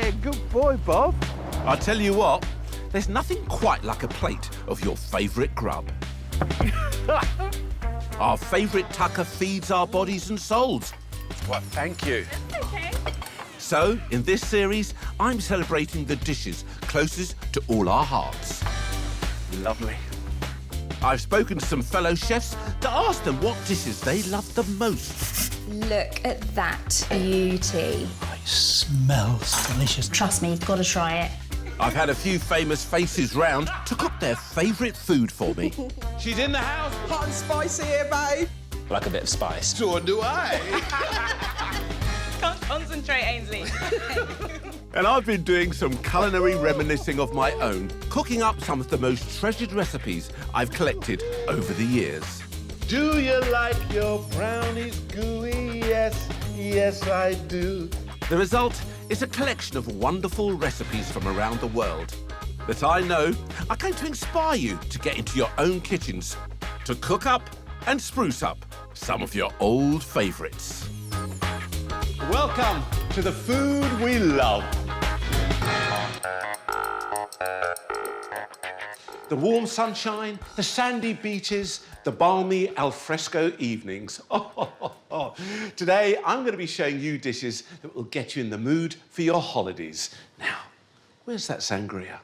Yeah, good boy, Bob. I tell you what, there's nothing quite like a plate of your favourite grub. Our favourite tucker feeds our bodies and souls. Well, thank you. That's okay. So, in this series, I'm celebrating the dishes closest to all our hearts. Lovely. I've spoken to some fellow chefs to ask them what dishes they love the most. Look at that beauty. It smells delicious. Trust me, you've got to try it. I've had a few famous faces round to cook their favourite food for me. She's in the house. Hot and spicy here, babe. Like a bit of spice. So do I. Can't concentrate, Ainsley. And I've been doing some culinary reminiscing of my own, cooking up some of the most treasured recipes I've collected over the years. Do you like your brownies gooey? Yes, yes, I do. The result is a collection of wonderful recipes from around the world that I know are going to inspire you to get into your own kitchens, to cook up and spruce up some of your old favourites. Welcome to the food we love. The warm sunshine, the sandy beaches, the balmy alfresco evenings. Today, I'm going to be showing you dishes that will get you in the mood for your holidays. Now, where's that sangria?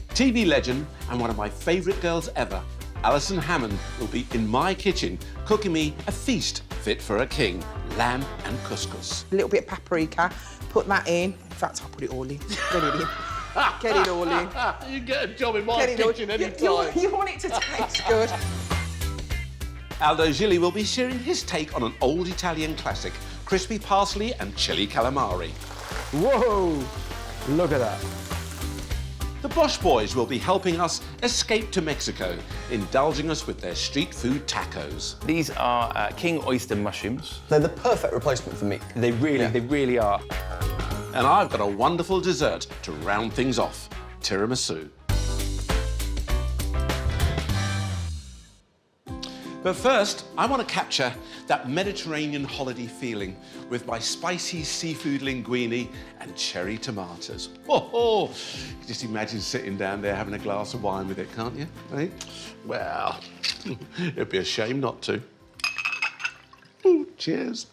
TV legend and one of my favourite girls ever, Alison Hammond, will be in my kitchen cooking me a feast fit for a king, lamb and couscous. A little bit of paprika, put that in. In fact, I'll put it all in. Get it in. Get it all in. You get a job in my kitchen any time. You want it to taste good. Aldo Zilli will be sharing his take on an old Italian classic, crispy parsley and chili calamari. Whoa! Look at that. The Bosch boys will be helping us escape to Mexico, indulging us with their street food tacos. These are king oyster mushrooms. They're the perfect replacement for meat. They really are. And I've got a wonderful dessert to round things off, tiramisu. But first, I want to capture that Mediterranean holiday feeling with my spicy seafood linguine and cherry tomatoes. Oh, just imagine sitting down there having a glass of wine with it, can't you? Eh? Well, it'd be a shame not to. Ooh, cheers.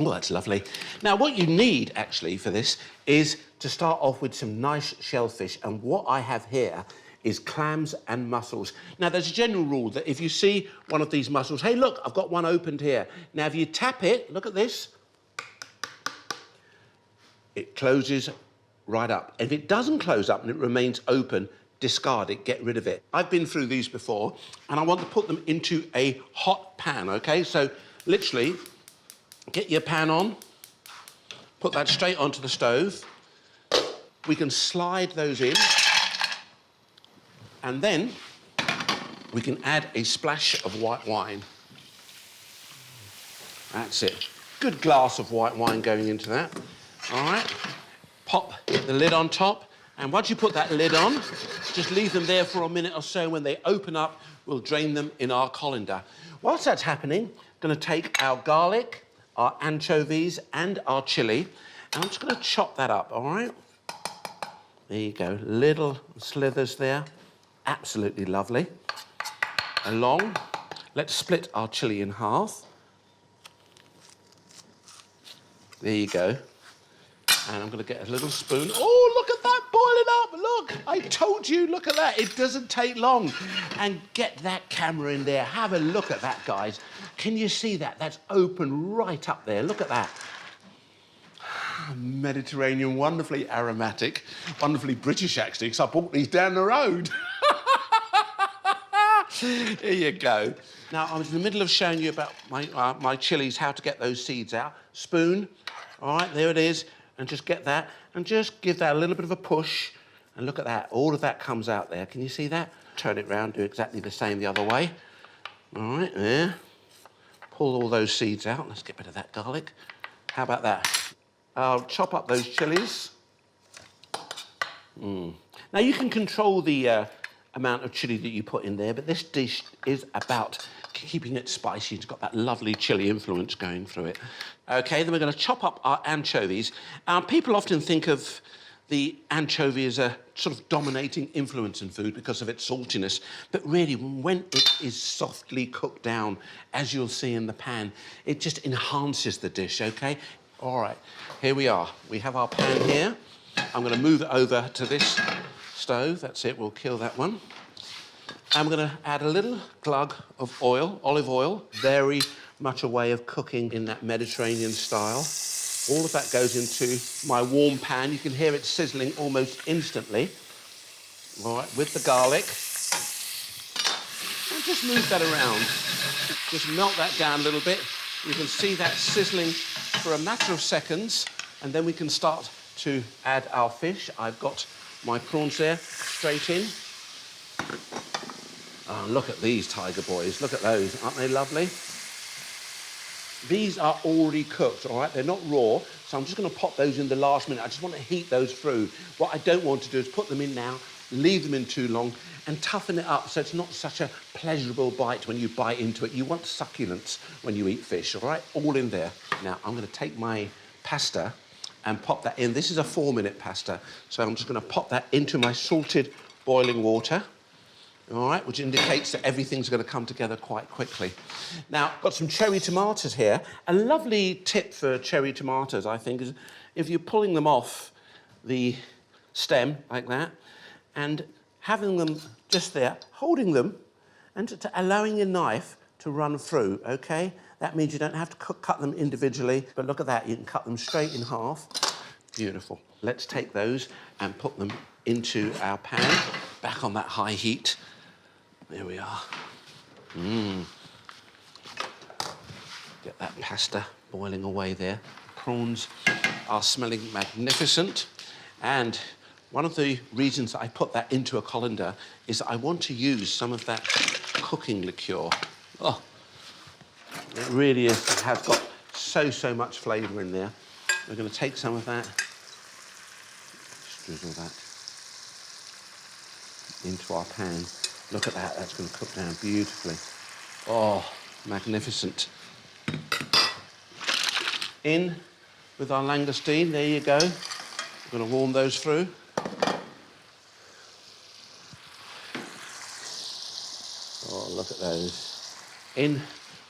Oh, that's lovely. Now, what you need, actually, for this is to start off with some nice shellfish. And what I have here is clams and mussels. Now, there's a general rule that if you see one of these mussels, hey, look, I've got one opened here. Now, if you tap it, look at this, it closes right up. If it doesn't close up and it remains open, discard it, get rid of it. I've been through these before, and I want to put them into a hot pan, OK? So, literally, get your pan on, put that straight onto the stove. We can slide those in, and then we can add a splash of white wine. That's it. Good glass of white wine going into that. All right. Pop the lid on top, and once you put that lid on, just leave them there for a minute or so. When they open up, we'll drain them in our colander. Whilst that's happening, I'm going to take our garlic, our anchovies and our chilli, and I'm just going to chop that up, all right? There you go, little slithers there. Absolutely lovely. Along, let's split our chilli in half. There you go. And I'm going to get a little spoon. Oh, look at that boiling up. Look, I told you, look at that. It doesn't take long. And get that camera in there. Have a look at that, guys. Can you see that? That's open right up there. Look at that. Mediterranean, wonderfully aromatic, wonderfully British, actually, because I bought these down the road. Here you go. Now, I was in the middle of showing you about my chilies, how to get those seeds out. Spoon, all right, there it is. And just get that, and just give that a little bit of a push. And look at that, all of that comes out there. Can you see that? Turn it round, do exactly the same the other way. All right, there. Pull all those seeds out. Let's get rid of that garlic. How about that? I'll chop up those chilies. Now, you can control the amount of chili that you put in there, but this dish is about keeping it spicy. It's got that lovely chili influence going through it. OK, then we're going to chop up our anchovies. People often think of the anchovy as a sort of dominating influence in food because of its saltiness, but really, when it is softly cooked down, as you'll see in the pan, it just enhances the dish, OK? All right, here we are. We have our pan here. I'm going to move it over to this stove. That's it, we'll kill that one. I'm going to add a little glug of oil, olive oil, very much a way of cooking in that Mediterranean style. All of that goes into my warm pan. You can hear it sizzling almost instantly. All right, with the garlic. And just move that around. Just melt that down a little bit. You can see that sizzling for a matter of seconds, and then we can start to add our fish. I've got my prawns there, straight in. Oh, look at these tiger boys. Look at those. Aren't they lovely? These are already cooked, all right? They're not raw, so I'm just going to pop those in the last minute. I just want to heat those through. What I don't want to do is put them in now, leave them in too long, and toughen it up so it's not such a pleasurable bite when you bite into it. You want succulence when you eat fish, all right? All in there. Now, I'm going to take my pasta and pop that in. This is a 4-minute pasta, so I'm just going to pop that into my salted boiling water. All right, which indicates that everything's going to come together quite quickly. Now, got some cherry tomatoes here. A lovely tip for cherry tomatoes, I think, is if you're pulling them off the stem like that and having them just there, holding them and allowing your knife to run through, OK? That means you don't have to cut them individually, but look at that, you can cut them straight in half. Beautiful. Let's take those and put them into our pan, back on that high heat. There we are. Get that pasta boiling away there. Prawns are smelling magnificent. And one of the reasons I put that into a colander is I want to use some of that cooking liqueur. Oh, it really has got so much flavour in there. We're going to take some of that, drizzle that into our pan. Look at that, that's going to cook down beautifully. Oh, magnificent. In with our langoustine, there you go. We're going to warm those through. Oh, look at those. In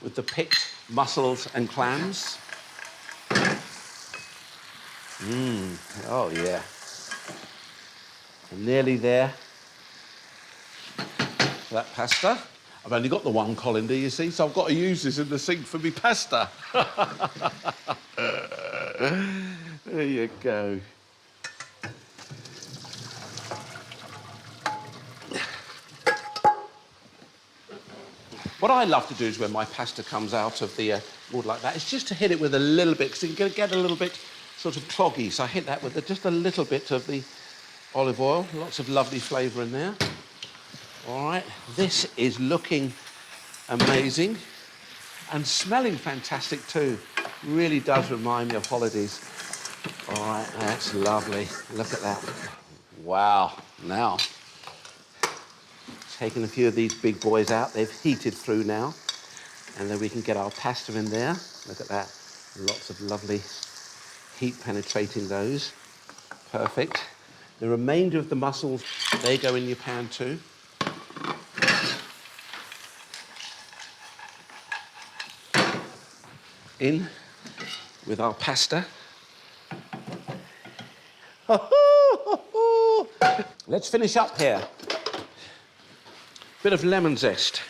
with the picked mussels and clams. Oh yeah. I'm nearly there. That pasta. I've only got the one colander, you see, so I've got to use this in the sink for me pasta. There you go. What I love to do is when my pasta comes out of the water like that, is just to hit it with a little bit, because you're going to get a little bit sort of cloggy. So I hit that with just a little bit of the olive oil. Lots of lovely flavour in there. All right, this is looking amazing and smelling fantastic too. Really does remind me of holidays. All right, that's lovely. Look at that. Wow. Now, taking a few of these big boys out. They've heated through now. And then we can get our pasta in there. Look at that. Lots of lovely heat penetrating those. Perfect. The remainder of the mussels, they go in your pan too. In with our pasta. Let's finish up here. Bit of lemon zest.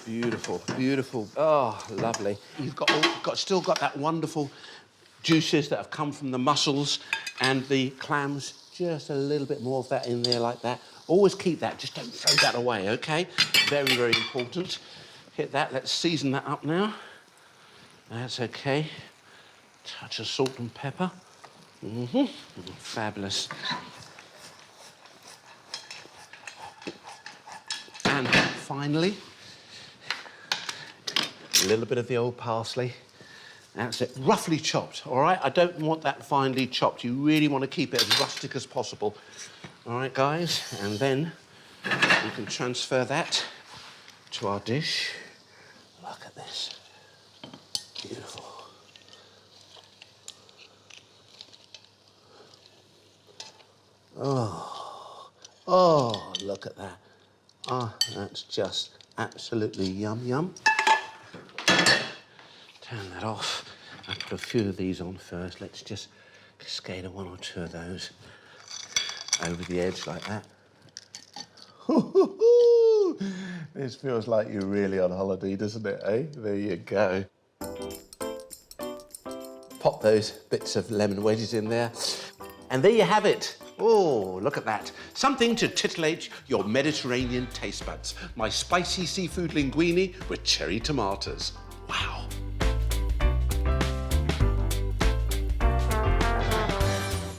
Beautiful, beautiful. Oh, lovely. You've still got that wonderful juices that have come from the mussels and the clams. Just a little bit more of that in there like that. Always keep that, just don't throw that away, OK? Very, very important. Hit that, let's season that up now. That's OK. Touch of salt and pepper. Fabulous. And finally, a little bit of the old parsley. That's it, roughly chopped, all right? I don't want that finely chopped. You really want to keep it as rustic as possible. All right, guys, and then we can transfer that to our dish. Look at this. Beautiful. Oh, look at that. Oh, that's just absolutely yum, yum. Turn that off. I'll put a few of these on first. Let's just cascade one or two of those over the edge like that. This feels like you're really on holiday, doesn't it, eh? There you go. Pop those bits of lemon wedges in there. And there you have it. Oh, look at that. Something to titillate your Mediterranean taste buds. My spicy seafood linguine with cherry tomatoes. Wow.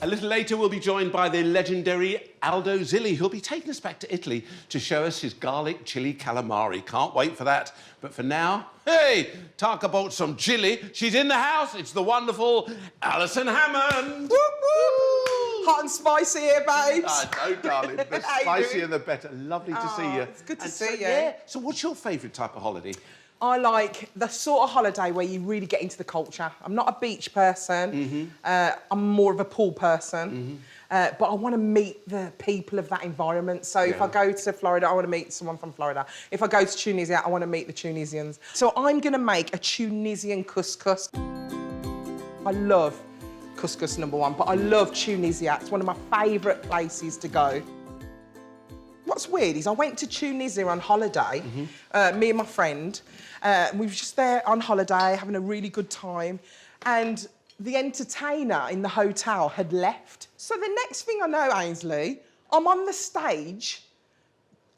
A little later, we'll be joined by the legendary Aldo Zilli, who'll be taking us back to Italy to show us his garlic chili calamari. Can't wait for that. But for now, hey, talk about some chili. She's in the house. It's the wonderful Alison Hammond. Whoop, whoop. Hot and spicy here, babes. No, darling. The How you spicier doing? the better. Lovely to see you. It's good to And see you. Yeah. So what's your favourite type of holiday? I like the sort of holiday where you really get into the culture. I'm not a beach person. I'm more of a pool person. But I want to meet the people of that environment. So if I go to Florida, I want to meet someone from Florida. If I go to Tunisia, I want to meet the Tunisians. So I'm going to make a Tunisian couscous. I love couscous, number one, but I love Tunisia. It's one of my favourite places to go. What's weird is I went to Tunisia on holiday, me and my friend. We were just there on holiday, having a really good time. And the entertainer in the hotel had left. So the next thing I know, Ainsley, I'm on the stage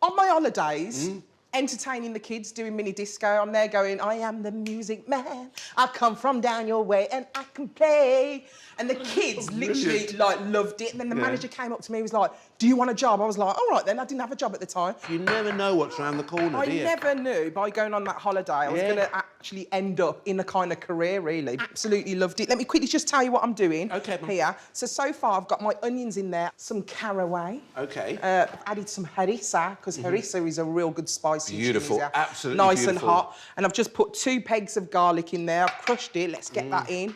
on my holidays, entertaining the kids, doing mini disco. I'm there going, I am the music man. I come from down your way and I can play. And the kids literally loved it. And then the manager came up to me and was like, do you want a job? I was like, all right then, I didn't have a job at the time. You never know what's around the corner, do you? I never knew by going on that holiday I was going to actually end up in a kind of career, really. Absolutely loved it. Let me quickly just tell you what I'm doing here. So far I've got my onions in there, some caraway. Okay. I've added some harissa, because harissa is a real good spice in Tunisia. Absolutely nice beautiful. and hot. And I've just put 2 pegs of garlic in there. I've crushed it. Let's get that in.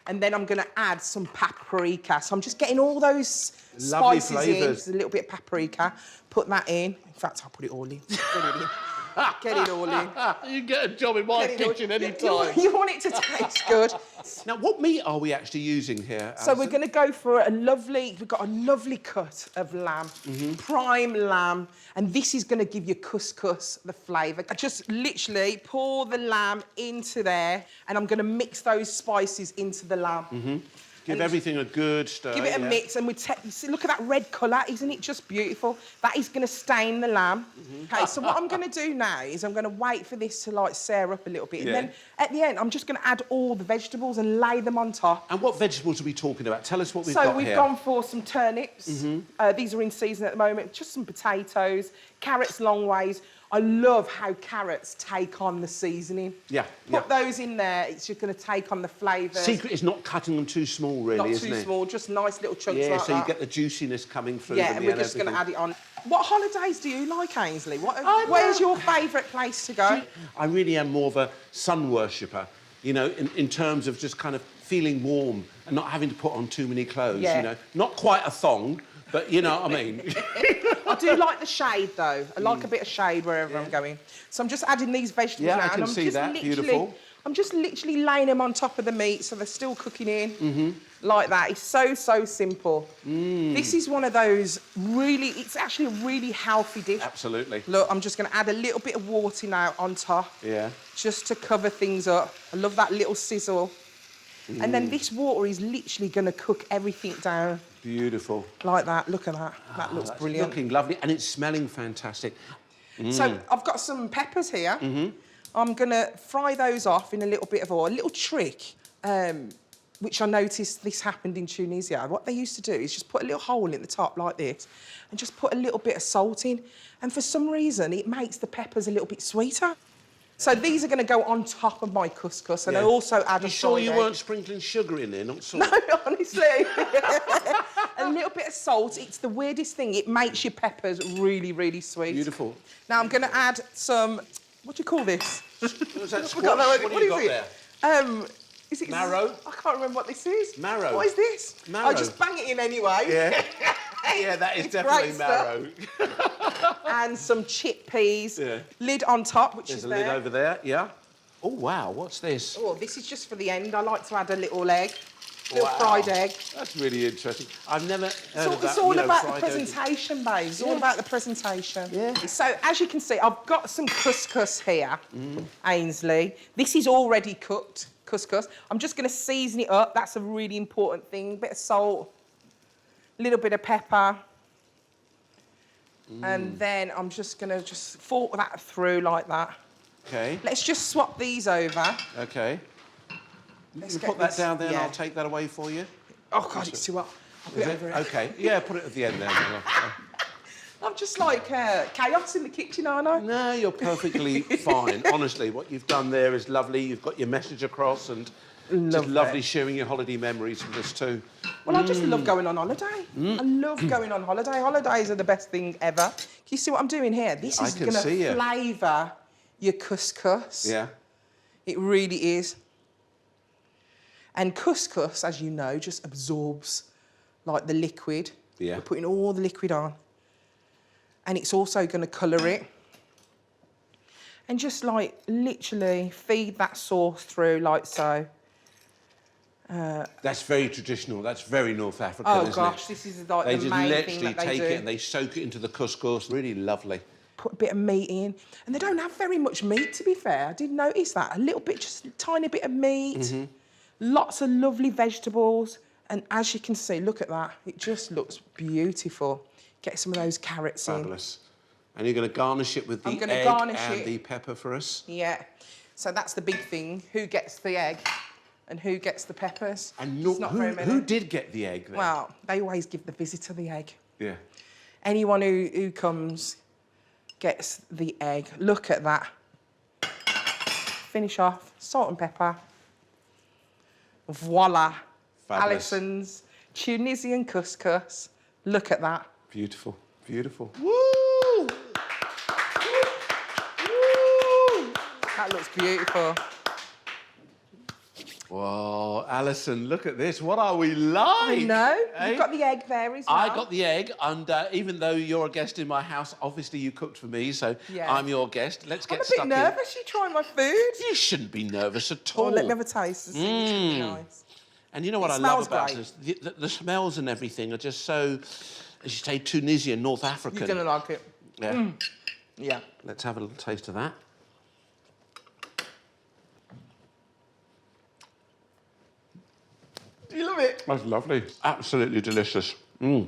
And then I'm going to add some paprika. So I'm just getting all those Lovely spices flavours. in. Just a little bit of paprika. Put that in. In fact, I'll put it all in. Get it in. Get it all in. You get a job in my kitchen any time. You want it to taste good. Now, what meat are we actually using here, So we're Alison? going to go for we've got a lovely cut of lamb, prime lamb, and this is going to give your couscous the flavour. I just literally pour the lamb into there, and I'm going to mix those spices into the lamb. Give everything a good stir. Give it a mix, and look at that red colour, isn't it just beautiful? That is going to stain the lamb. Okay, so what I'm going to do now is I'm going to wait for this to like sear up a little bit, and then at the end I'm just going to add all the vegetables and lay them on top. And what vegetables are we talking about? Tell us what we've got So here. we've gone for some turnips. These are in season at the moment. Just some potatoes, carrots long ways. I love how carrots take on the seasoning. Put those in there, it's just going to take on the flavours. Secret is not cutting them too small, really, isn't it? Not too small, just nice little chunks like that. so you get the juiciness coming through. Yeah, and we're just going to add it on. What holidays do you like, Ainsley? Where's your favourite place to go? I really am more of a sun worshipper, you know, in terms of just kind of feeling warm and not having to put on too many clothes, you know. Not quite a thong, but you know what I mean. I do like the shade, though. I like a bit of shade wherever I'm going. So I'm just adding these vegetables now. I can see that. Beautiful. I'm just literally laying them on top of the meat so they're still cooking in. Like that. It's so, so simple. This is one of those it's actually a really healthy dish. Absolutely. Look, I'm just going to add a little bit of water now on top. Just to cover things up. I love that little sizzle. And then this water is literally going to cook everything down. Beautiful. Like that. Look at that. That looks brilliant. Looking lovely, and it's smelling fantastic. So I've got some peppers here. I'm going to fry those off in a little bit of oil. A little trick, which I noticed this happened in Tunisia. What they used to do is just put a little hole in the top like this and just put a little bit of salt in. And for some reason, it makes the peppers a little bit sweeter. So these are going to go on top of my couscous, and Yeah. I also add You a sure fried you egg. weren't sprinkling sugar in there, not salt? No, honestly. A little bit of salt. It's the weirdest thing. It makes your peppers really, really sweet. Beautiful. Now I'm going to add some. What do you call this? Was that I squash? forgot that word. What What do you is got it? there? Is it Marrow? I can't remember what this is. Marrow. What is this? Marrow. I just bang it in anyway. Yeah. Yeah, that is It's definitely great stuff. marrow. And some chickpeas. Yeah. Lid on top, which There's is a there. lid over there, yeah. Oh, wow, what's this? Oh, this is just for the end. I like to add a little egg, little Wow. fried egg. That's really interesting. I've never heard So of that, it's all you know, about the fried egg. presentation, babe. It's all about the presentation. Yeah. So as you can see, I've got some couscous here, Ainsley. This is already cooked couscous. I'm just going to season it up. That's a really important thing. Bit of salt, a little bit of pepper. And then I'm just going to just fork that through like that. Okay, Let's just swap these over. okay. Let's You get put that this- down there and yeah. I'll take that away for you. Oh, God, it's too hot. I'll put Is it it? over it. Okay, yeah, put it at the end there. I'm just like chaos in the kitchen, aren't I? No, you're perfectly fine. Honestly, what you've done there is lovely. You've got your message across and just Love lovely it. sharing your holiday memories from this too. Well, I just love going on holiday. I love going on holiday. Holidays are the best thing ever. Can you see what I'm doing here? This I is can going see to it. flavour your couscous. Yeah. It really is. And couscous, as you know, just absorbs like the liquid. Yeah. We're putting all the liquid on. And it's also going to colour it. And just like literally feed that sauce through like so. That's very traditional. That's very North African, Oh isn't gosh, it? this is like They the just main thing literally that they take do. it and they soak it into the couscous. Really lovely. Put a bit of meat in. And they don't have very much meat, to be fair. I did notice that. A little bit, just a tiny bit of meat. Lots of lovely vegetables. And as you can see, look at that. It just looks beautiful. Get some of those carrots in. Fabulous. And you're going to garnish it with the I'm gonna egg garnish and it. the pepper for us. Yeah. So that's the big thing. Who gets the egg and who gets the peppers? And It's not very many. who did get the egg then? Well, they always give the visitor the egg. Yeah. Anyone who comes gets the egg. Look at that. Finish off, salt and pepper. Voila. Fabulous. Alison's Tunisian couscous. Look at that. Beautiful, beautiful. Woo! That looks beautiful. Whoa, Alison, look at this. What are we like? I know. eh? You've got the egg there as well. I got the egg, and even though you're a guest in my house, obviously you cooked for me, so Yeah. I'm your guest. Let's I'm get a stuck bit nervous. You trying my food? in. You shouldn't be nervous at all. Oh, let me have a taste to see if it's really nice. And you know what It I love smells about great. this? The smells and everything are just so, as you say, Tunisian, North African. You're gonna like it. Yeah. Yeah. Let's have a little taste of that. You love it? That's lovely. Absolutely delicious. With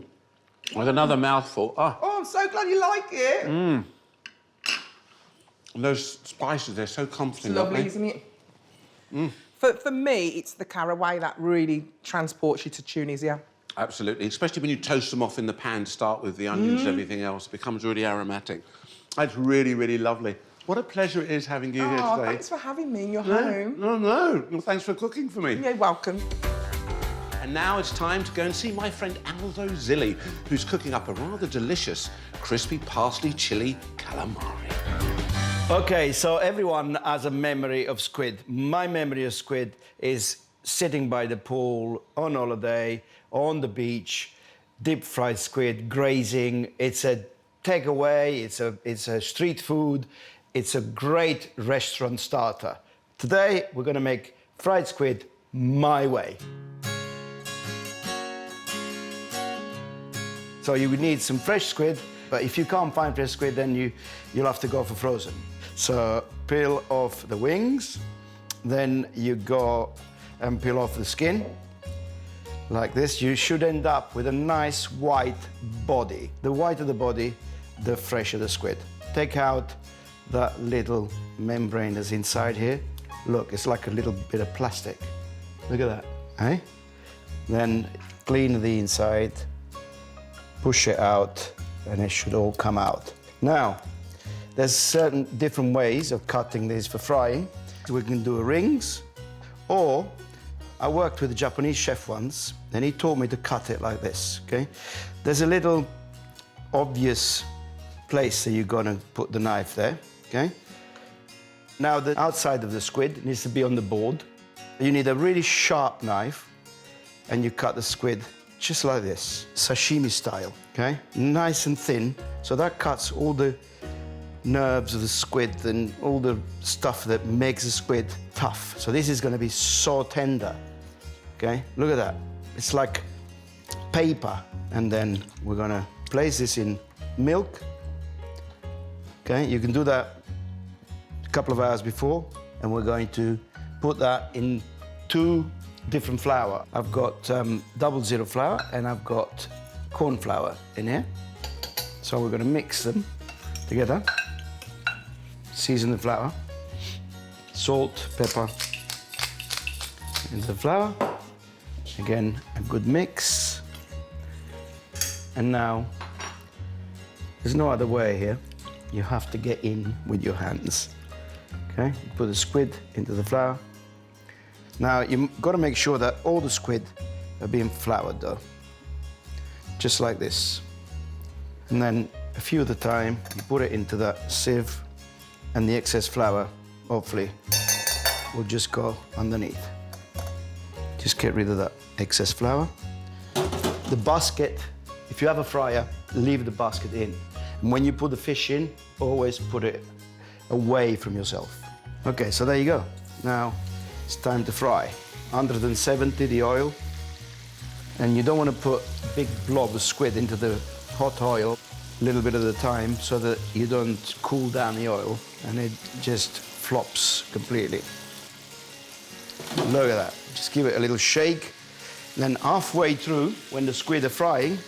another mouthful. Ah, Oh, I'm so glad you like it. and those spices, they're so comforting, It's aren't lovely, they? isn't it? For me, it's the caraway that really transports you to Tunisia. Absolutely, especially when you toast them off in the pan to start with the onions and everything else. It becomes really aromatic. That's really, really lovely. What a pleasure it is having you here Oh, today. thanks for having me in your home. No. Well, thanks for cooking for me. You're welcome. And now it's time to go and see my friend Aldo Zilli, who's cooking up a rather delicious crispy parsley chili calamari. Okay, so everyone has a memory of squid. My memory of squid is sitting by the pool, on holiday, on the beach, deep fried squid, grazing. It's a takeaway, it's a street food, it's a great restaurant starter. Today, we're gonna make fried squid my way. So you would need some fresh squid, but if you can't find fresh squid, then you'll have to go for frozen. So peel off the wings, then you go and peel off the skin. Like this, you should end up with a nice white body. The whiter the body, the fresher the squid. Take out that little membrane that's inside here. Look, it's like a little bit of plastic. Look at that, eh? Then clean the inside, push it out, and it should all come out. Now, There's certain different ways of cutting these for frying. We can do rings, or I worked with a Japanese chef once, and he taught me to cut it like this, okay? There's a little obvious place that you're gonna put the knife there, okay? Now, the outside of the squid needs to be on the board. You need a really sharp knife, and you cut the squid just like this, sashimi style, okay? Nice and thin, so that cuts all the nerves of the squid and all the stuff that makes the squid tough. So this is gonna be so tender, okay? Look at that. It's like paper. And then we're gonna place this in milk, okay? You can do that a couple of hours before, and we're going to put that in 2 different flour. I've got double zero flour, and I've got corn flour in here. So we're gonna mix them together. Season the flour, salt, pepper into the flour. Again, a good mix. And now, there's no other way here. You have to get in with your hands. Okay, put the squid into the flour. Now, you've got to make sure that all the squid are being floured though. Just like this. And then, a few at a time, you put it into that sieve, and the excess flour, hopefully, will just go underneath. Just get rid of that excess flour. The basket, if you have a fryer, leave the basket in. And when you put the fish in, always put it away from yourself. Okay, so there you go. Now, it's time to fry. 170 the oil. And you don't want to put a big blob of squid into the hot oil a little bit at a time so that you don't cool down the oil and it just flops completely. Look at that. Just give it a little shake. Then halfway through, when the squid are frying,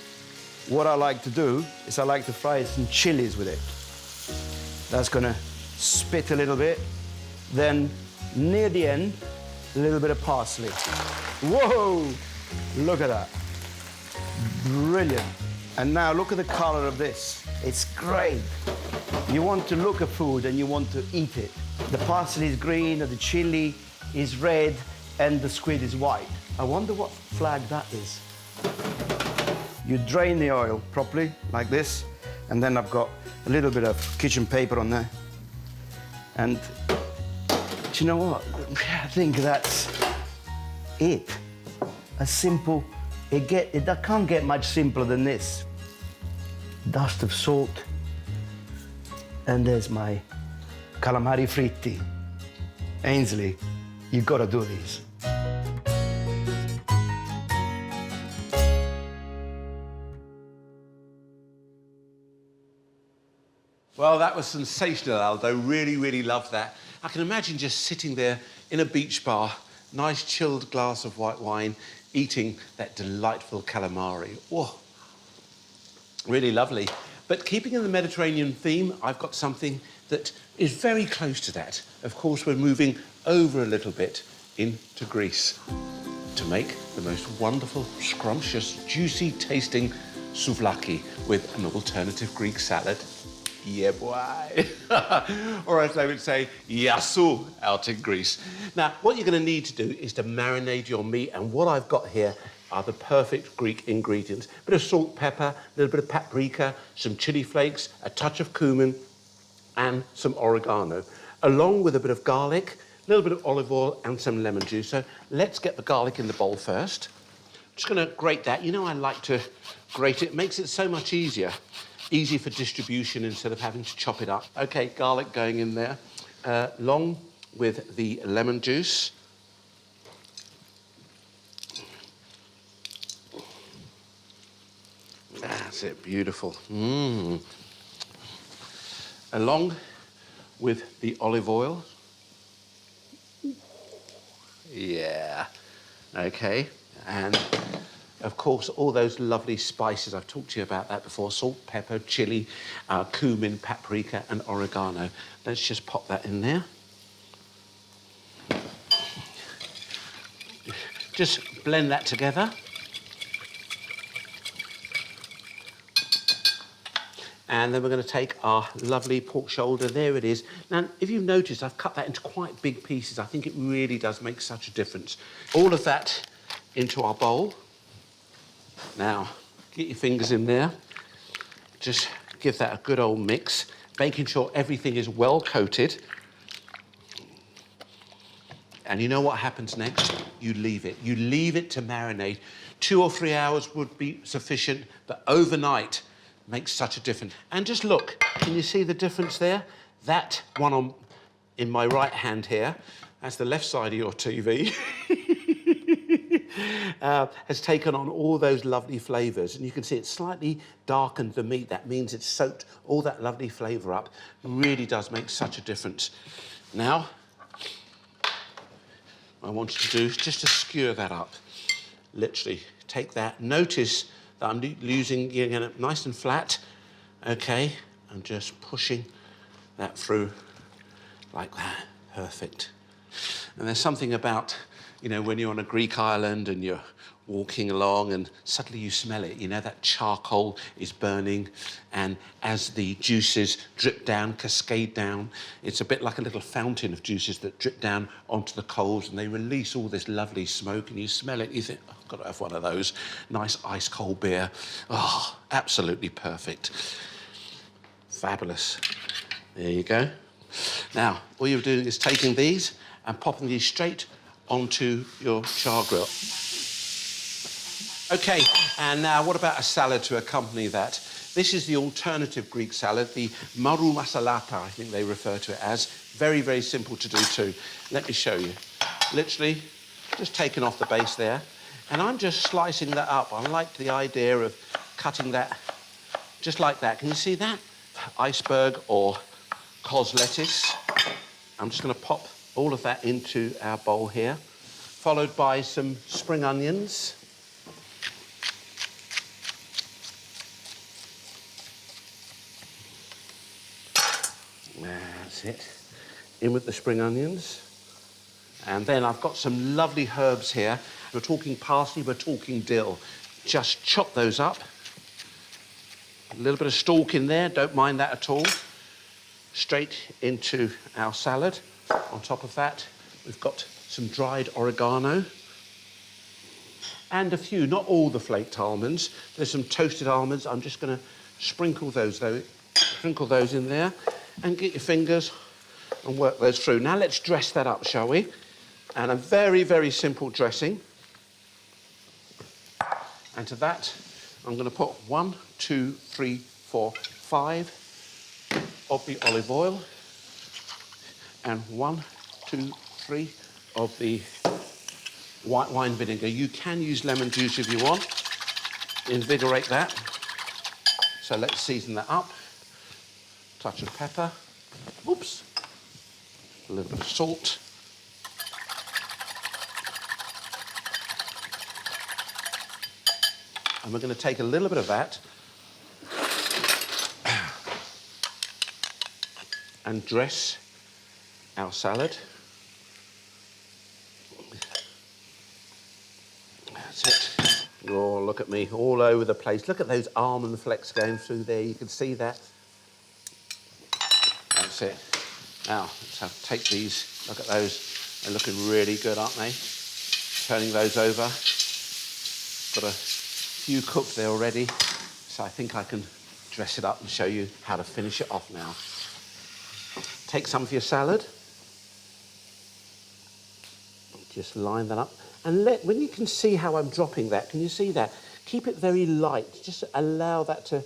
what I like to do is I like to fry some chilies with it. That's gonna spit a little bit. Then near the end, a little bit of parsley. Whoa! Look at that. Brilliant. And now look at the color of this. It's great. You want to look at food and you want to eat it. The parsley is green, the chili is red, and the squid is white. I wonder what flag that is. You drain the oil properly, like this, and then I've got a little bit of kitchen paper on there. And do you know what? I think that's it. A simple, it can't get much simpler than this. Dust of salt, and there's my calamari fritti. Ainsley, you've got to do these. Well, that was sensational, Aldo. Really, really loved that. I can imagine just sitting there in a beach bar, nice chilled glass of white wine, eating that delightful calamari. Whoa, really lovely. But keeping in the Mediterranean theme, I've got something that is very close to that. Of course, we're moving over a little bit into Greece to make the most wonderful, scrumptious, juicy tasting souvlaki with an alternative Greek salad. Yeah, boy. Or as they would say, yassou out in Greece. Now, what you're going to need to do is to marinate your meat, and what I've got here are the perfect Greek ingredients. A bit of salt, pepper, a little bit of paprika, some chili flakes, a touch of cumin, and some oregano, along with a bit of garlic, a little bit of olive oil, and some lemon juice. So let's get the garlic in the bowl first. I'm just going to grate that. You know, I like to grate it. It makes it so much easier. Easy for distribution instead of having to chop it up. Okay, garlic going in there, along with the lemon juice. That's it, beautiful. Along with the olive oil. Yeah, okay, and of course, all those lovely spices. I've talked to you about that before. Salt, pepper, chili, cumin, paprika, and oregano. Let's just pop that in there. Just blend that together. And then we're going to take our lovely pork shoulder. There it is. Now, if you've noticed, I've cut that into quite big pieces. I think it really does make such a difference. All of that into our bowl. Now, get your fingers in there. Just give that a good old mix, making sure everything is well coated. And you know what happens next? You leave it. You leave it to marinate. 2 or 3 hours would be sufficient, but overnight makes such a difference. And just look, can you see the difference there? That one in my right hand here, that's the left side of your TV, has taken on all those lovely flavours. And you can see it's slightly darkened the meat. That means it's soaked all that lovely flavour up. It really does make such a difference. Now, what I want you to do is just to skewer that up. Literally, take that. Notice that I'm using, nice and flat. Okay, I'm just pushing that through like that. Perfect. And there's something about, when you're on a Greek island and you're walking along and suddenly you smell it, that charcoal is burning, and as the juices drip down, cascade down, it's a bit like a little fountain of juices that drip down onto the coals, and they release all this lovely smoke, and you smell it, you think, oh, I've got to have one of those. Nice ice cold beer. Oh, absolutely perfect. Fabulous. There you go. Now, all you're doing is taking these and popping these straight onto your char grill. Okay, and now what about a salad to accompany that? This is the alternative Greek salad, the marou masalata, I think they refer to it as. Very, very simple to do too. Let me show you. Literally, just taking off the base there, and I'm just slicing that up. I like the idea of cutting that just like that. Can you see that? Iceberg or cos lettuce. I'm just going to pop all of that into our bowl here, followed by some spring onions. That's it. In with the spring onions. And then I've got some lovely herbs here. We're talking parsley, we're talking dill. Just chop those up. A little bit of stalk in there, don't mind that at all. Straight into our salad. On top of that, we've got some dried oregano. And a few, not all the flaked almonds. There's some toasted almonds. I'm just going to sprinkle those in there. And get your fingers and work those through. Now let's dress that up, shall we? And a very, very simple dressing. And to that, I'm going to put 1, 2, 3, 4, 5 of the olive oil, and 1, 2, 3 of the white wine vinegar. You can use lemon juice if you want. Invigorate that. So let's season that up. Touch of pepper, oops, a little bit of salt, and we're going to take a little bit of that and dress our salad. That's it. Oh, look at me, all over the place. Look at those almond flecks going through there. You can see that. That's it. Now, let's take these. Look at those. They're looking really good, aren't they? Turning those over. Got a few cooked there already, so I think I can dress it up and show you how to finish it off now. Take some of your salad. Just line that up. And when you can see how I'm dropping that, can you see that? Keep it very light. Just allow that to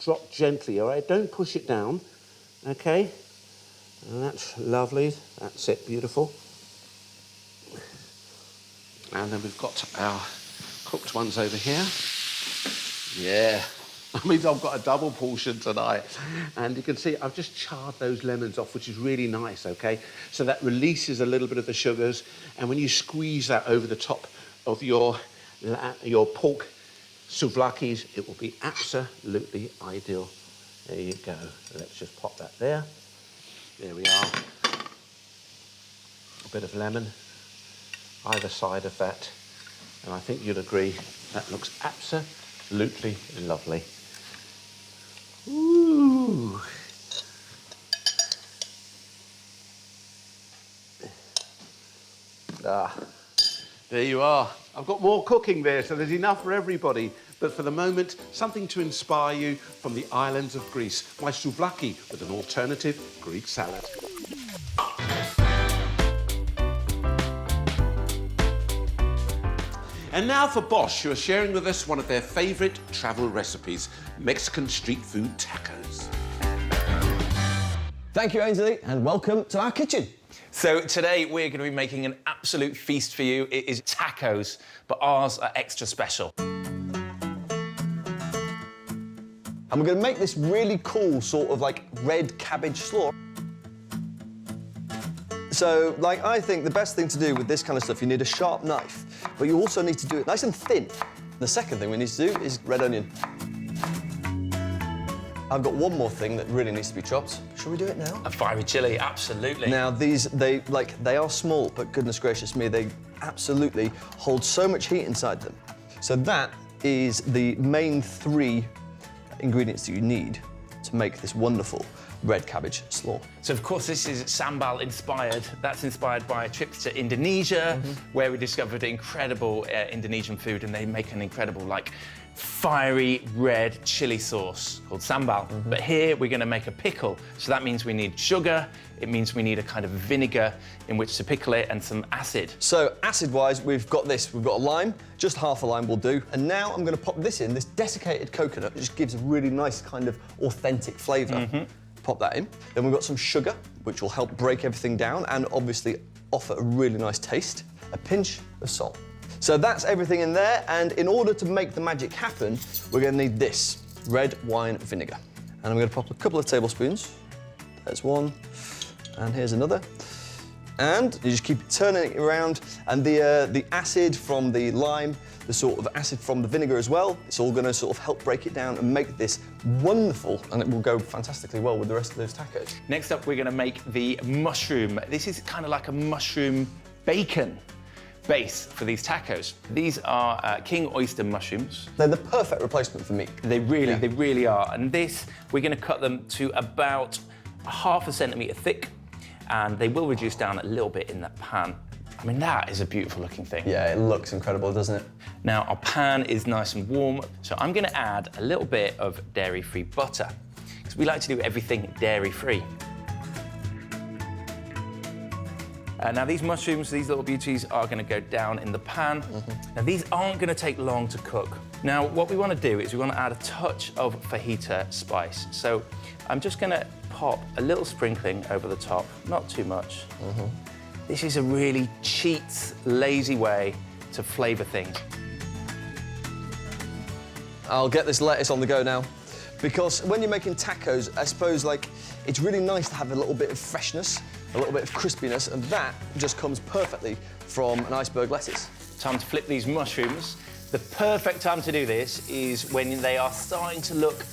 drop gently, all right? Don't push it down, okay? And that's lovely. That's it, beautiful. And then we've got our cooked ones over here. Yeah. I mean, I've got a double portion tonight. And you can see I've just charred those lemons off, which is really nice, okay? So that releases a little bit of the sugars. And when you squeeze that over the top of your pork souvlakis, it will be absolutely ideal. There you go. Let's just pop that there. There we are. A bit of lemon either side of that. And I think you'll agree that looks absolutely lovely. Ooh. Ooh. Ah, there you are. I've got more cooking there, so there's enough for everybody. But for the moment, something to inspire you from the islands of Greece. My souvlaki with an alternative Greek salad. And now for Bosch, who are sharing with us one of their favourite travel recipes, Mexican street food tacos. Thank you, Ainsley, and welcome to our kitchen. So today we're going to be making an absolute feast for you. It is tacos, but ours are extra special. And we're going to make this really cool sort of like red cabbage slaw. So, like, I think the best thing to do with this kind of stuff, you need a sharp knife, but you also need to do it nice and thin. The second thing we need to do is red onion. I've got one more thing that really needs to be chopped. Shall we do it now? A fiery chili, absolutely. Now, they are small, but goodness gracious me, they absolutely hold so much heat inside them. So that is the main 3 ingredients that you need to make this wonderful red cabbage slaw. So, of course, this is sambal inspired. That's inspired by a trip to Indonesia, where we discovered incredible Indonesian food, and they make an incredible, like, fiery red chili sauce called sambal. But here we're going to make a pickle. So that means we need sugar, it means we need a kind of vinegar in which to pickle it, and some acid. So acid-wise, we've got this. We've got a lime, just half a lime will do. And now I'm going to pop this in, this desiccated coconut. It just gives a really nice kind of authentic flavour. Pop that in. Then we've got some sugar, which will help break everything down and obviously offer a really nice taste. A pinch of salt. So that's everything in there, and in order to make the magic happen, we're going to need this, red wine vinegar. And I'm going to pop a couple of tablespoons. There's one, and here's another. And you just keep turning it around, and the acid from the lime, the sort of acid from the vinegar as well, it's all going to sort of help break it down and make this wonderful, and it will go fantastically well with the rest of those tacos. Next up, we're going to make the mushroom. This is kind of like a mushroom bacon base for these tacos. These are king oyster mushrooms. They're the perfect replacement for meat. They really are. And this, we're going to cut them to about 1/2 centimetre thick, and they will reduce down a little bit in that pan. I mean, that is a beautiful looking thing. Yeah, it looks incredible, doesn't it? Now, our pan is nice and warm, so I'm going to add a little bit of dairy-free butter, because we like to do everything dairy-free. Now, these mushrooms, these little beauties, are going to go down in the pan. Now, these aren't going to take long to cook. Now, what we want to do is we want to add a touch of fajita spice. So I'm just going to pop a little sprinkling over the top, not too much. This is a really cheat, lazy way to flavour things. I'll get this lettuce on the go now, because when you're making tacos, I suppose, like, it's really nice to have a little bit of freshness, a little bit of crispiness, and that just comes perfectly from an iceberg lettuce. Time to flip these mushrooms. The perfect time to do this is when they are starting to look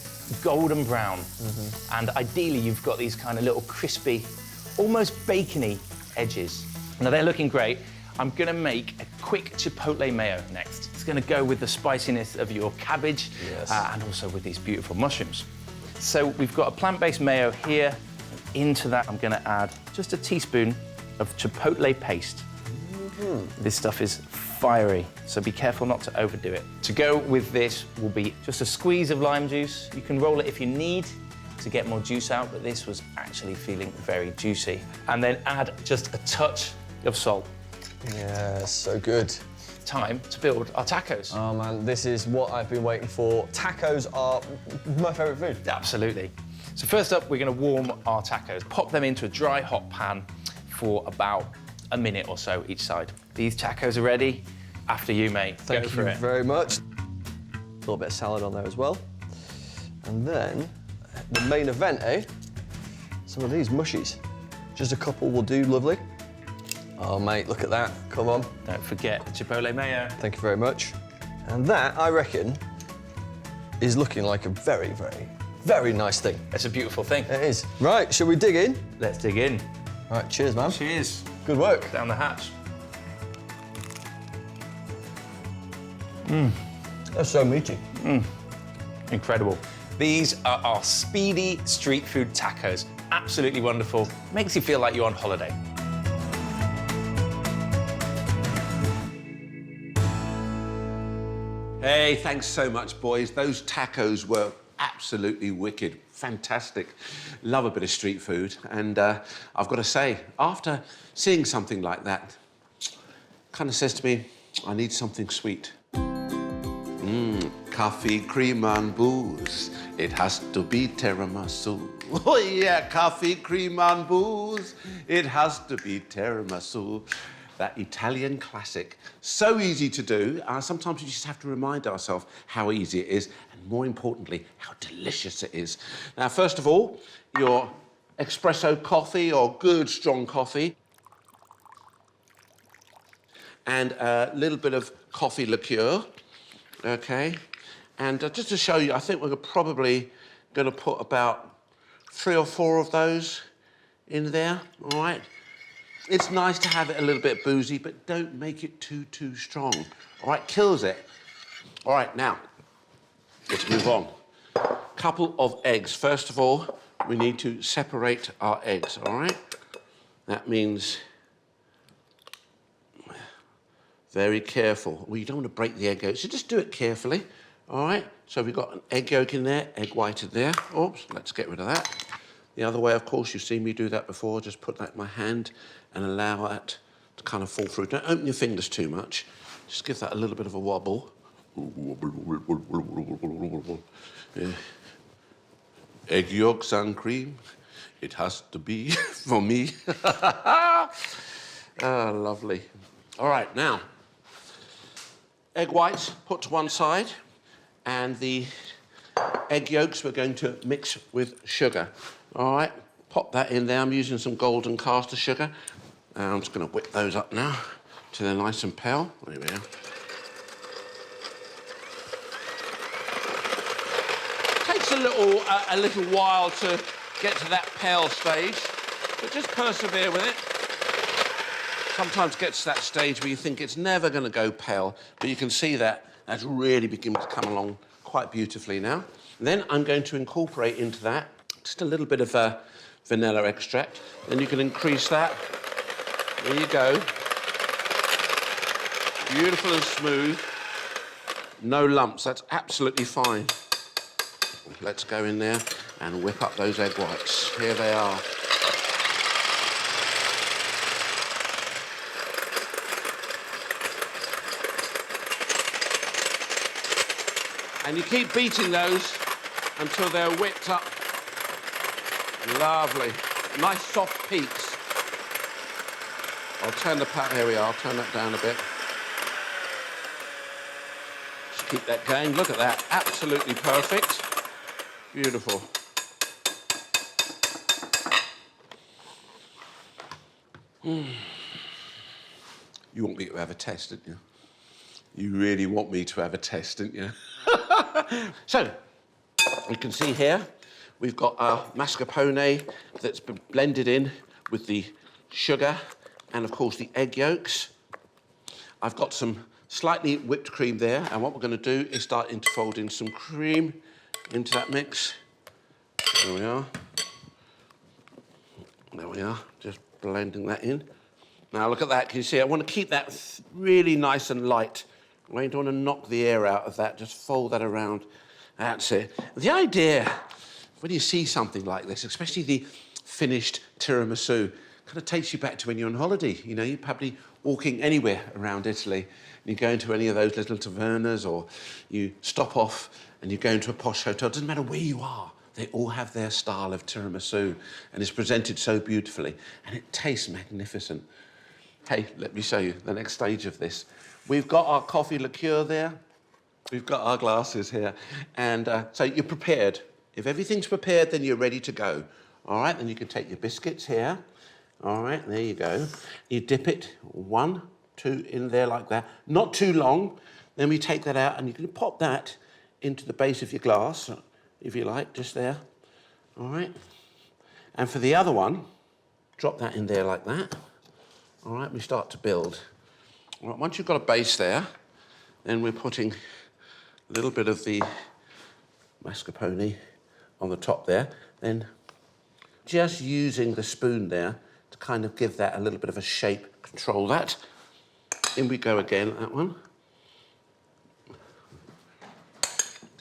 golden brown. And ideally, you've got these kind of little crispy, almost bacony edges. Now, they're looking great. I'm going to make a quick chipotle mayo next. It's going to go with the spiciness of your cabbage, and also with these beautiful mushrooms. So we've got a plant-based mayo here. Into that, I'm going to add just a teaspoon of chipotle paste. This stuff is fiery, so be careful not to overdo it. To go with this will be just a squeeze of lime juice. You can roll it if you need to get more juice out, but this was actually feeling very juicy. And then add just a touch of salt. Yeah, so good. Time to build our tacos. Oh man, this is what I've been waiting for. Tacos are my favourite food. Absolutely. So first up, we're going to warm our tacos. Pop them into a dry, hot pan for about a minute or so each side. These tacos are ready. After you, mate. Thank Go for you it. very much. A little bit of salad on there as well. And then, the main event, eh? Some of these mushies. Just a couple will do, lovely. Oh, mate, look at that. Come on. Don't forget the chipotle mayo. Thank you very much. And that, I reckon, is looking like a very, very, very nice thing. It's a beautiful thing. It is. Right, shall we dig in? Let's dig in. All right, cheers, man. Cheers. Good work. Down the hatch. That's so meaty. Incredible. These are our speedy street food tacos. Absolutely wonderful. Makes you feel like you're on holiday. Hey, thanks so much, boys. Those tacos were absolutely wicked. Fantastic. Love a bit of street food. And I've got to say, after seeing something like that, kind of says to me, I need something sweet. Coffee, cream and booze. It has to be tiramisu. Oh yeah, coffee, cream and booze. It has to be tiramisu. That Italian classic. So easy to do. Sometimes we just have to remind ourselves how easy it is, and more importantly, how delicious it is. Now, first of all, your espresso coffee or good strong coffee, and a little bit of coffee liqueur, okay? And just to show you, I think we're probably going to put about 3 or 4 of those in there, all right? It's nice to have it a little bit boozy, but don't make it too strong. All right, kills it. All right, now, let's move on. Couple of eggs. First of all, we need to separate our eggs, all right? That means very careful. Well, you don't want to break the egg yolk, so just do it carefully, all right? So we've got an egg yolk in there, egg white in there. Oops, let's get rid of that. The other way, of course, you've seen me do that before. Just put that in my hand and allow that to kind of fall through. Don't open your fingers too much. Just give that a little bit of a wobble. Yeah. Egg yolks and cream. It has to be for me. Ah, lovely. All right, now, egg whites put to one side, and the egg yolks we're going to mix with sugar. All right, pop that in there. I'm using some golden caster sugar. I'm just going to whip those up now till they're nice and pale. There we are. Takes a little while to get to that pale stage, but just persevere with it. Sometimes gets to that stage where you think it's never going to go pale, but you can see that that's really beginning to come along quite beautifully now. And then I'm going to incorporate into that just a little bit of vanilla extract. Then you can increase that. There you go. Beautiful and smooth. No lumps, that's absolutely fine. Let's go in there and whip up those egg whites. Here they are. And you keep beating those until they're whipped up. Lovely. Nice soft peaks. I'll turn the pan, here we are, I'll turn that down a bit. Just keep that going. Look at that, absolutely perfect. Beautiful. You want me to have a test, didn't you? You really want me to have a test, didn't you? So, you can see here, we've got our mascarpone that's been blended in with the sugar and, of course, the egg yolks. I've got some slightly whipped cream there, and what we're going to do is start folding some cream into that mix. There we are. There we are, just blending that in. Now, look at that. Can you see? I want to keep that really nice and light. I don't want to knock the air out of that. Just fold that around. That's it. The idea, when you see something like this, especially the finished tiramisu, kind of takes you back to when you're on holiday. You know, you're probably walking anywhere around Italy, and you go into any of those little tavernas, or you stop off and you go into a posh hotel. It doesn't matter where you are. They all have their style of tiramisu, and it's presented so beautifully, and it tastes magnificent. Hey, let me show you the next stage of this. We've got our coffee liqueur there. We've got our glasses here. And so you're prepared. If everything's prepared, then you're ready to go. All right, then you can take your biscuits here. All right, there you go. You dip it 1, 2 in there like that. Not too long. Then we take that out, and you can pop that into the base of your glass, if you like, just there. All right. And for the other one, drop that in there like that. All right, we start to build. All right, once you've got a base there, then we're putting a little bit of the mascarpone on the top there. Then just using the spoon there to kind of give that a little bit of a shape, control that. In we go again, that one.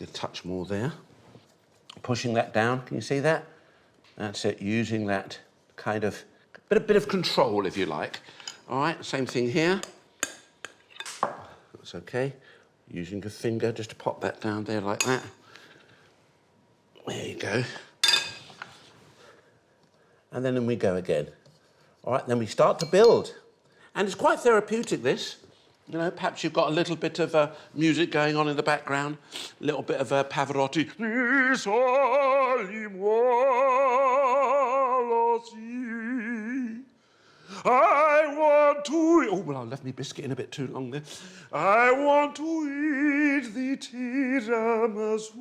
A touch more there. Pushing that down, can you see that? That's it, using that kind of, bit of control, if you like. All right, same thing here. That's okay. Using your finger just to pop that down there like that. There you go. And then in we go again. All right, then we start to build. And it's quite therapeutic, this. You know, perhaps you've got a little bit of music going on in the background, a little bit of Pavarotti. I want to eat... Oh, well, I left me biscuit in a bit too long there. I want to eat the tiramisu.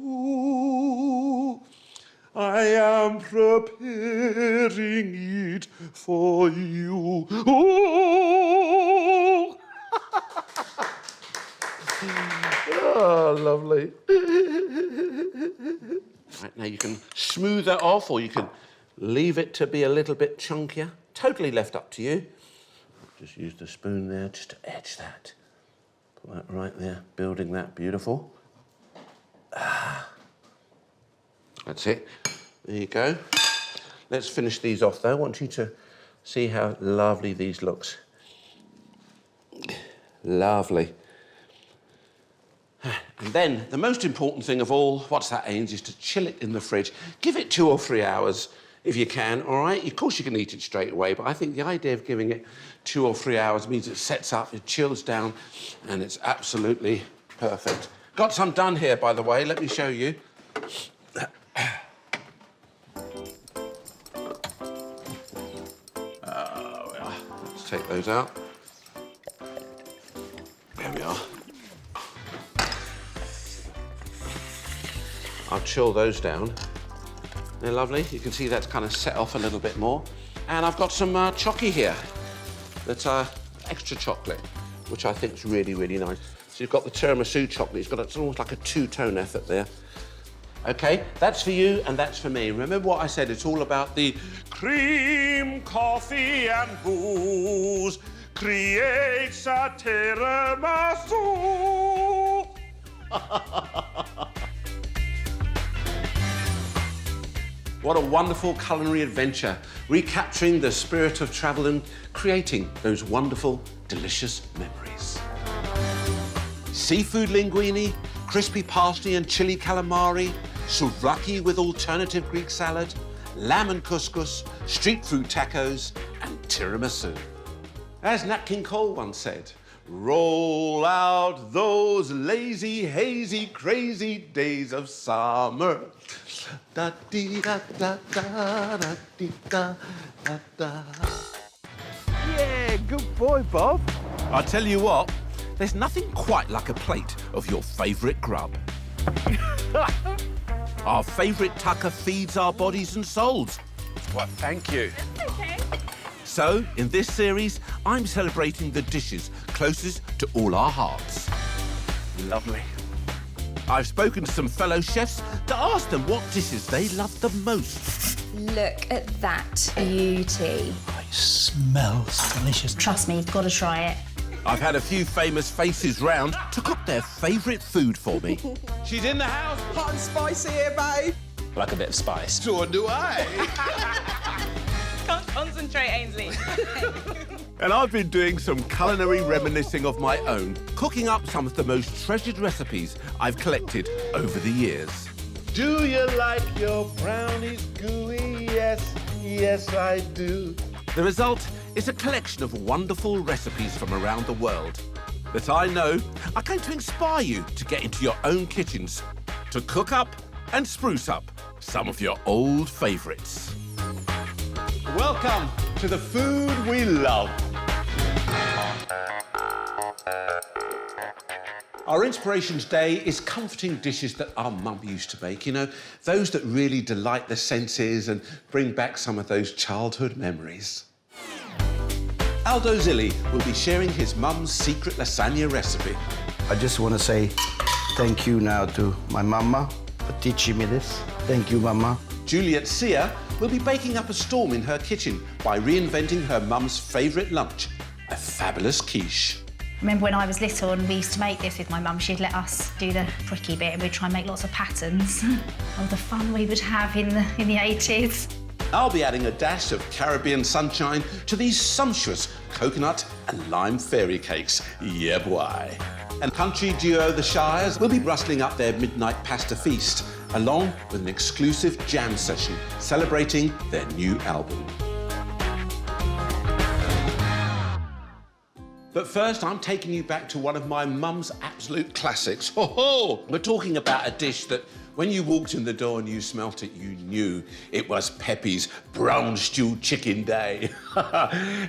I am preparing it for you. Oh, oh lovely. Right, now you can smooth that off or you can leave it to be a little bit chunkier. Totally left up to you. Just use the spoon there just to edge that. Put that right there, building that, beautiful. That's it. There you go. Let's finish these off, though. I want you to see how lovely these looks. Lovely. And then, the most important thing of all, what's that, Ains, is to chill it in the fridge. Give it 2 or 3 hours, if you can, all right? Of course, you can eat it straight away, but I think the idea of giving it 2 or 3 hours means it sets up, it chills down, and it's absolutely perfect. Got some done here, by the way. Let me show you. Let's take those out. There we are. I'll chill those down. They're lovely. You can see that's kind of set off a little bit more. And I've got some chocolate here. That's extra chocolate, which I think is really, really nice. So you've got the tiramisu chocolate. It's almost like a two-tone effort there. OK, that's for you and that's for me. Remember what I said, it's all about the cream, coffee and booze creates a tiramisu. What a wonderful culinary adventure, recapturing the spirit of travel and creating those wonderful, delicious memories. Seafood linguine, crispy parsley and chili calamari, souvlaki with alternative Greek salad, lamb and couscous, street food tacos, and tiramisu. As Nat King Cole once said, roll out those lazy, hazy, crazy days of summer. Da dee da da da da dee da da da. Yeah, good boy, Bob. I'll tell you what, there's nothing quite like a plate of your favourite grub. Our favourite tucker feeds our bodies and souls. Well, thank you. That's okay. So, in this series, I'm celebrating the dishes closest to all our hearts. Lovely. I've spoken to some fellow chefs to ask them what dishes they love the most. Look at that beauty. It smells delicious. Trust me, you've got to try it. I've had a few famous faces round to cook their favourite food for me. She's in the house. Hot and spicy here, babe. Like a bit of spice. So do I. Can't concentrate, Ainsley. And I've been doing some culinary reminiscing of my own, cooking up some of the most treasured recipes I've collected over the years. Do you like your brownies gooey? Yes, yes I do. The result is a collection of wonderful recipes from around the world that I know are going to inspire you to get into your own kitchens, to cook up and spruce up some of your old favourites. Welcome to the food we love. Our inspiration today is comforting dishes that our mum used to make, you know, those that really delight the senses and bring back some of those childhood memories. Aldo Zilli will be sharing his mum's secret lasagna recipe. I just want to say thank you now to my mama for teaching me this. Thank you, Mama. Juliet Sear will be baking up a storm in her kitchen by reinventing her mum's favourite lunch, a fabulous quiche. I remember when I was little and we used to make this with my mum, she'd let us do the pricky bit and we'd try and make lots of patterns. Oh, the fun we would have in the 80s. I'll be adding a dash of Caribbean sunshine to these sumptuous coconut and lime fairy cakes. Yeah, boy. And country duo The Shires will be rustling up their midnight pasta feast, along with an exclusive jam session celebrating their new album. But first, I'm taking you back to one of my mum's absolute classics. Ho-ho! We're talking about a dish that, when you walked in the door and you smelt it, you knew it was Peppe's brown stewed chicken day.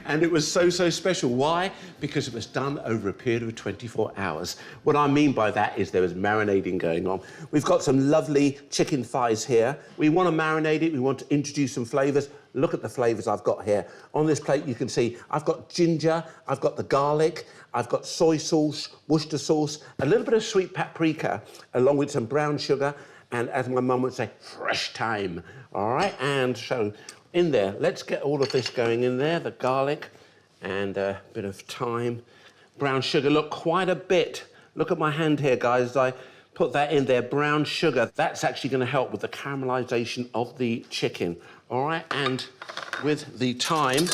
And it was so, so special. Why? Because it was done over a period of 24 hours. What I mean by that is there was marinating going on. We've got some lovely chicken thighs here. We want to marinate it. We want to introduce some flavours. Look at the flavours I've got here. On this plate, you can see I've got ginger, I've got the garlic, I've got soy sauce, Worcester sauce, a little bit of sweet paprika, along with some brown sugar, and as my mum would say, fresh thyme. All right, and so in there, let's get all of this going in there, the garlic and a bit of thyme, brown sugar. Look, quite a bit. Look at my hand here, guys. As I put that in there, brown sugar. That's actually going to help with the caramelisation of the chicken. All right, and with the thyme,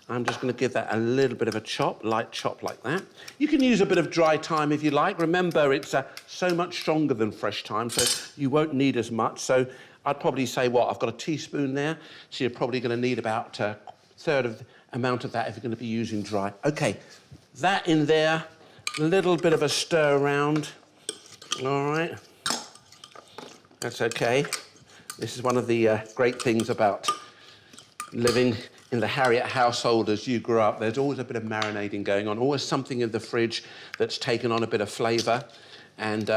I'm just going to give that a little bit of a chop, light chop like that. You can use a bit of dry thyme if you like. Remember, it's so much stronger than fresh thyme, so you won't need as much. So I'd probably say, what, I've got a teaspoon there, so you're probably going to need about a third of the amount of that if you're going to be using dry. OK, that in there, a little bit of a stir around. All right, that's OK. This is one of the great things about living in the Harriott household as you grew up. There's always a bit of marinating going on, always something in the fridge that's taken on a bit of flavour. And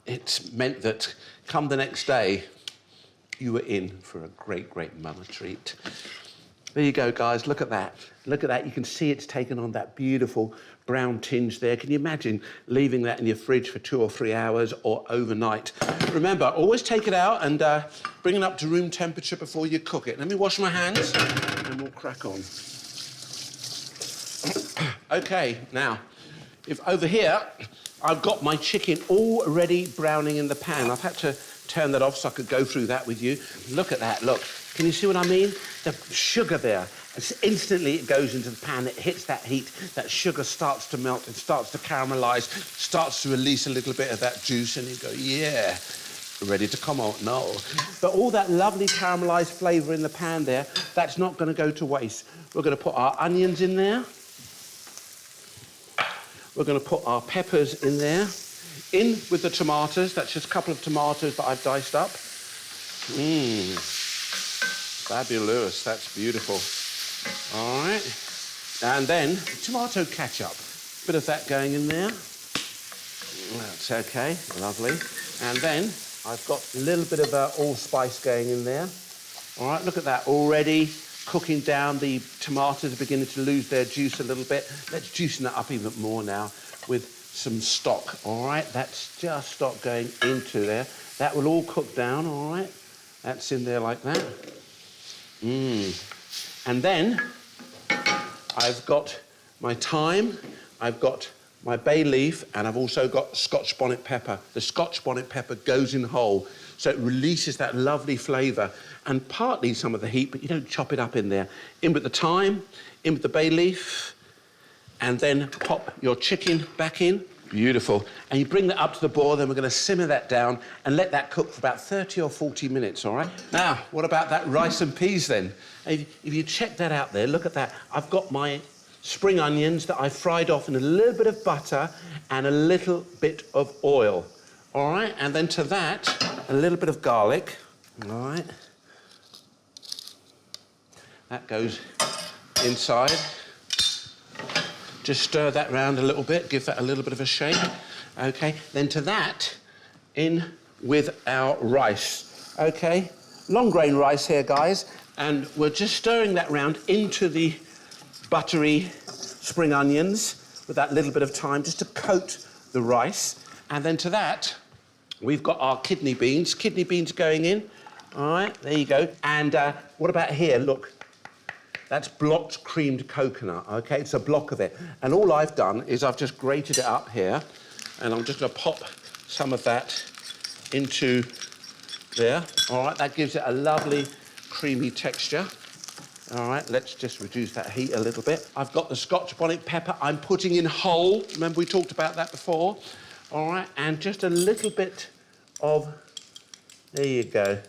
it's meant that come the next day, you were in for a great, great mama treat. There you go, guys. Look at that. Look at that. You can see it's taken on that beautiful brown tinge there. Can you imagine leaving that in your fridge for 2 or 3 hours or overnight? Remember, always take it out and bring it up to room temperature before you cook it. Let me wash my hands and we'll crack on. OK, now, if over here, I've got my chicken already browning in the pan. I've had to turn that off so I could go through that with you. Look at that, look. Can you see what I mean? The sugar there. Instantly it goes into the pan, it hits that heat, that sugar starts to melt, it starts to caramelise, starts to release a little bit of that juice, and you go, yeah, ready to come out now. But all that lovely caramelised flavour in the pan there, that's not going to go to waste. We're going to put our onions in there. We're going to put our peppers in there. In with the tomatoes. That's just a couple of tomatoes that I've diced up. Fabulous. That's beautiful. All right. And then tomato ketchup. Bit of that going in there. That's OK. Lovely. And then I've got a little bit of allspice going in there. All right. Look at that. Already cooking down. The tomatoes are beginning to lose their juice a little bit. Let's juicen that up even more now with some stock, all right? That's just stock going into there. That will all cook down, all right? That's in there like that. And then I've got my thyme, I've got my bay leaf, and I've also got Scotch bonnet pepper. The Scotch bonnet pepper goes in whole, so it releases that lovely flavour and partly some of the heat, but you don't chop it up in there. In with the thyme, in with the bay leaf, and then pop your chicken back in. Beautiful. And you bring that up to the boil, then we're going to simmer that down and let that cook for about 30 or 40 minutes, all right? Now, what about that rice and peas then? If you check that out there, look at that. I've got my spring onions that I fried off in a little bit of butter and a little bit of oil, all right? And then to that, a little bit of garlic, all right? That goes inside. Just stir that round a little bit, give that a little bit of a shake. OK, then to that, in with our rice. OK, long grain rice here, guys. And we're just stirring that round into the buttery spring onions with that little bit of thyme just to coat the rice. And then to that, we've got our kidney beans. Kidney beans going in. All right, there you go. And what about here? Look, that's blocked creamed coconut, OK? It's a block of it. And all I've done is I've just grated it up here, and I'm just going to pop some of that into there. All right, that gives it a lovely creamy texture. All right, let's just reduce that heat a little bit. I've got the Scotch bonnet pepper I'm putting in whole. Remember we talked about that before? All right, and just a little bit of, there you go.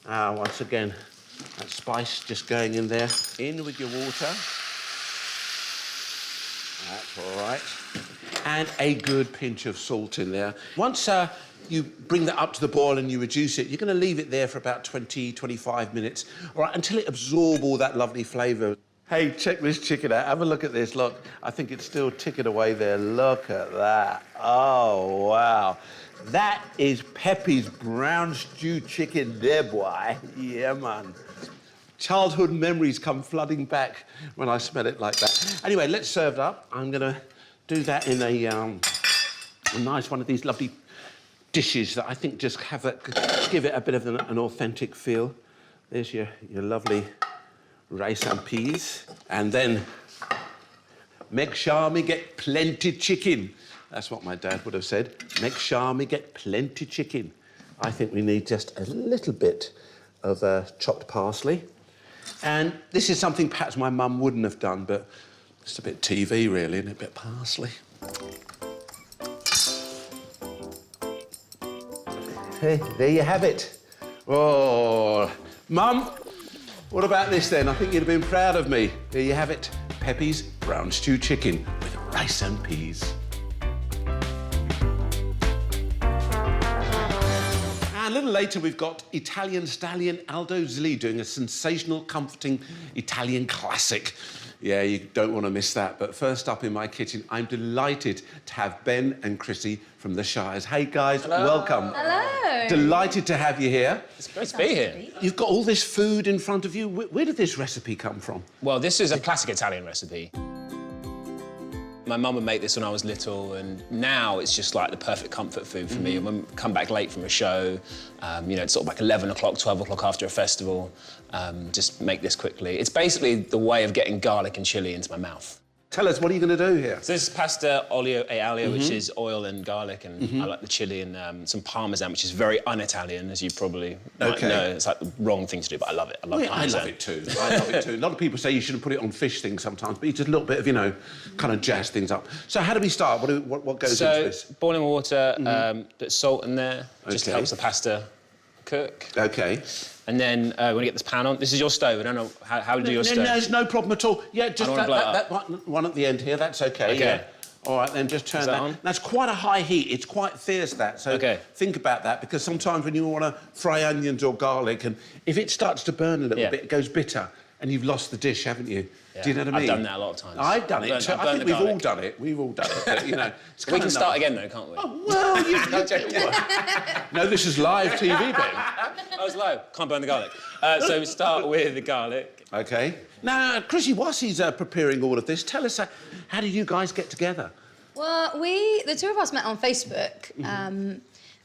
Once again, that spice just going in there. In with your water. That's all right. And a good pinch of salt in there. Once you bring that up to the boil and you reduce it, you're going to leave it there for about 20, 25 minutes, all right, until it absorbs all that lovely flavour. Hey, check this chicken out. Have a look at this. Look, I think it's still ticking away there. Look at that. Oh, wow. That is Peppe's brown stew chicken there, boy. Yeah, man. Childhood memories come flooding back when I smell it like that. Anyway, let's serve it up. I'm going to do that in a nice one of these lovely dishes that I think just give it a bit of an authentic feel. There's your lovely rice and peas. And then make sure me get plenty chicken. That's what my dad would have said. Make sure me get plenty chicken. I think we need just a little bit of chopped parsley. And this is something perhaps my mum wouldn't have done, but it's a bit TV, really, and a bit parsley. Hey, there you have it. Oh, Mum, what about this then? I think you'd have been proud of me. There you have it. Peppe's brown stew chicken with rice and peas. And a little later, we've got Italian stallion Aldo Zilli doing a sensational, comforting Italian classic. Yeah, you don't want to miss that. But first up in my kitchen, I'm delighted to have Ben and Chrissy from the Shires. Hey, guys, welcome. Hello. Delighted to have you here. It's great to be here. You've got all this food in front of you. Where did this recipe come from? Well, this is a classic Italian recipe. My mum would make this when I was little, and now it's just like the perfect comfort food for me. When I come back late from a show, you know, it's sort of like 11 o'clock, 12 o'clock after a festival, just make this quickly. It's basically the way of getting garlic and chilli into my mouth. Tell us, what are you going to do here? So this is pasta olio e aglio, which is oil and garlic, and I like the chilli and some parmesan, which is very un-Italian, as you probably might know. It's like the wrong thing to do, but I love it. I love parmesan. I love it too. I love it too. A lot of people say you shouldn't put it on fish things sometimes, but you just a little bit of, you know, kind of jazz things up. So how do we start? What goes into this? So boiling water, bit of salt in there, just helps the pasta cook. OK. And then when you get this pan on, this is your stove. I don't know how to do your stove. No, it's no problem at all. Yeah, just that one at the end here. That's OK. Okay. Yeah. All right, then just turn that on. That's quite a high heat. It's quite fierce, that. So think about that, because sometimes when you want to fry onions or garlic, and if it starts to burn a little bit, it goes bitter, and you've lost the dish, haven't you? Yeah. Do you know what I mean? I've done that a lot of times. I've done it. I think we've all done it. We've all done it. But, you know, it's we can start again, though, can't we? Oh, well, no, this is live TV, Ben. Oh, it's live. Can't burn the garlic. So we start with the garlic. OK. Now, Chrissy, whilst he's preparing all of this, tell us, how did you guys get together? Well, the two of us met on Facebook.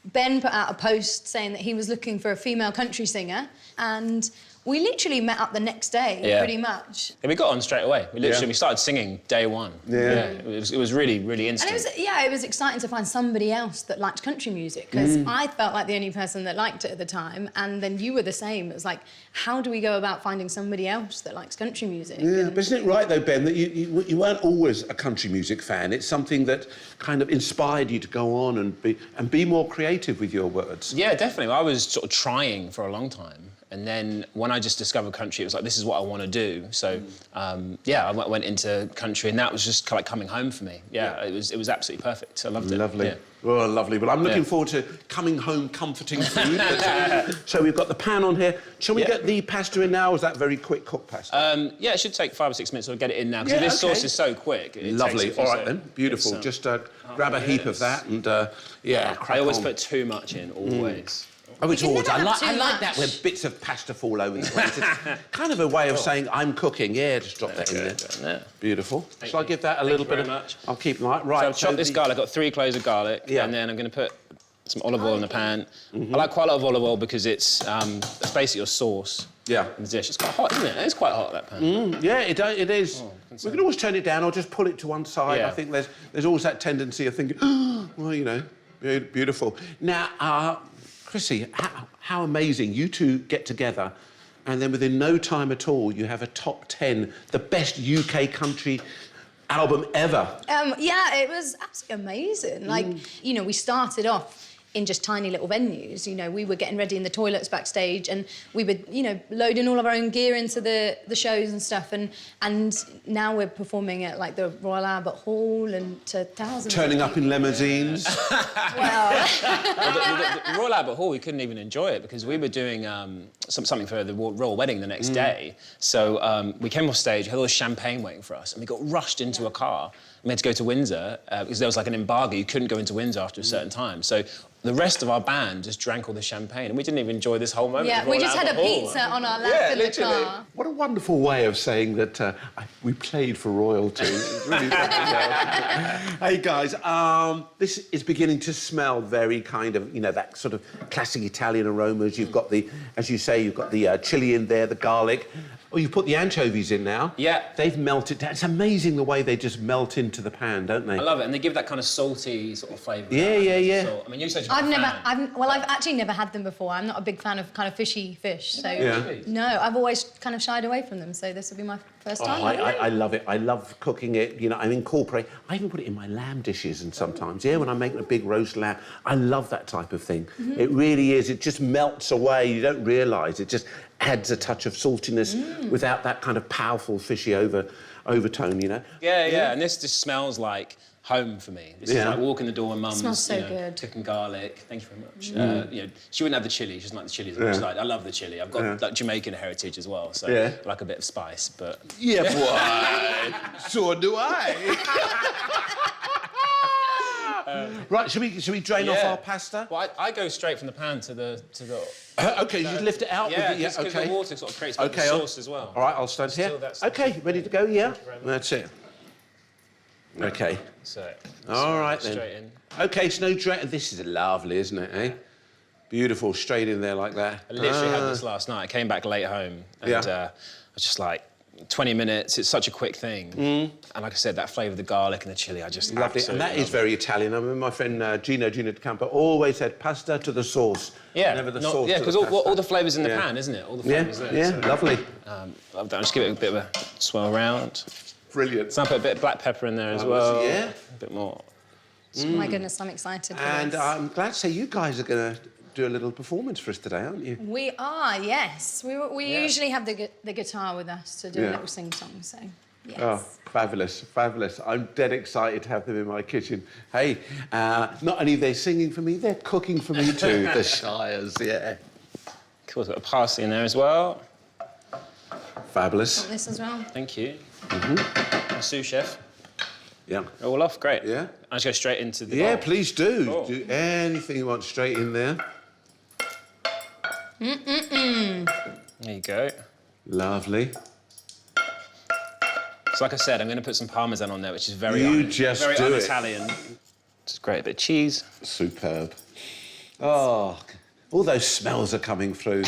Ben put out a post saying that he was looking for a female country singer, and we literally met up the next day, pretty much. Yeah, we got on straight away. We literally we started singing day one. Yeah. It was really, really instant. And it was exciting to find somebody else that liked country music, because I felt like the only person that liked it at the time, and then you were the same. It was like, how do we go about finding somebody else that likes country music? Yeah, but isn't it right, though, Ben, that you weren't always a country music fan? It's something that kind of inspired you to go on and be more creative with your words. Yeah, definitely. I was sort of trying for a long time. And then when I just discovered country, it was like, this is what I want to do. So, I went into country, and that was just like coming home for me. Yeah. It was absolutely perfect. I loved it. Lovely. Yeah. Oh, lovely. Well, I'm looking forward to coming home comforting food. So we've got the pan on here. Shall we get the pasta in now, or is that very quick cooked pasta? Yeah, it should take 5 or 6 minutes. I'll get it in now, because this sauce is so quick. Lovely. All right, then. Beautiful. Just grab a heap of that and, I always put too much in, always. Oh, it's always. I like that where bits of pasta fall over the place. It's kind of a way of saying I'm cooking. Yeah, just drop that in there. Yeah. Beautiful. Shall I give that a little bit of... much. I'll keep right. So I've chopped this garlic. I've got 3 cloves of garlic, and then I'm going to put some olive oil in the pan. I like quite a lot of olive oil because it's basically your sauce. Yeah. In the dish. It's quite hot, isn't it? It's quite hot, that pan. Yeah, it is. We can always turn it down or just pull it to one side. Yeah. I think there's always that tendency of thinking, oh, well, you know, beautiful. Now, Chrissy, how amazing. You two get together and then within no time at all, you have a top 10, the best UK country album ever. Yeah, it was absolutely amazing. Like, you know, we started off in just tiny little venues. You know, we were getting ready in the toilets backstage and we were, you know, loading all of our own gear into the shows and stuff. And now we're performing at, like, the Royal Albert Hall and to thousands Turning of up in limousines. Well... the Royal Albert Hall, we couldn't even enjoy it because we were doing something for the royal wedding the next day. So we came off stage, had all this champagne waiting for us, and we got rushed into a car. We had to go to Windsor because there was like an embargo. You couldn't go into Windsor after a certain time. So the rest of our band just drank all the champagne, and we didn't even enjoy this whole moment. Yeah, we just had a pizza on our lap in the car. What a wonderful way of saying that we played for royalty. It's really Hey, guys, this is beginning to smell very kind of, you know, that sort of classic Italian aromas. You've got the, as you say, you've got the chilli in there, the garlic. Oh, you've put the anchovies in now. Yeah. They've melted down. It's amazing the way they just melt into the pan, don't they? I love it, and they give that kind of salty sort of flavour. Yeah. So, I mean, you said I've actually never had them before. I'm not a big fan of kind of fishy fish, so... Yeah. No, I've always kind of shied away from them, so this will be my first time. I love it. I love cooking it. You know, I incorporate... I even put it in my lamb dishes and sometimes, yeah, when I'm making a big roast lamb. I love that type of thing. It really is. It just melts away. You don't realise. It just adds a touch of saltiness without that kind of powerful fishy overtone, you know? Yeah, and this just smells like home for me. This is like walking the door and mum's Smells so good. cooking garlic. Thank you very much. You know, she wouldn't have the chilli. She doesn't like the chilli as much. Like, I love the chilli. I've got like Jamaican heritage as well, so I like a bit of spice. But yeah, boy, so do I. Right, should we drain off our pasta? Well, I go straight from the pan to the. Okay, you just lift it out. Yeah, with because the water sort of creates the sauce as well. All right, I'll stand here. Okay, ready to go? Yeah, that's it. Okay. So. All right then. Straight in. Okay, so no drain. This is lovely, isn't it? Eh? Beautiful, straight in there like that. I literally had this last night. I came back late home, and I was just like. 20 minutes, it's such a quick thing. And like I said, that flavour of the garlic and the chilli, I just love it. And that is very Italian. I remember my friend Gino Campo always said pasta to the sauce. Yeah, never the sauce. Yeah, because all the flavours in the pan, isn't it? All the flavours there. Yeah, so. Lovely. I'll just give it a bit of a swirl around. Brilliant. So I put a bit of black pepper in there as well. Yeah. A bit more. Oh my goodness, I'm excited for and this. I'm glad to say you guys are going to do a little performance for us today, aren't you? We are, yes. We usually have the guitar with us to do a little sing-song, so yes. Oh, fabulous, fabulous. I'm dead excited to have them in my kitchen. Hey, not only are they singing for me, they're cooking for me too, the Shires, yeah. Cool, a bit of parsley in there as well. Fabulous. Got this as well. Thank you. Sous chef. Yeah. All off, great. Yeah. I'll just go straight into the bowl. Please do. Cool. Do anything you want straight in there. There you go. Lovely. So like I said, I'm going to put some Parmesan on there, which is very very un-Italian. It's great, a bit of cheese. Superb. Oh, all those smells are coming through.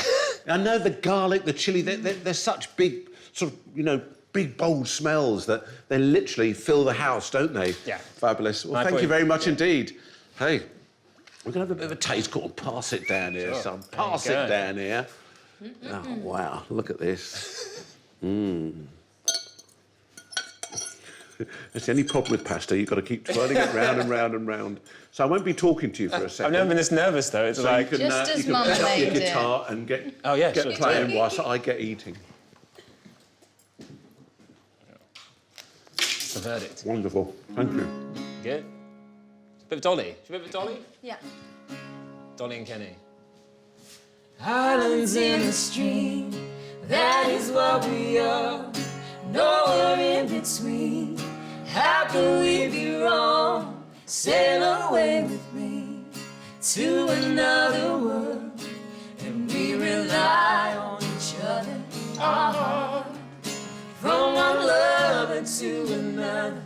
I know the garlic, the chilli, they're such big, sort of, you know, big, bold smells that they literally fill the house, don't they? Yeah. Fabulous. Well, thank you very much indeed. Hey, we're going to have a bit of a taste call. Pass it down here, son. Pass it down here. Oh, wow. Look at this. That's the only problem with pasta. You've got to keep twirling it round and round and round. So I won't be talking to you for a second. I've never been this nervous, though. It's so like... you can, Just as you can Mum pick up your made it. guitar and get sure. playing whilst I get eating. The verdict. Wonderful. Thank you. Good. A bit of Dolly. Should we have a bit of Dolly? Yeah. Dolly and Kenny. Islands in the stream, that is what we are. Nowhere in between. How could we be wrong? Sail away with me to another world, and we rely on each other. From one lover to another.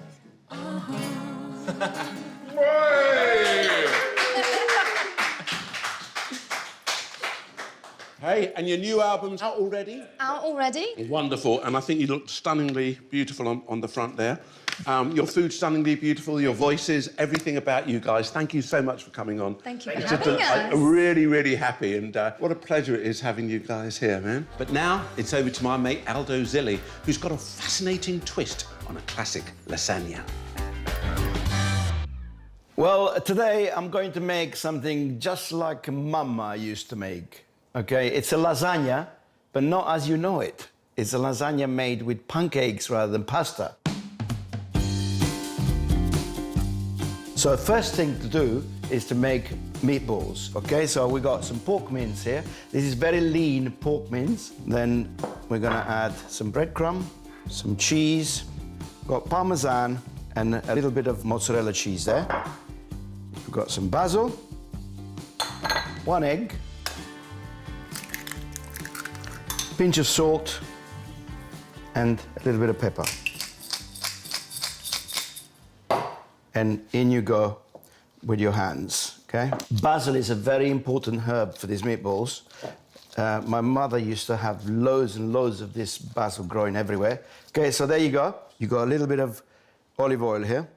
Hey, and your new album's out already? Out already? Wonderful, and I think you look stunningly beautiful on the front there. Your food's stunningly beautiful, your voices, everything about you guys. Thank you so much for coming on. Thank you for having us. I'm really, really happy, and what a pleasure it is having you guys here, man. But now it's over to my mate Aldo Zilli, who's got a fascinating twist on a classic lasagna. Well, today I'm going to make something just like Mama used to make. Okay, it's a lasagna, but not as you know it. It's a lasagna made with pancakes rather than pasta. So the first thing to do is to make meatballs, okay? So we got some pork mince here. This is very lean pork mince. Then we're gonna add some breadcrumb, some cheese, got parmesan, and a little bit of mozzarella cheese there. We've got some basil, 1 egg, pinch of salt, and a little bit of pepper. And in you go with your hands, okay? Basil is a very important herb for these meatballs. My mother used to have loads and loads of this basil growing everywhere. Okay, so there you go. You got a little bit of olive oil here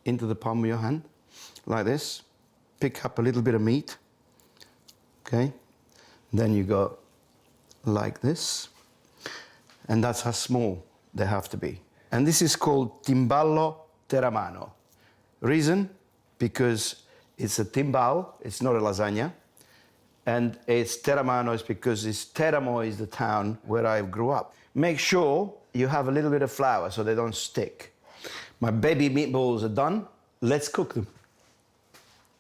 into the palm of your hand, like this. Pick up a little bit of meat, okay? Then you go like this. And that's how small they have to be. And this is called timballo teramano. Reason? Because it's a timbal, it's not a lasagna. And it's teramano is because Teramo is the town where I grew up. Make sure you have a little bit of flour so they don't stick. My baby meatballs are done. Let's cook them.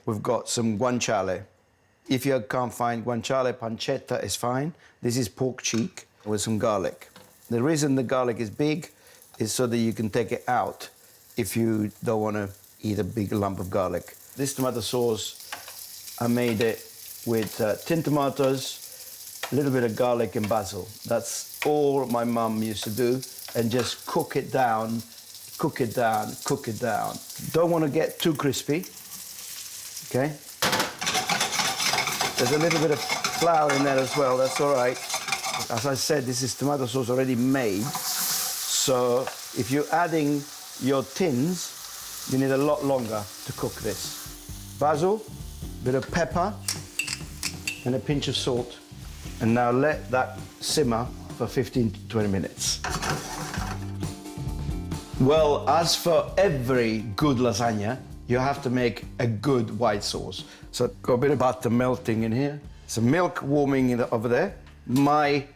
We've got some guanciale. If you can't find guanciale, pancetta is fine. This is pork cheek with some garlic. The reason the garlic is big is so that you can take it out if you don't want to eat a big lump of garlic. This tomato sauce, I made it with tin tomatoes, a little bit of garlic and basil. That's all my mum used to do, and just cook it down, cook it down, cook it down. Don't want to get too crispy, okay? There's a little bit of flour in there as well, that's all right. As I said, this is tomato sauce already made, so if you're adding your tins, you need a lot longer to cook this. Basil, bit of pepper, and a pinch of salt. And now let that simmer for 15 to 20 minutes. Well, as for every good lasagna, you have to make a good white sauce. So got a bit of butter melting in here, some milk warming over there. My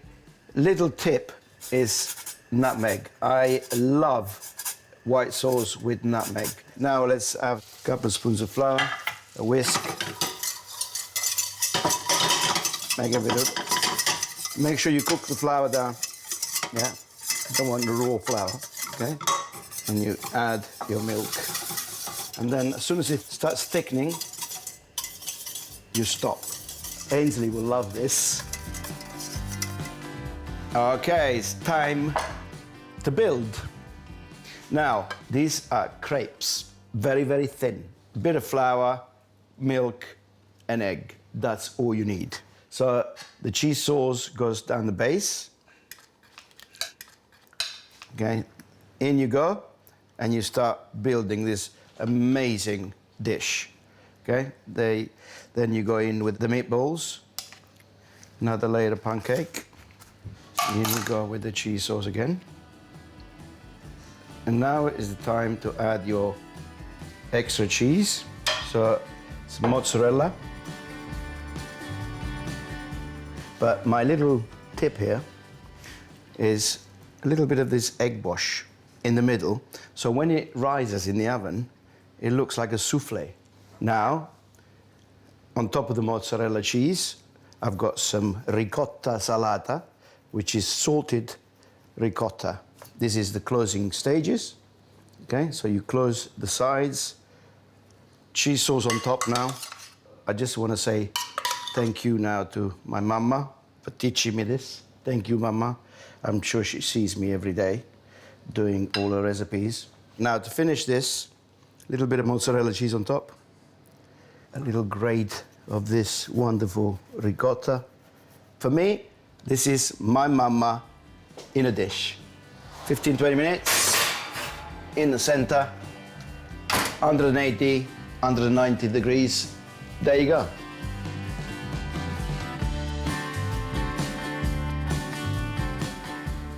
little tip is nutmeg. I love white sauce with nutmeg. Now let's have a couple of spoons of flour, a whisk. Make sure you cook the flour down. Yeah, don't want the raw flour, okay? And you add your milk. And then as soon as it starts thickening, you stop. Ainsley will love this. Okay, it's time to build. Now, these are crepes, very, very thin. A bit of flour, milk, and egg. That's all you need. So the cheese sauce goes down the base. Okay, in you go, and you start building this amazing dish. Okay, then you go in with the meatballs, another layer of pancake. In you go with the cheese sauce again. And now is the time to add your extra cheese. So some mozzarella. But my little tip here is a little bit of this egg wash in the middle. So when it rises in the oven, it looks like a souffle. Now, on top of the mozzarella cheese, I've got some ricotta salata, which is salted ricotta. This is the closing stages. Okay, so you close the sides. Cheese sauce on top now. I just want to say thank you now to my mama for teaching me this. Thank you, mama. I'm sure she sees me every day doing all her recipes. Now to finish this, a little bit of mozzarella cheese on top, a little grate of this wonderful ricotta, For me, this is my mama in a dish. 15, 20 minutes in the center, 180, 190 degrees. There you go.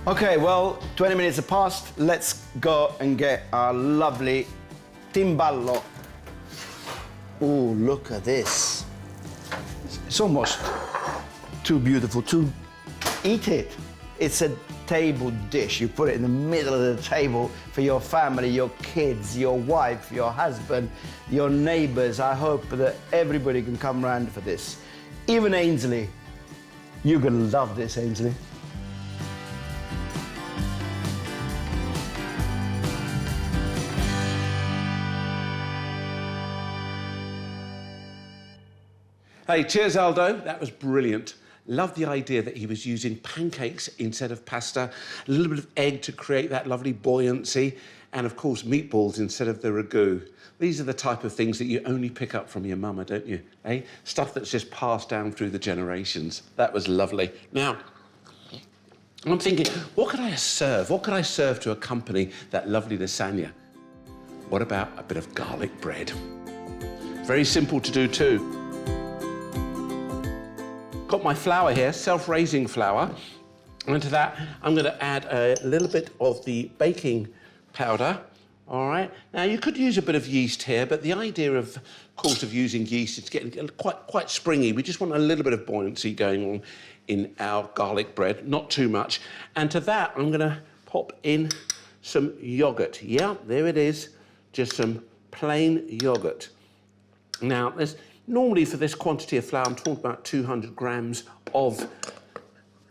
Okay, well, 20 minutes have passed. Let's go and get our lovely timballo. Oh, look at this. It's almost too beautiful to eat it. It's a table dish. You put it in the middle of the table for your family, your kids, your wife, your husband, your neighbors. I hope that everybody can come round for this. Even Ainsley. You're gonna love this, Ainsley. Hey, cheers, Aldo. That was brilliant. Love the idea that he was using pancakes instead of pasta, a little bit of egg to create that lovely buoyancy, and of course, meatballs instead of the ragu. These are the type of things that you only pick up from your mama, don't you? Eh? Stuff that's just passed down through the generations. That was lovely. Now, I'm thinking, what could I serve? What could I serve to accompany that lovely lasagna? What about a bit of garlic bread? Very simple to do too. Got my flour here, self-raising flour. And to that, I'm going to add a little bit of the baking powder. All right. Now, you could use a bit of yeast here, but the idea, of course, of using yeast is getting quite springy. We just want a little bit of buoyancy going on in our garlic bread, not too much. And to that, I'm going to pop in some yogurt. Yeah, there it is. Just some plain yogurt. Now, there's normally for this quantity of flour, I'm talking about 200 grams of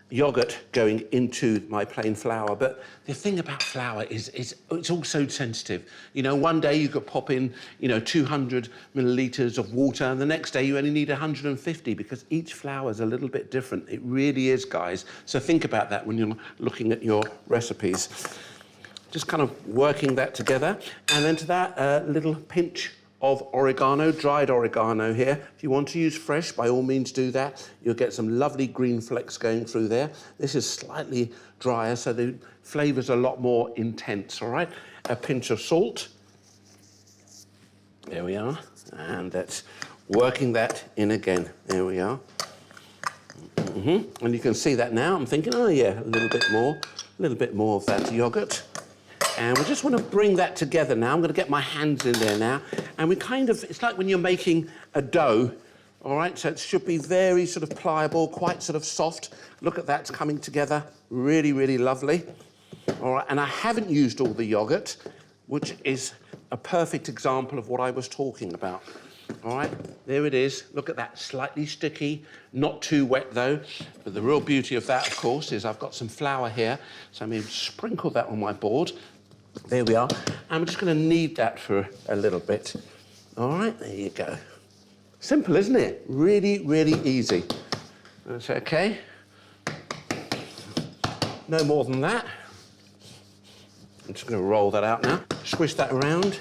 yogurt going into my plain flour. But the thing about flour is it's all so sensitive. You know, one day you could pop in, 200 millilitres of water, and the next day you only need 150 because each flour is a little bit different. It really is, guys. So think about that when you're looking at your recipes. Just kind of working that together. And then to that, a little pinch of oregano, dried oregano here. If you want to use fresh, by all means do that. You'll get some lovely green flecks going through there. This is slightly drier, so the flavour's a lot more intense, all right? A pinch of salt. There we are. And that's working that in again. There we are. And you can see that now. I'm thinking, oh yeah, a little bit more of that yogurt. And we just want to bring that together now. I'm going to get my hands in there now. And it's like when you're making a dough, all right? So it should be very sort of pliable, quite sort of soft. Look at that, it's coming together. Really, really lovely. All right, and I haven't used all the yogurt, which is a perfect example of what I was talking about. All right, there it is. Look at that, slightly sticky, not too wet though. But the real beauty of that, of course, is I've got some flour here. So I'm going to sprinkle that on my board. There we are. I'm just going to knead that for a little bit. All right, there you go. Simple, isn't it? Really, really easy. That's okay. No more than that. I'm just going to roll that out now. Squish that around.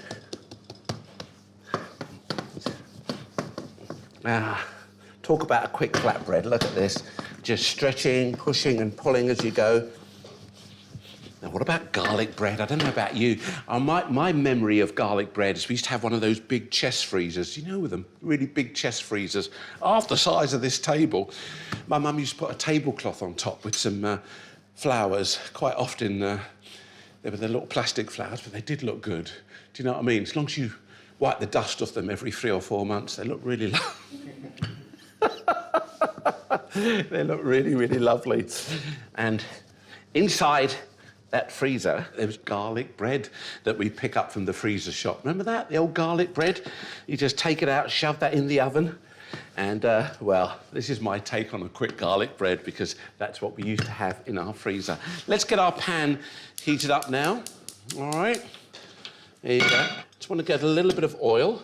Talk about a quick flatbread. Look at this. Just stretching, pushing and pulling as you go. Now, what about garlic bread? I don't know about you. My memory of garlic bread is we used to have one of those big chest freezers. You know, with them, really big chest freezers, half the size of this table. My mum used to put a tablecloth on top with some flowers. Quite often, they were the little plastic flowers, but they did look good. Do you know what I mean? As long as you wipe the dust off them every 3 or 4 months, they look really they look really, really lovely. And inside that freezer, there was garlic bread that we pick up from the freezer shop. Remember that? The old garlic bread? You just take it out, shove that in the oven. And, well, this is my take on a quick garlic bread because that's what we used to have in our freezer. Let's get our pan heated up now. All right. There you go. Just want to get a little bit of oil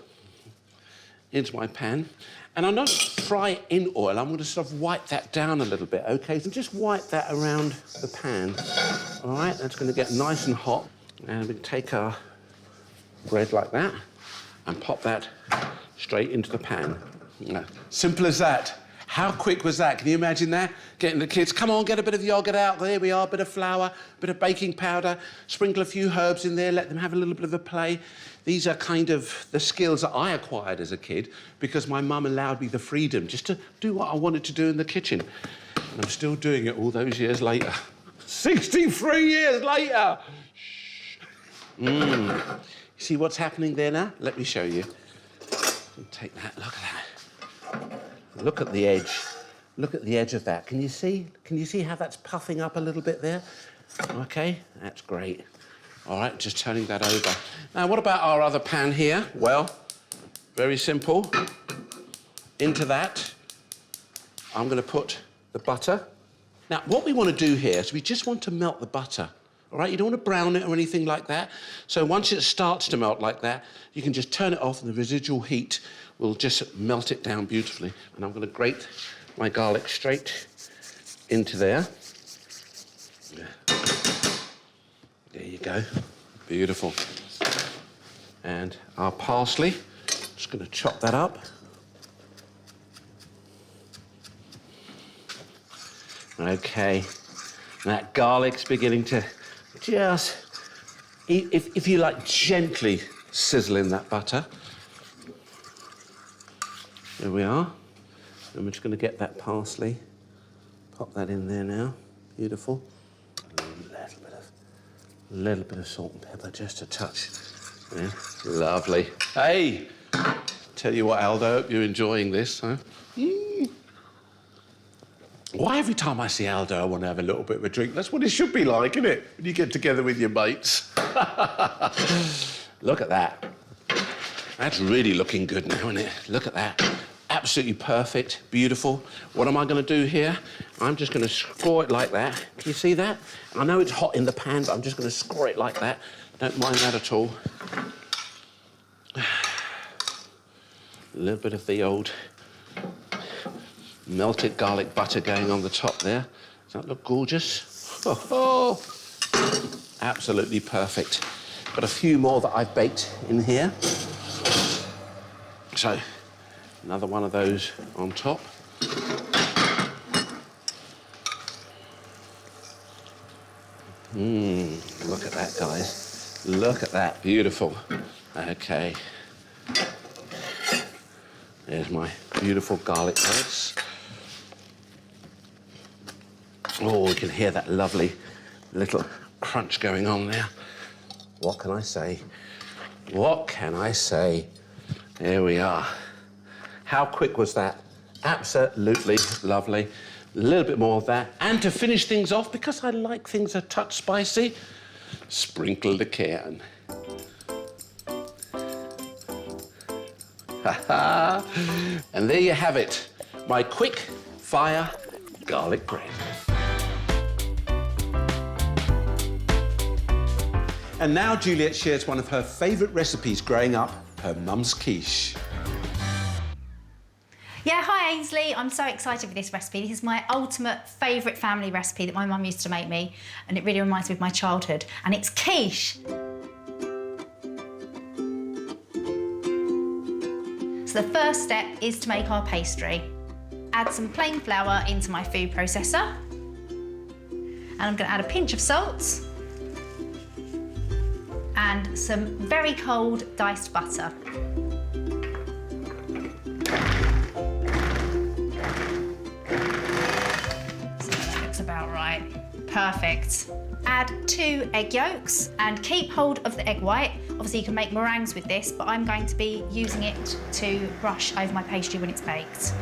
into my pan. And I'm not fry it in oil. I'm going to sort of wipe that down a little bit, OK? So just wipe that around the pan. All right, that's going to get nice and hot. And we take our bread like that and pop that straight into the pan. Simple as that. How quick was that? Can you imagine that? Getting the kids, come on, get a bit of yoghurt out. There we are, a bit of flour, a bit of baking powder, sprinkle a few herbs in there, let them have a little bit of a play. These are kind of the skills that I acquired as a kid because my mum allowed me the freedom just to do what I wanted to do in the kitchen. And I'm still doing it all those years later. 63 years later! You see what's happening there now? Let me show you. Take that, look at that. Look at the edge. Look at the edge of that. Can you see? Can you see how that's puffing up a little bit there? OK, that's great. All right, just turning that over. Now, what about our other pan here? Well, very simple. Into that, I'm going to put the butter. Now, what we want to do here is we just want to melt the butter. All right, you don't want to brown it or anything like that. So once it starts to melt like that, you can just turn it off and the residual heat will just melt it down beautifully. And I'm going to grate my garlic straight into there. There you go. Beautiful. And our parsley, just going to chop that up. OK. That garlic's beginning to just, if you like, gently sizzle in that butter. There we are. And we're just going to get that parsley, pop that in there now. Beautiful. A little bit of salt and pepper, just a touch. Yeah, lovely. Hey, tell you what, Aldo, hope you're enjoying this, huh? Why every time I see Aldo, I want to have a little bit of a drink? That's what it should be like, isn't it? When you get together with your mates. Look at that. That's really looking good now, isn't it? Look at that. Absolutely perfect, beautiful. What am I going to do here? I'm just going to score it like that. Can you see that? I know it's hot in the pan, but I'm just going to score it like that. Don't mind that at all. A little bit of the old melted garlic butter going on the top there. Does that look gorgeous? Oh, absolutely perfect. Got a few more that I've baked in here. So, another one of those on top. Look at that, guys. Look at that, beautiful. OK. There's my beautiful garlic breads. Oh, we can hear that lovely little crunch going on there. What can I say? What can I say? There we are. How quick was that? Absolutely lovely. A little bit more of that. And to finish things off, because I like things a touch spicy, sprinkle the can. And there you have it, my quick fire garlic bread. And now Juliet shares one of her favourite recipes growing up, her mum's quiche. Yeah, hi Ainsley. I'm so excited for this recipe. This is my ultimate favourite family recipe that my mum used to make me, and it really reminds me of my childhood. And it's quiche. So the first step is to make our pastry. Add some plain flour into my food processor. And I'm going to add a pinch of salt and some very cold diced butter. About right. Perfect. Add 2 egg yolks and keep hold of the egg white. Obviously you can make meringues with this, but I'm going to be using it to brush over my pastry when it's baked.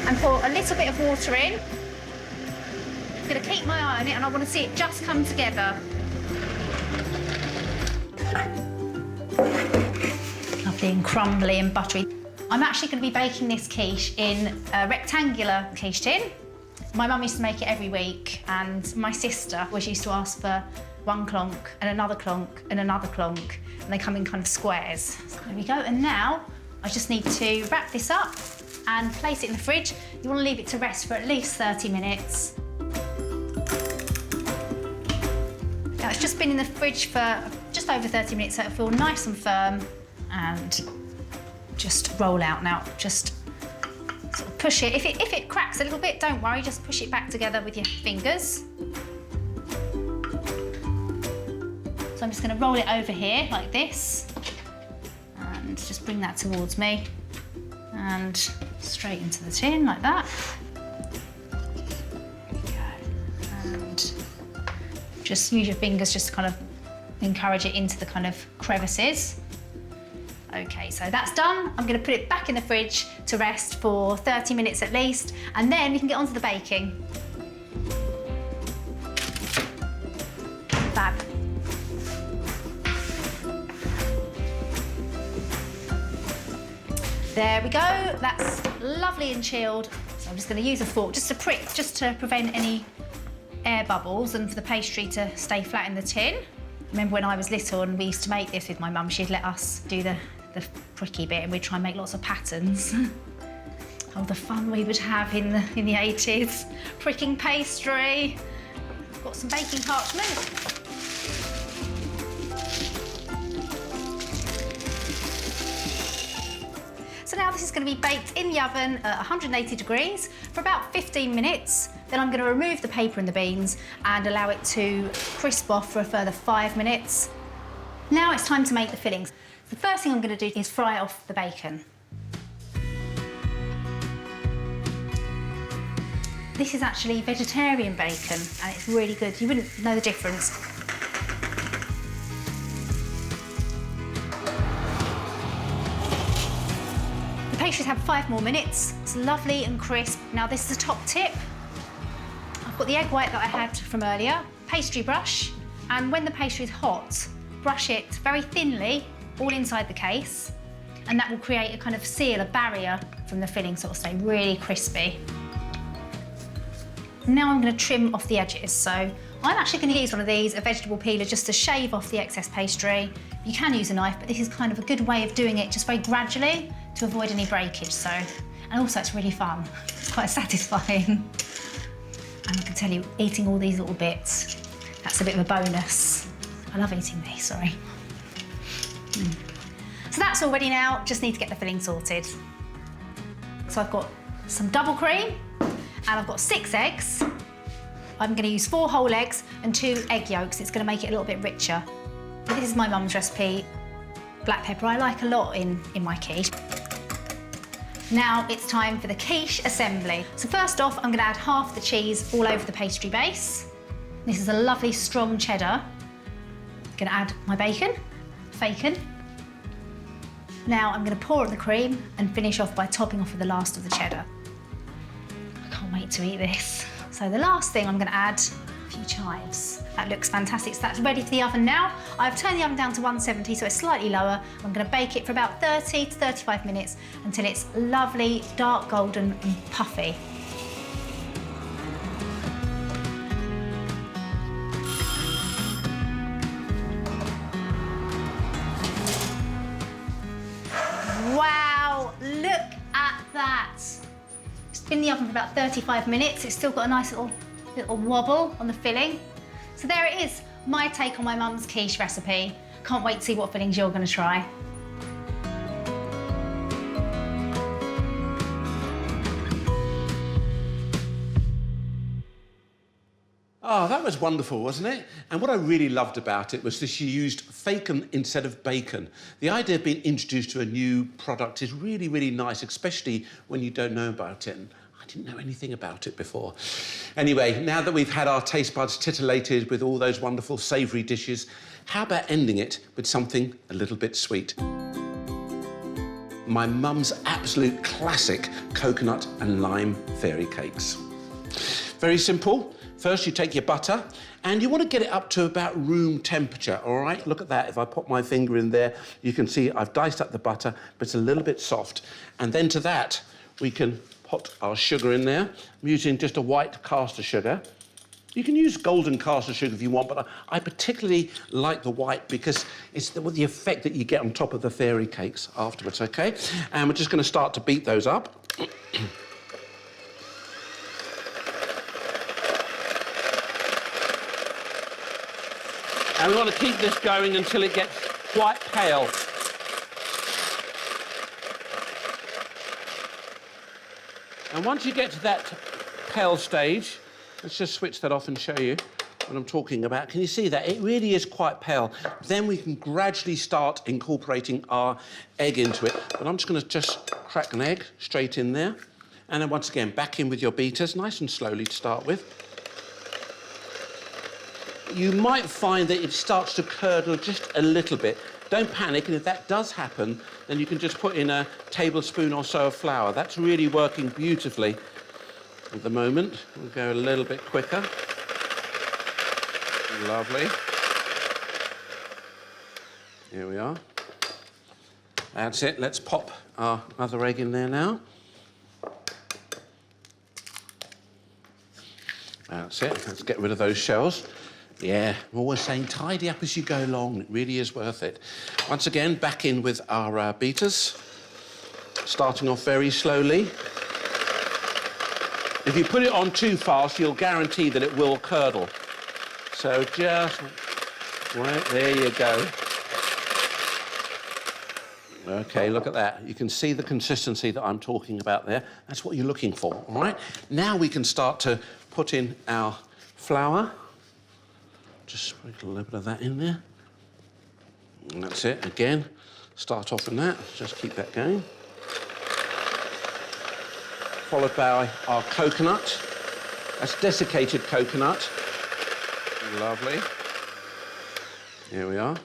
And pour a little bit of water in. I'm going to keep my eye on it and I want to see it just come together. Lovely and crumbly and buttery. I'm actually going to be baking this quiche in a rectangular quiche tin. My mum used to make it every week, and my sister always used to ask for 1 clonk and another clonk and another clonk, and they come in kind of squares. So there we go, and now I just need to wrap this up and place it in the fridge. You want to leave it to rest for at least 30 minutes. Now it's just been in the fridge for just over 30 minutes, so it'll feel nice and firm and just roll out now. Just push it. If it cracks a little bit, don't worry, just push it back together with your fingers. So I'm just going to roll it over here like this and just bring that towards me and straight into the tin like that. There we go. And just use your fingers just to kind of encourage it into the kind of crevices. Okay, so that's done. I'm going to put it back in the fridge to rest for 30 minutes at least, and then we can get on to the baking. Fab. There we go, that's lovely and chilled. So I'm just going to use a fork just to prick, just to prevent any air bubbles and for the pastry to stay flat in the tin. Remember when I was little and we used to make this with my mum, she'd let us do the pricky bit and we'd try and make lots of patterns. Oh, the fun we would have in the 80s. Pricking pastry. Got some baking parchment. So now this is going to be baked in the oven at 180 degrees for about 15 minutes. Then I'm going to remove the paper and the beans and allow it to crisp off for a further 5 minutes. Now it's time to make the fillings. The first thing I'm going to do is fry off the bacon. This is actually vegetarian bacon and it's really good. You wouldn't know the difference. The pastries have 5 more minutes. It's lovely and crisp. Now this is a top tip. I've got the egg white that I had from earlier, pastry brush, and when the pastry is hot, brush it very thinly all inside the case, and that will create a kind of seal, a barrier from the filling, so it'll stay really crispy. Now I'm going to trim off the edges. So I'm actually going to use one of these, a vegetable peeler, just to shave off the excess pastry. You can use a knife, but this is kind of a good way of doing it, just very gradually, to avoid any breakage. So, and also it's really fun. It's quite satisfying. And I can tell you, eating all these little bits, that's a bit of a bonus. I love eating these, sorry. So that's all ready now, just need to get the filling sorted. So I've got some double cream, and I've got 6 eggs. I'm going to use 4 whole eggs and 2 egg yolks. It's going to make it a little bit richer. This is my mum's recipe. Black pepper I like a lot in my quiche. Now it's time for the quiche assembly. So first off, I'm going to add half the cheese all over the pastry base. This is a lovely strong cheddar. I'm going to add my bacon. Now I'm going to pour on the cream and finish off by topping off with the last of the cheddar. I can't wait to eat this. So the last thing I'm going to add, a few chives. That looks fantastic. So that's ready for the oven now. I've turned the oven down to 170, so it's slightly lower. I'm going to bake it for about 30 to 35 minutes until it's lovely, dark golden and puffy. Wow, look at that. It's been in the oven for about 35 minutes. It's still got a nice little wobble on the filling. So there it is, my take on my mum's quiche recipe. Can't wait to see what fillings you're going to try. Oh, that was wonderful, wasn't it? And what I really loved about it was that she used bacon instead of bacon. The idea of being introduced to a new product is really, really nice, especially when you don't know about it. And I didn't know anything about it before. Anyway, now that we've had our taste buds titillated with all those wonderful savoury dishes, how about ending it with something a little bit sweet? My mum's absolute classic coconut and lime fairy cakes. Very simple. First, you take your butter, and you want to get it up to about room temperature, all right? Look at that. If I put my finger in there, you can see I've diced up the butter, but it's a little bit soft. And then to that, we can put our sugar in there. I'm using just a white caster sugar. You can use golden caster sugar if you want, but I particularly like the white because it's the effect that you get on top of the fairy cakes afterwards, OK? And we're just going to start to beat those up. And we want to keep this going until it gets quite pale. And once you get to that pale stage, let's just switch that off and show you what I'm talking about. Can you see that? It really is quite pale. Then we can gradually start incorporating our egg into it. But I'm just going to just crack an egg straight in there. And then once again, back in with your beaters, nice and slowly to start with. You might find that it starts to curdle just a little bit. Don't panic, and if that does happen, then you can just put in a tablespoon or so of flour. That's really working beautifully at the moment. We'll go a little bit quicker. Lovely. Here we are. That's it. Let's pop our other egg in there now. That's it. Let's get rid of those shells. Yeah, I'm always saying tidy up as you go along. It really is worth it. Once again, back in with our beaters. Starting off very slowly. If you put it on too fast, you'll guarantee that it will curdle. So just, right, there you go. OK, look at that. You can see the consistency that I'm talking about there. That's what you're looking for, all right? Now we can start to put in our flour. Just sprinkle a little bit of that in there. And that's it. Again, start off in that. Just keep that going. Followed by our coconut. That's desiccated coconut. Lovely. Here we are.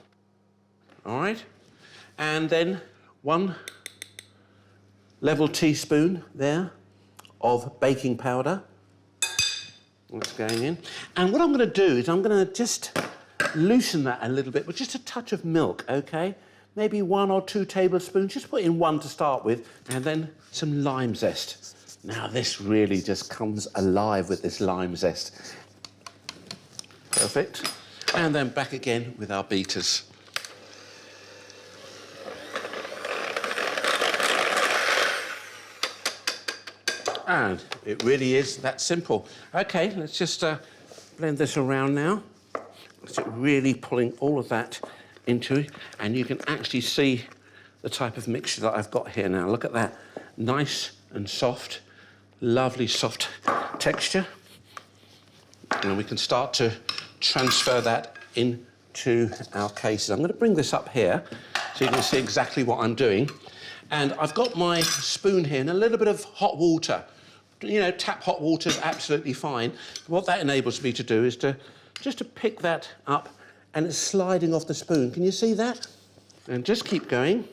All right. And then 1 level teaspoon there of baking powder. That's going in. And what I'm going to do is I'm going to just loosen that a little bit with just a touch of milk, OK? Maybe 1 or 2 tablespoons. Just put in 1 to start with, and then some lime zest. Now, this really just comes alive with this lime zest. Perfect. And then back again with our beaters. And it really is that simple. OK, let's just blend this around now. So really pulling all of that into it. And you can actually see the type of mixture that I've got here now. Look at that. Nice and soft, lovely soft texture. And we can start to transfer that into our cases. I'm going to bring this up here so you can see exactly what I'm doing. And I've got my spoon here and a little bit of hot water. You know, tap hot water is absolutely fine. What that enables me to do is just to pick that up, and it's sliding off the spoon. Can you see that? And just keep going.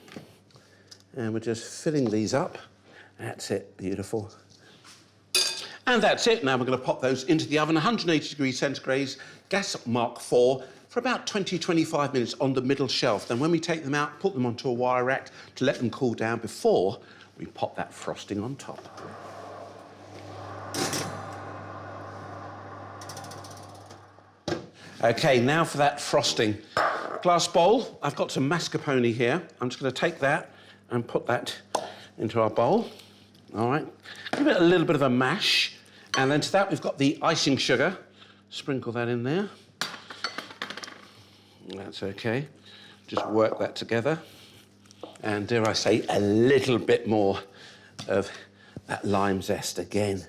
And we're just filling these up. That's it, beautiful. And that's it. Now we're going to pop those into the oven, 180 degrees centigrade, gas mark 4, for about 20-25 minutes on the middle shelf. Then when we take them out, put them onto a wire rack to let them cool down before we pop that frosting on top. OK, now for that frosting. Glass bowl, I've got some mascarpone here. I'm just going to take that and put that into our bowl. All right, give it a little bit of a mash. And then to that, we've got the icing sugar. Sprinkle that in there. That's OK. Just work that together. And dare I say, a little bit more of that lime zest again.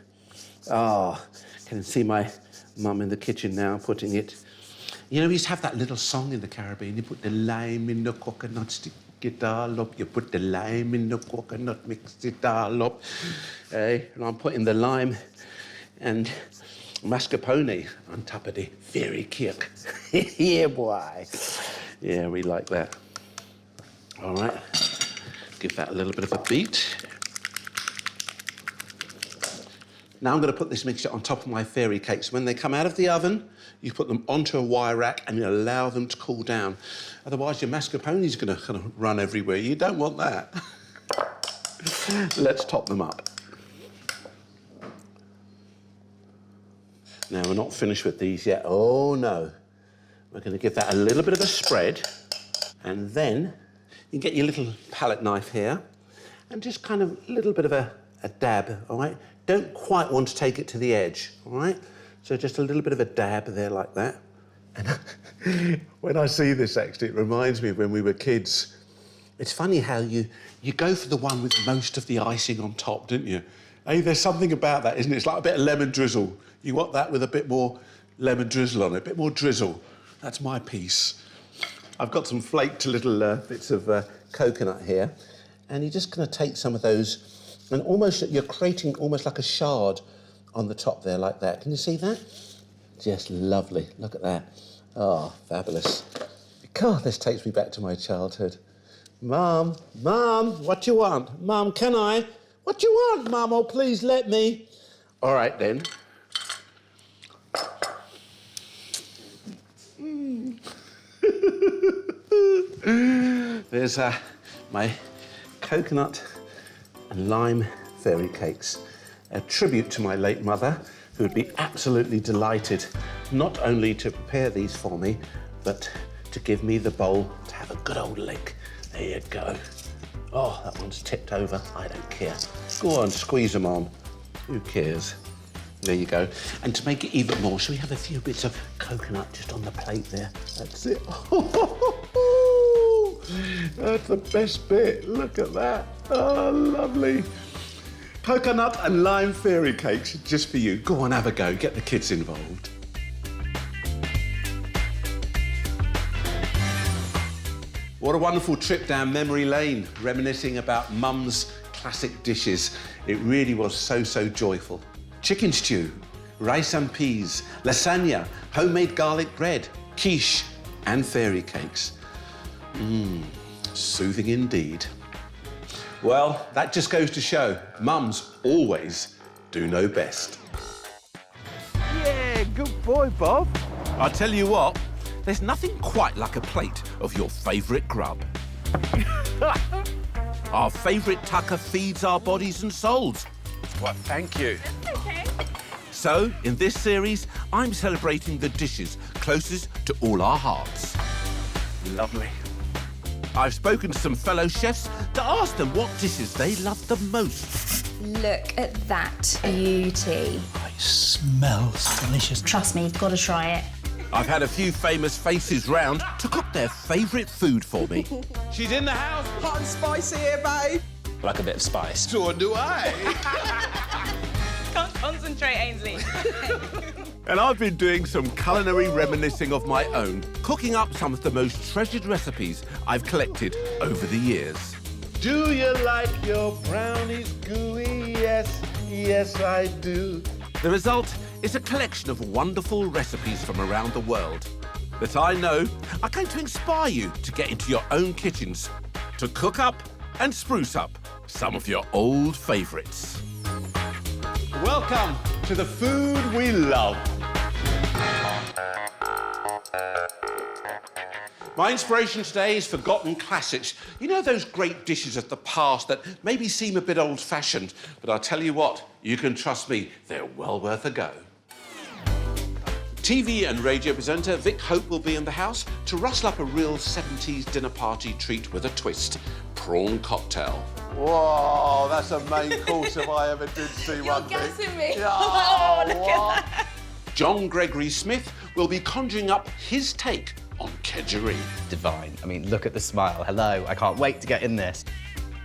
Oh, can see my mum in the kitchen now putting it. You know, we used to have that little song in the Caribbean. You put the lime in the coconut, stick it all up. You put the lime in the coconut, mix it all up. And I'm putting the lime and mascarpone on top of the fairy cake. Yeah, boy. Yeah, we like that. All right. Give that a little bit of a beat. Now I'm going to put this mixture on top of my fairy cakes. When they come out of the oven, you put them onto a wire rack and you allow them to cool down. Otherwise, your mascarpone is going to kind of run everywhere. You don't want that. Let's top them up. Now, we're not finished with these yet. Oh, no. We're going to give that a little bit of a spread. And then you get your little palette knife here and just kind of a little bit of a dab, all right? Don't quite want to take it to the edge, all right? So just a little bit of a dab there like that. And when I see this, actually, it reminds me of when we were kids. It's funny how you go for the one with most of the icing on top, don't you? Hey, there's something about that, isn't it? It's like a bit of lemon drizzle. You want that with a bit more lemon drizzle on it, a bit more drizzle. That's my piece. I've got some flaked little bits of coconut here, and you're just going to take some of those, and you're creating almost like a shard on the top there, like that. Can you see that? Just lovely. Look at that. Oh, fabulous. God, this takes me back to my childhood. Mum, what do you want? Mum, can I? What do you want, Mum? Oh, please let me. All right, then. There's my coconut and lime fairy cakes. A tribute to my late mother, who would be absolutely delighted not only to prepare these for me, but to give me the bowl to have a good old lick. There you go. Oh, that one's tipped over. I don't care. Go on, squeeze them on. Who cares? There you go. And to make it even more, shall we have a few bits of coconut just on the plate there? That's it. That's the best bit. Look at that. Oh, lovely. Coconut and lime fairy cakes just for you. Go on, have a go. Get the kids involved. What a wonderful trip down memory lane, reminiscing about Mum's classic dishes. It really was so joyful. Chicken stew, rice and peas, lasagna, homemade garlic bread, quiche, and fairy cakes. Soothing indeed. Well, that just goes to show mums always do know best. Yeah, good boy, Bob. I'll tell you what, there's nothing quite like a plate of your favourite grub. Our favourite tucker feeds our bodies and souls. Well, thank you. That's okay. So, in this series, I'm celebrating the dishes closest to all our hearts. Lovely. I've spoken to some fellow chefs to ask them what dishes they love the most. Look at that beauty. It smells delicious. Trust me, you've got to try it. I've had a few famous faces round to cook their favourite food for me. She's in the house. Hot and spicy here, babe. Like a bit of spice. So do I. Can't concentrate, Ainsley. And I've been doing some culinary reminiscing of my own, cooking up some of the most treasured recipes I've collected over the years. Do you like your brownies gooey? Yes, yes I do. The result is a collection of wonderful recipes from around the world that I know are going to inspire you to get into your own kitchens, to cook up and spruce up some of your old favourites. Welcome to the food we love. My inspiration today is forgotten classics. You know those great dishes of the past that maybe seem a bit old-fashioned, but I'll tell you what, you can trust me, they're well worth a go. TV and radio presenter Vic Hope will be in the house to rustle up a real 70s dinner party treat with a twist. Prawn cocktail. Whoa, that's a main course if I ever did see one. You're gassing me. Oh, look at that. John Gregory Smith will be conjuring up his take on kedgeree. Divine. I mean, look at the smile. Hello, I can't wait to get in this.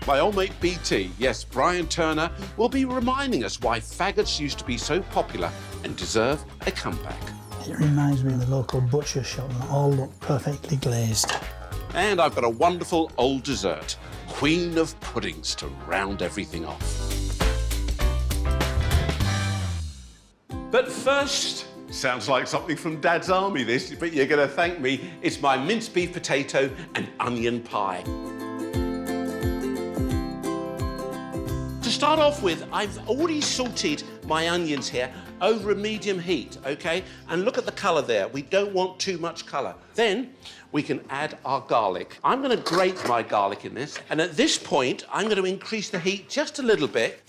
My old mate BT, yes, Brian Turner, will be reminding us why faggots used to be so popular and deserve a comeback. It reminds me of the local butcher shop and all look perfectly glazed. And I've got a wonderful old dessert, queen of puddings, to round everything off. But first, sounds like something from Dad's army, this, but you're going to thank me. It's my minced beef potato and onion pie. To start off with, I've already sautéed my onions here over a medium heat, OK? And look at the colour there. We don't want too much colour. Then we can add our garlic. I'm going to grate my garlic in this, and at this point, I'm going to increase the heat just a little bit.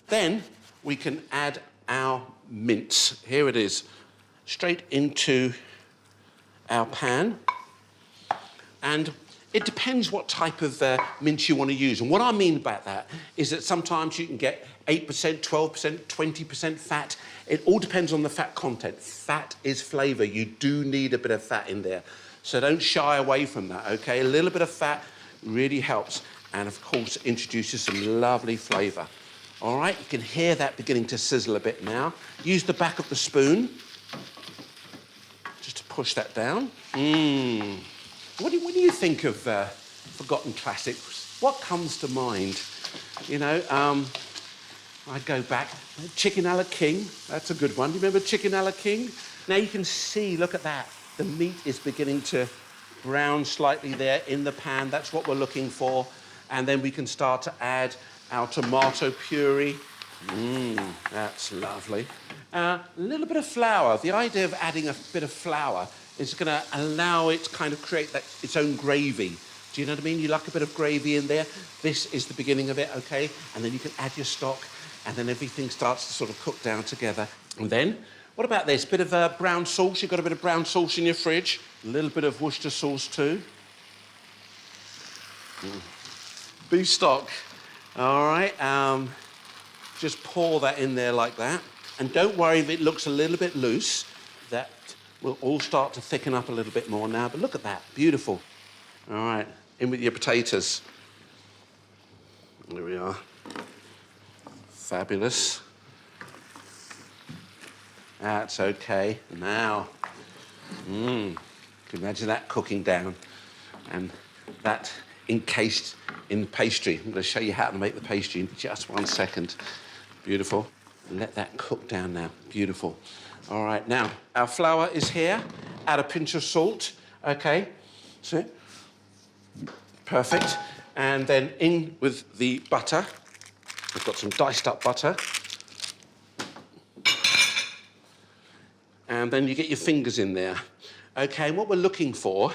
Then we can add our mince. Here it is, straight into our pan. And it depends what type of mince you want to use. And what I mean by that is that sometimes you can get 8%, 12%, 20% fat. It all depends on the fat content. Fat is flavour. You do need a bit of fat in there. So don't shy away from that, OK? A little bit of fat really helps. And, of course, introduces some lovely flavour. All right, you can hear that beginning to sizzle a bit now. Use the back of the spoon just to push that down. What do you think of forgotten classics? What comes to mind? You know, I go back. Chicken a la king, that's a good one. Do you remember chicken a la king? Now you can see, look at that. The meat is beginning to brown slightly there in the pan. That's what we're looking for. And then we can start to add our tomato puree. That's lovely. A little bit of flour. The idea of adding a bit of flour is going to allow it to kind of create its own gravy. Do you know what I mean? You like a bit of gravy in there. This is the beginning of it, okay? And then you can add your stock, and then everything starts to sort of cook down together. And then, what about this? Bit of brown sauce. You've got a bit of brown sauce in your fridge. A little bit of Worcester sauce too. Beef stock. All right. Just pour that in there like that. And don't worry if it looks a little bit loose. That will all start to thicken up a little bit more now. But look at that. Beautiful. All right. In with your potatoes. There we are. Fabulous. That's okay. Now, can you imagine that cooking down and that encased in pastry. I'm going to show you how to make the pastry in just 1 second. Beautiful. Let that cook down now. Beautiful. All right, now, our flour is here. Add a pinch of salt, okay? See? Perfect. And then in with the butter. We've got some diced up butter. And then you get your fingers in there. Okay, and what we're looking for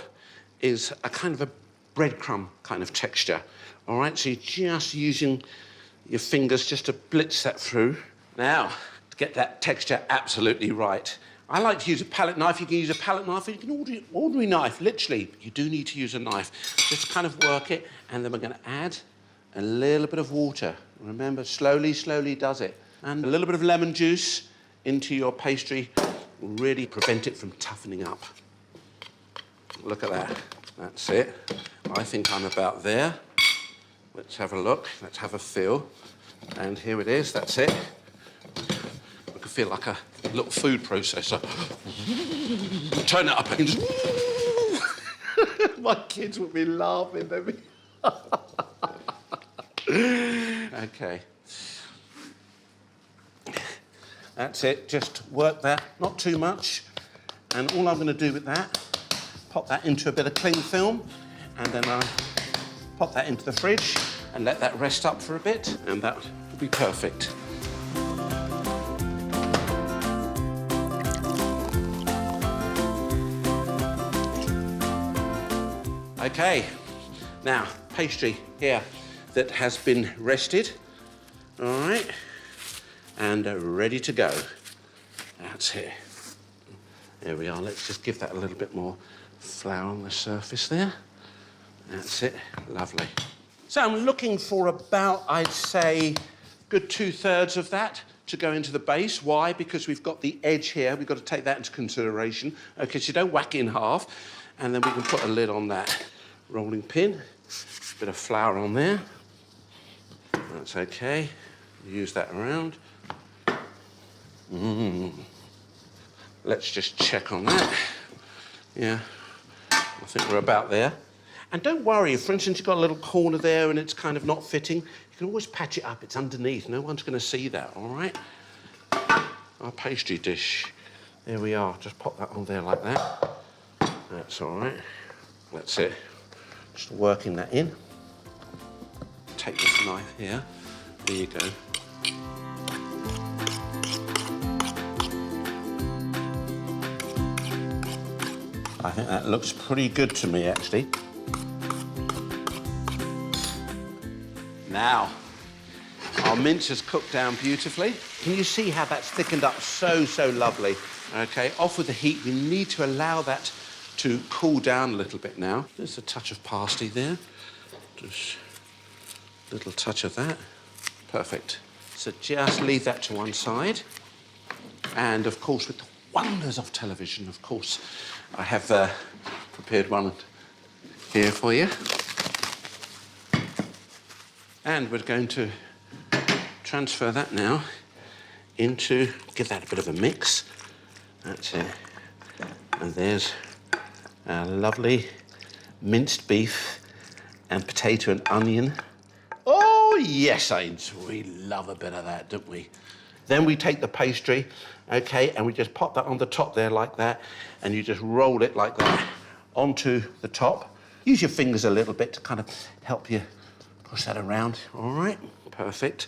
is a kind of a breadcrumb kind of texture. All right, so you're just using your fingers just to blitz that through. Now, to get that texture absolutely right, I like to use a palette knife. You can use a palette knife, or you can ordinary knife, literally. You do need to use a knife. Just kind of work it, and then we're going to add a little bit of water. Remember, slowly, slowly does it. And a little bit of lemon juice into your pastry will really prevent it from toughening up. Look at that. That's it. I think I'm about there. Let's have a look. Let's have a feel. And here it is. That's it. I can feel like a little food processor. Turn it up and just... My kids would be laughing. They'd be... Okay. That's it. Just work that. Not too much. And all I'm going to do with that, pop that into a bit of cling film, and then I pop that into the fridge and let that rest up for a bit, and that will be perfect. Okay, now pastry here that has been rested, all right, and ready to go. That's it. There we are. Let's just give that a little bit more flour on the surface there. That's it. Lovely. So I'm looking for about, I'd say, good 2/3 of that to go into the base. Why? Because we've got the edge here. We've got to take that into consideration. Okay, so don't whack it in half. And then we can put a lid on that rolling pin. A bit of flour on there. That's okay. Use that around. Let's just check on that. Yeah, I think we're about there. And don't worry, if, for instance, you've got a little corner there and it's kind of not fitting, you can always patch it up. It's underneath. No one's going to see that, all right? Our pastry dish. There we are. Just pop that on there like that. That's all right. That's it. Just working that in. Take this knife here. There you go. I think that looks pretty good to me, actually. Now, our mince has cooked down beautifully. Can you see how that's thickened up so, so lovely? Okay, off with the heat. We need to allow that to cool down a little bit now. There's a touch of parsley there. Just a little touch of that. Perfect. So just leave that to one side. And, of course, with the wonders of television, of course, I have prepared one here for you. And we're going to transfer that now into, give that a bit of a mix. That's it. And there's our lovely minced beef and potato and onion. Oh, yes, we love a bit of that, don't we? Then we take the pastry, OK, and we just pop that on the top there like that, and you just roll it like that onto the top. Use your fingers a little bit to kind of help you push that around. All right, perfect.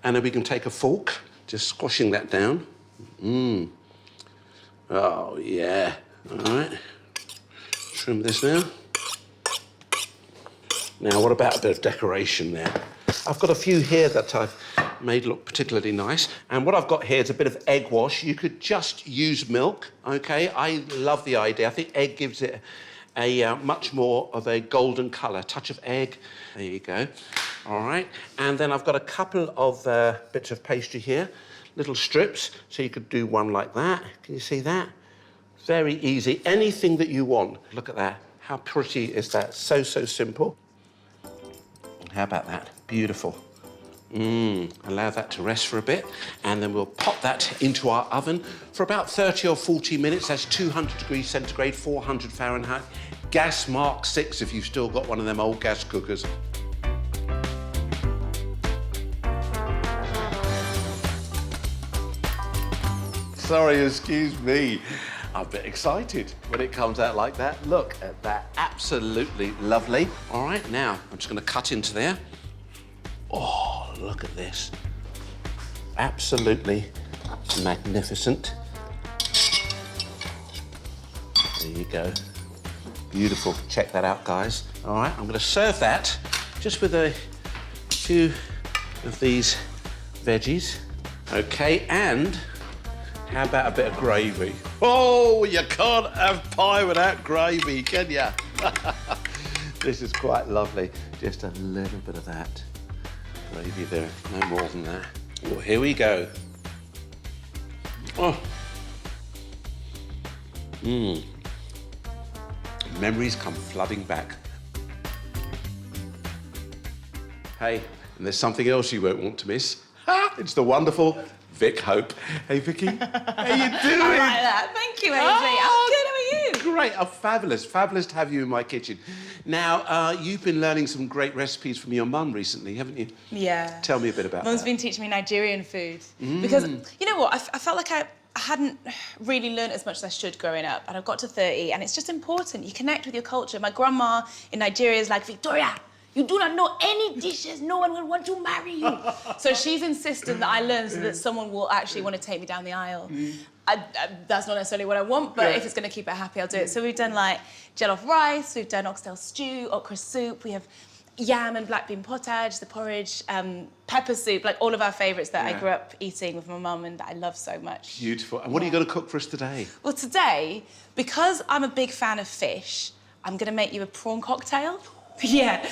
And then we can take a fork, just squashing that down. Oh, yeah. All right. Trim this now. Now, what about a bit of decoration there? I've got a few here that I've made look particularly nice. And what I've got here is a bit of egg wash. You could just use milk, OK? I love the idea. I think egg gives it a much more of a golden colour. Touch of egg. There you go. All right. And then I've got a couple of bits of pastry here, little strips. So you could do one like that. Can you see that? Very easy. Anything that you want. Look at that. How pretty is that? So, so simple. How about that? Beautiful. Allow that to rest for a bit, and then we'll pop that into our oven for about 30 or 40 minutes. That's 200 degrees centigrade, 400 Fahrenheit. Gas mark 6 if you've still got one of them old gas cookers. Sorry, excuse me. I'm a bit excited when it comes out like that. Look at that, absolutely lovely. All right, now I'm just gonna cut into there. Oh, look at this. Absolutely magnificent. There you go. Beautiful. Check that out, guys. All right, I'm gonna serve that just with a few of these veggies. Okay, and how about a bit of gravy? Oh, you can't have pie without gravy, can you? This is quite lovely. Just a little bit of that gravy there, no more than that. Oh, here we go. Oh. Memories come flooding back. Hey, and there's something else you won't want to miss. It's the wonderful Vic Hope. Hey, Vicky. How you doing? I like that. Thank you, Ainsley. I'm good. How are you? Great. Oh, fabulous. Fabulous to have you in my kitchen. Now, you've been learning some great recipes from your mum recently, haven't you? Yeah. Tell me a bit about Mum's that. been teaching me Nigerian food. Because, you know what, I felt like I hadn't really learned as much as I should growing up, and I've got to 30, and it's just important. You connect with your culture. My grandma in Nigeria is like, Victoria, you do not know any dishes, no one will want to marry you. So she's insistent that I learn so that someone will actually want to take me down the aisle. That's not necessarily what I want, but if it's going to keep her happy, I'll do it. So we've done like jollof rice, we've done oxtail stew, okra soup, we have yam and black bean pottage, the porridge, pepper soup, like all of our favourites that I grew up eating with my mum and that I love so much. Beautiful. And what are you going to cook for us today? Well, today, because I'm a big fan of fish, I'm going to make you a prawn cocktail. Yeah.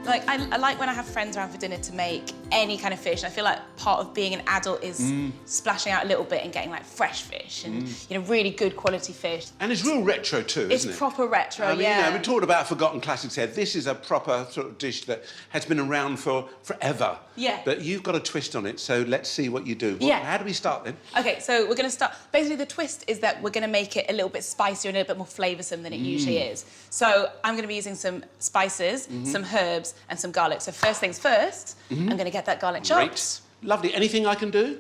Like, I like when I have friends around for dinner to make any kind of fish. I feel like part of being an adult is splashing out a little bit and getting like fresh fish and, you know, really good quality fish. And it's real retro too, isn't it? It's proper retro, I mean, yeah. you know, we talked about forgotten classics here. This is a proper sort of dish that has been around for forever. Yeah. But you've got a twist on it, so let's see what you do. Yeah. How do we start then? Okay, so we're going to start... Basically, the twist is that we're going to make it a little bit spicier and a little bit more flavoursome than it usually is. So I'm going to be using some spices, some herbs and some garlic. So first things first, I'm going to get that garlic chopped. Great. Lovely. Anything I can do?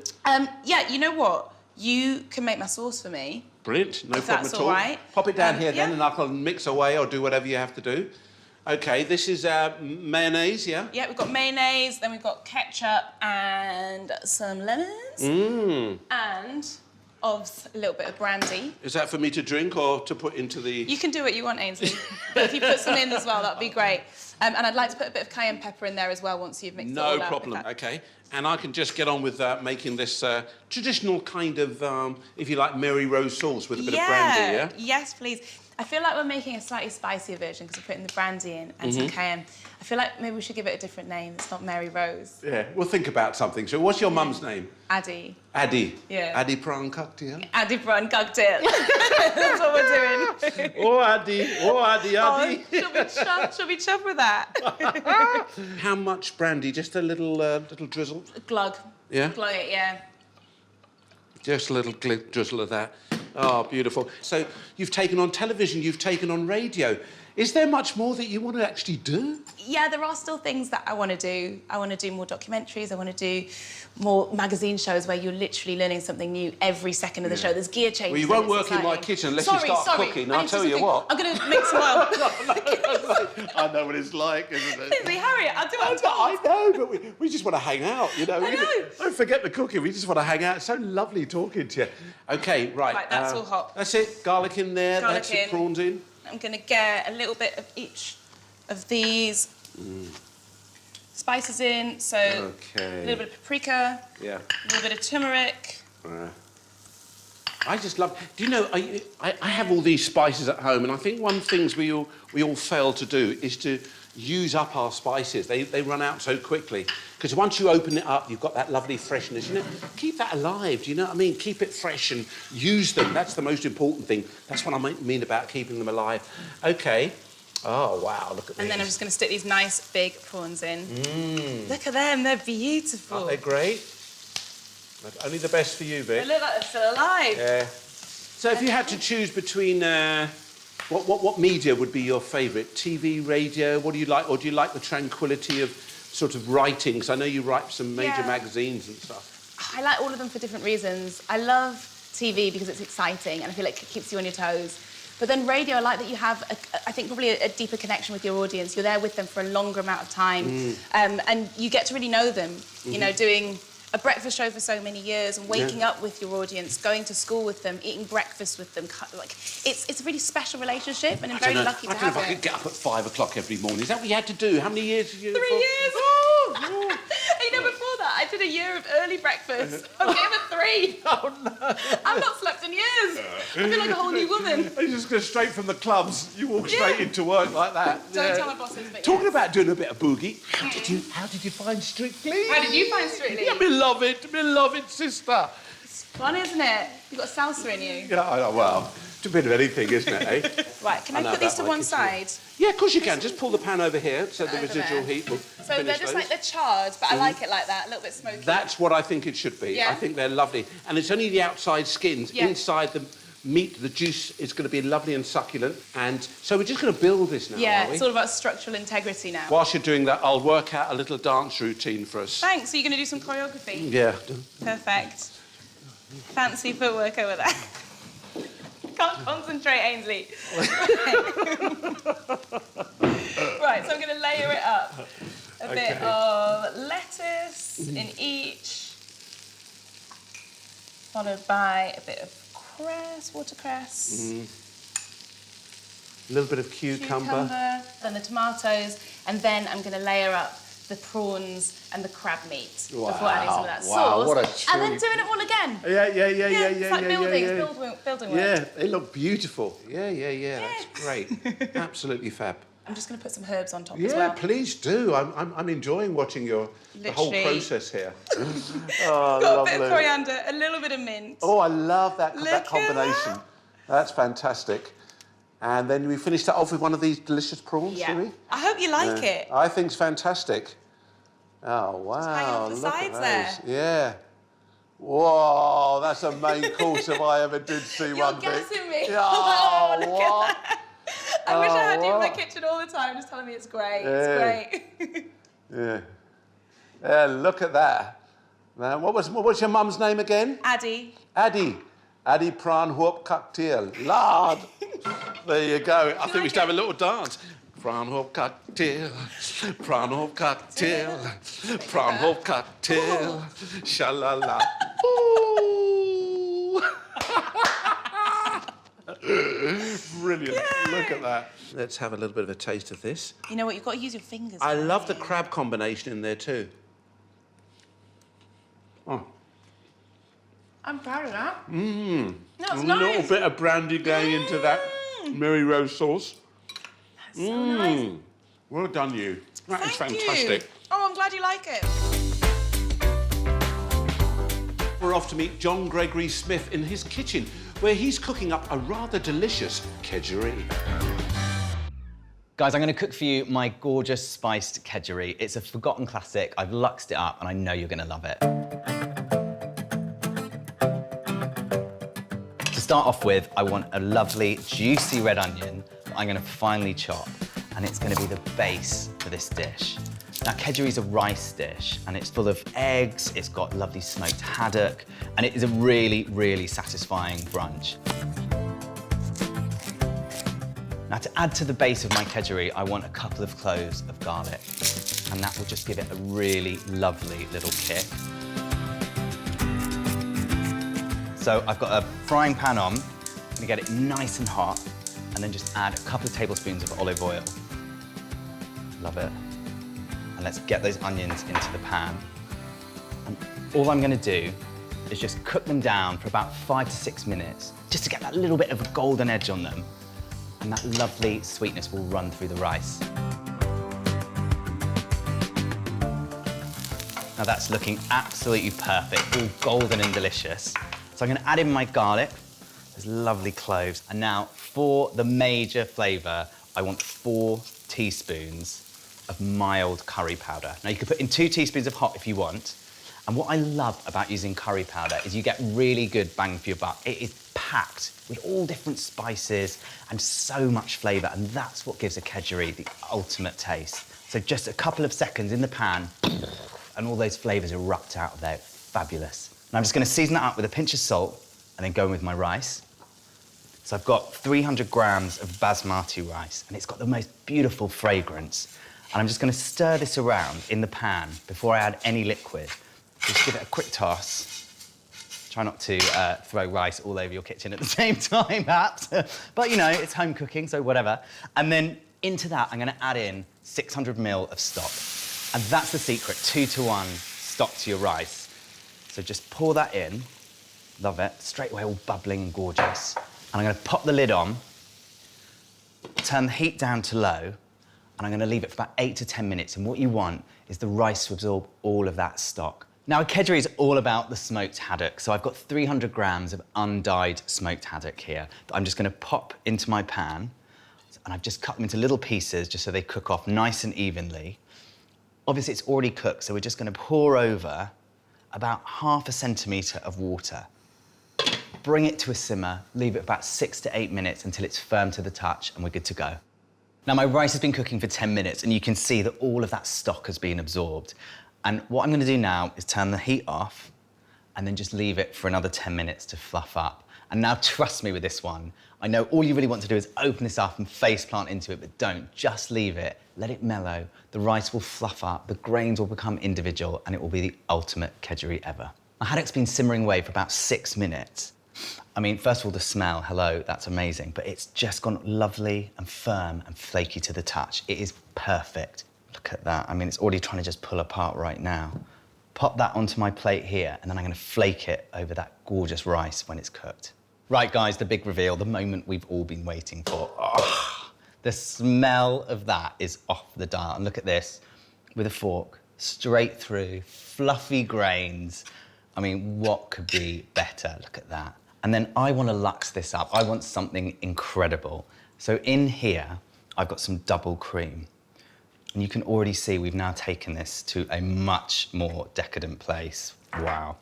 Yeah, you know what? You can make my sauce for me. Brilliant. No If problem that's at all. all right. Pop it down here then yeah. and I can mix away or do whatever you have to do. OK, this is mayonnaise, yeah? Yeah, we've got mayonnaise, then we've got ketchup and some lemons. And of a little bit of brandy. Is that for me to drink or to put into the... You can do what you want, Ainsley. But if you put some in as well, that'd be great. And I'd like to put a bit of cayenne pepper in there as well once you've mixed it all up. No problem, OK. And I can just get on with making this traditional kind of, if you like, Mary Rose sauce with a bit of brandy, yeah? Yes, please. I feel like we're making a slightly spicier version because we're putting the brandy in and some cayenne. I feel like maybe we should give it a different name. It's not Mary Rose. Yeah, we'll think about something. So what's your mum's name? Addie. Addie. Yeah. Addie prawn cocktail? Addie prawn cocktail. That's what we're doing. Oh, Addie. Oh, Addie, Addie. Oh, should we chop with that? that. How much brandy? Just a little drizzle? Glug. Yeah? Glug it, yeah. Just a little drizzle of that. Oh, beautiful. So you've taken on television, you've taken on radio. Is there much more that you want to actually do? Yeah, there are still things that I want to do. I want to do more documentaries. I want to do more magazine shows where you're literally learning something new every second of the show. There's gear changes. Well, you won't work in my kitchen unless you start cooking. I'll tell you what. I'm going to make some oil. I know what it's like, isn't it? Ainsley Harriott, I'll do it. I know, but we just want to hang out, you know. I know. Don't forget the cooking. We just want to hang out. It's so lovely talking to you. OK, right. Right, that's all hot. That's it. Garlic in there. Garlic that's in. the prawns in. I'm going to get a little bit of each of these spices in. So a little bit of paprika, a little bit of turmeric. I just love... Do you know, I have all these spices at home, and I think one of the things we all fail to do is to use up our spices. They run out so quickly. Because once you open it up, you've got that lovely freshness. You know, keep that alive, do you know what I mean? Keep it fresh and use them. That's the most important thing. That's what I mean about keeping them alive. OK. Oh, wow, look at these. And then I'm just going to stick these nice big prawns in. Look at them, they're beautiful. Aren't they great? Only the best for you, Vic. They look like they're still alive. Yeah. So if you had to choose between... what media would be your favourite? TV, radio? What do you like? Or do you like the tranquility of sort of writing? Because I know you write some major magazines and stuff. I like all of them for different reasons. I love TV because it's exciting and I feel like it keeps you on your toes. But then radio, I like that you have, I think, probably a deeper connection with your audience. You're there with them for a longer amount of time, and you get to really know them. You know, doing a breakfast show for so many years and waking up with your audience, going to school with them, eating breakfast with them. Like, it's a really special relationship, and I'm very lucky to have it. I don't know if I could get up at 5 o'clock every morning. Is that what you had to do? How many years did you... 3 years! Oh. You know, before that, I did a year of early breakfast. I came at 3. Oh, no. I've not slept in years. I feel like a whole new woman. You just go straight from the clubs. You walk straight into work like that. Don't tell my bosses, but Talking about doing a bit of boogie, how did you find Strictly? How did you find Strictly? Yeah, me love it, sister. It's fun, isn't it? You've got salsa in you. Yeah, I know, well, it's a bit of anything, isn't it, eh? Right, can I put these to one side? Yeah, of course you can. Just pull the pan over here so the residual heat will So they're just like, they're charred, but I like it like that, a little bit smoky. That's what I think it should be. Yeah. I think they're lovely. And it's only the outside skins. Yeah. Inside the meat, the juice is going to be lovely and succulent. And so we're just going to build this now, Yeah, are we? it's all about structural integrity now. Whilst you're doing that, I'll work out a little dance routine for us. Thanks, so you're going to do some choreography? Yeah. Perfect. Fancy footwork over there. Can't concentrate, Ainsley. Right, so I'm going to layer it up. A bit of lettuce in each, followed by a bit of watercress. A little bit of cucumber. Then the tomatoes, and then I'm going to layer up the prawns and the crab meat before adding some of that sauce. What a and then doing it all again. Yeah. It's like building work. Yeah, they look beautiful. Yeah. That's great. Absolutely fab. I'm just going to put some herbs on top as Yeah, well. please do. I'm enjoying watching the whole process here. Oh, Got a bit of coriander, a little bit of mint. Oh, I love that Look combination. at That's fantastic. And then we finished that off with one of these delicious prawns, Yeah. do we? I hope you like it. I think it's fantastic. Oh, wow. hanging off the look sides at those. Yeah. Whoa, that's a main course if I ever did see You're one, Vic. gassing me. Oh, Look at what? that. I wish I had you in my what? kitchen all the time, just telling me it's great. Yeah. It's great. Yeah, look at that. Now, what was your mum's name again? Addie. Addie prawn whoop cocktail. Lard. There you go. I think we should have a little dance. Prawn whoop cocktail. Prawn whoop cocktail. Prawn whoop cocktail. Sha-la-la. Ooh. Brilliant. Yay. Look at that. Let's have a little bit of a taste of this. You know what? You've got to use your fingers. I love the crab combination in there too. Oh. I'm proud of that. Mmm. No, it's a nice. little bit of brandy going into that Mary Rose sauce. That's so nice. Well done, you. That is Thank fantastic. you. Oh, I'm glad you like it. We're off to meet John Gregory Smith in his kitchen, where he's cooking up a rather delicious kedgeree. Guys, I'm going to cook for you my gorgeous spiced kedgeree. It's a forgotten classic. I've luxed it up and I know you're going to love it. To start off with, I want a lovely, juicy red onion that I'm going to finely chop, and it's going to be the base for this dish. Now, kedgeree's a rice dish, and it's full of eggs, it's got lovely smoked haddock, and it is a really, really satisfying brunch. Now, to add to the base of my kedgeree, I want a couple of cloves of garlic, and that will just give it a really lovely little kick. So I've got a frying pan on, I'm gonna get it nice and hot, and then just add a couple of tablespoons of olive oil. Love it. And let's get those onions into the pan. And all I'm gonna do is just cook them down for about 5 to 6 minutes, just to get that little bit of a golden edge on them. And that lovely sweetness will run through the rice. Now that's looking absolutely perfect, all golden and delicious. So I'm gonna add in my garlic, those lovely cloves. And now for the major flavor, I want 4 teaspoons of mild curry powder. Now you can put in 2 teaspoons of hot if you want. And what I love about using curry powder is you get really good bang for your buck. It is packed with all different spices and so much flavour, and that's what gives a kedgeree the ultimate taste. So just a couple of seconds in the pan, and all those flavours erupt out of there. Fabulous. Now I'm just going to season that up with a pinch of salt, and then go in with my rice. So I've got 300 grams of basmati rice, and it's got the most beautiful fragrance. And I'm just going to stir this around in the pan before I add any liquid. Just give it a quick toss. Try not to throw rice all over your kitchen at the same time, perhaps. But, you know, it's home cooking, so whatever. And then into that, I'm going to add in 600 ml of stock. And that's the secret, 2-to-1 stock to your rice. So just pour that in. Love it. Straight away, all bubbling and gorgeous. And I'm going to pop the lid on, turn the heat down to low, and I'm going to leave it for about 8 to 10 minutes. And what you want is the rice to absorb all of that stock. Now, a kedgeree is all about the smoked haddock, so I've got 300 grams of undyed smoked haddock here that I'm just going to pop into my pan, and I've just cut them into little pieces just so they cook off nice and evenly. Obviously, it's already cooked, so we're just going to pour over about ½ centimetre of water. Bring it to a simmer, leave it about 6 to 8 minutes until it's firm to the touch, and we're good to go. Now, my rice has been cooking for 10 minutes, and you can see that all of that stock has been absorbed. And what I'm going to do now is turn the heat off and then just leave it for another 10 minutes to fluff up. And now trust me with this one. I know all you really want to do is open this up and face plant into it, but don't. Just leave it. Let it mellow. The rice will fluff up, the grains will become individual, and it will be the ultimate kedgeree ever. My haddock's been simmering away for about 6 minutes. I mean, first of all, the smell, hello, that's amazing, but it's just gone lovely and firm and flaky to the touch. It is perfect. Look at that. I mean, it's already trying to just pull apart right now. Pop that onto my plate here, and then I'm going to flake it over that gorgeous rice when it's cooked. Right, guys, the big reveal, the moment we've all been waiting for. Oh, the smell of that is off the dial. And look at this, with a fork, straight through, fluffy grains. I mean, what could be better? Look at that. And then I want to lux this up. I want something incredible. So in here, I've got some double cream. And you can already see we've now taken this to a much more decadent place. Wow.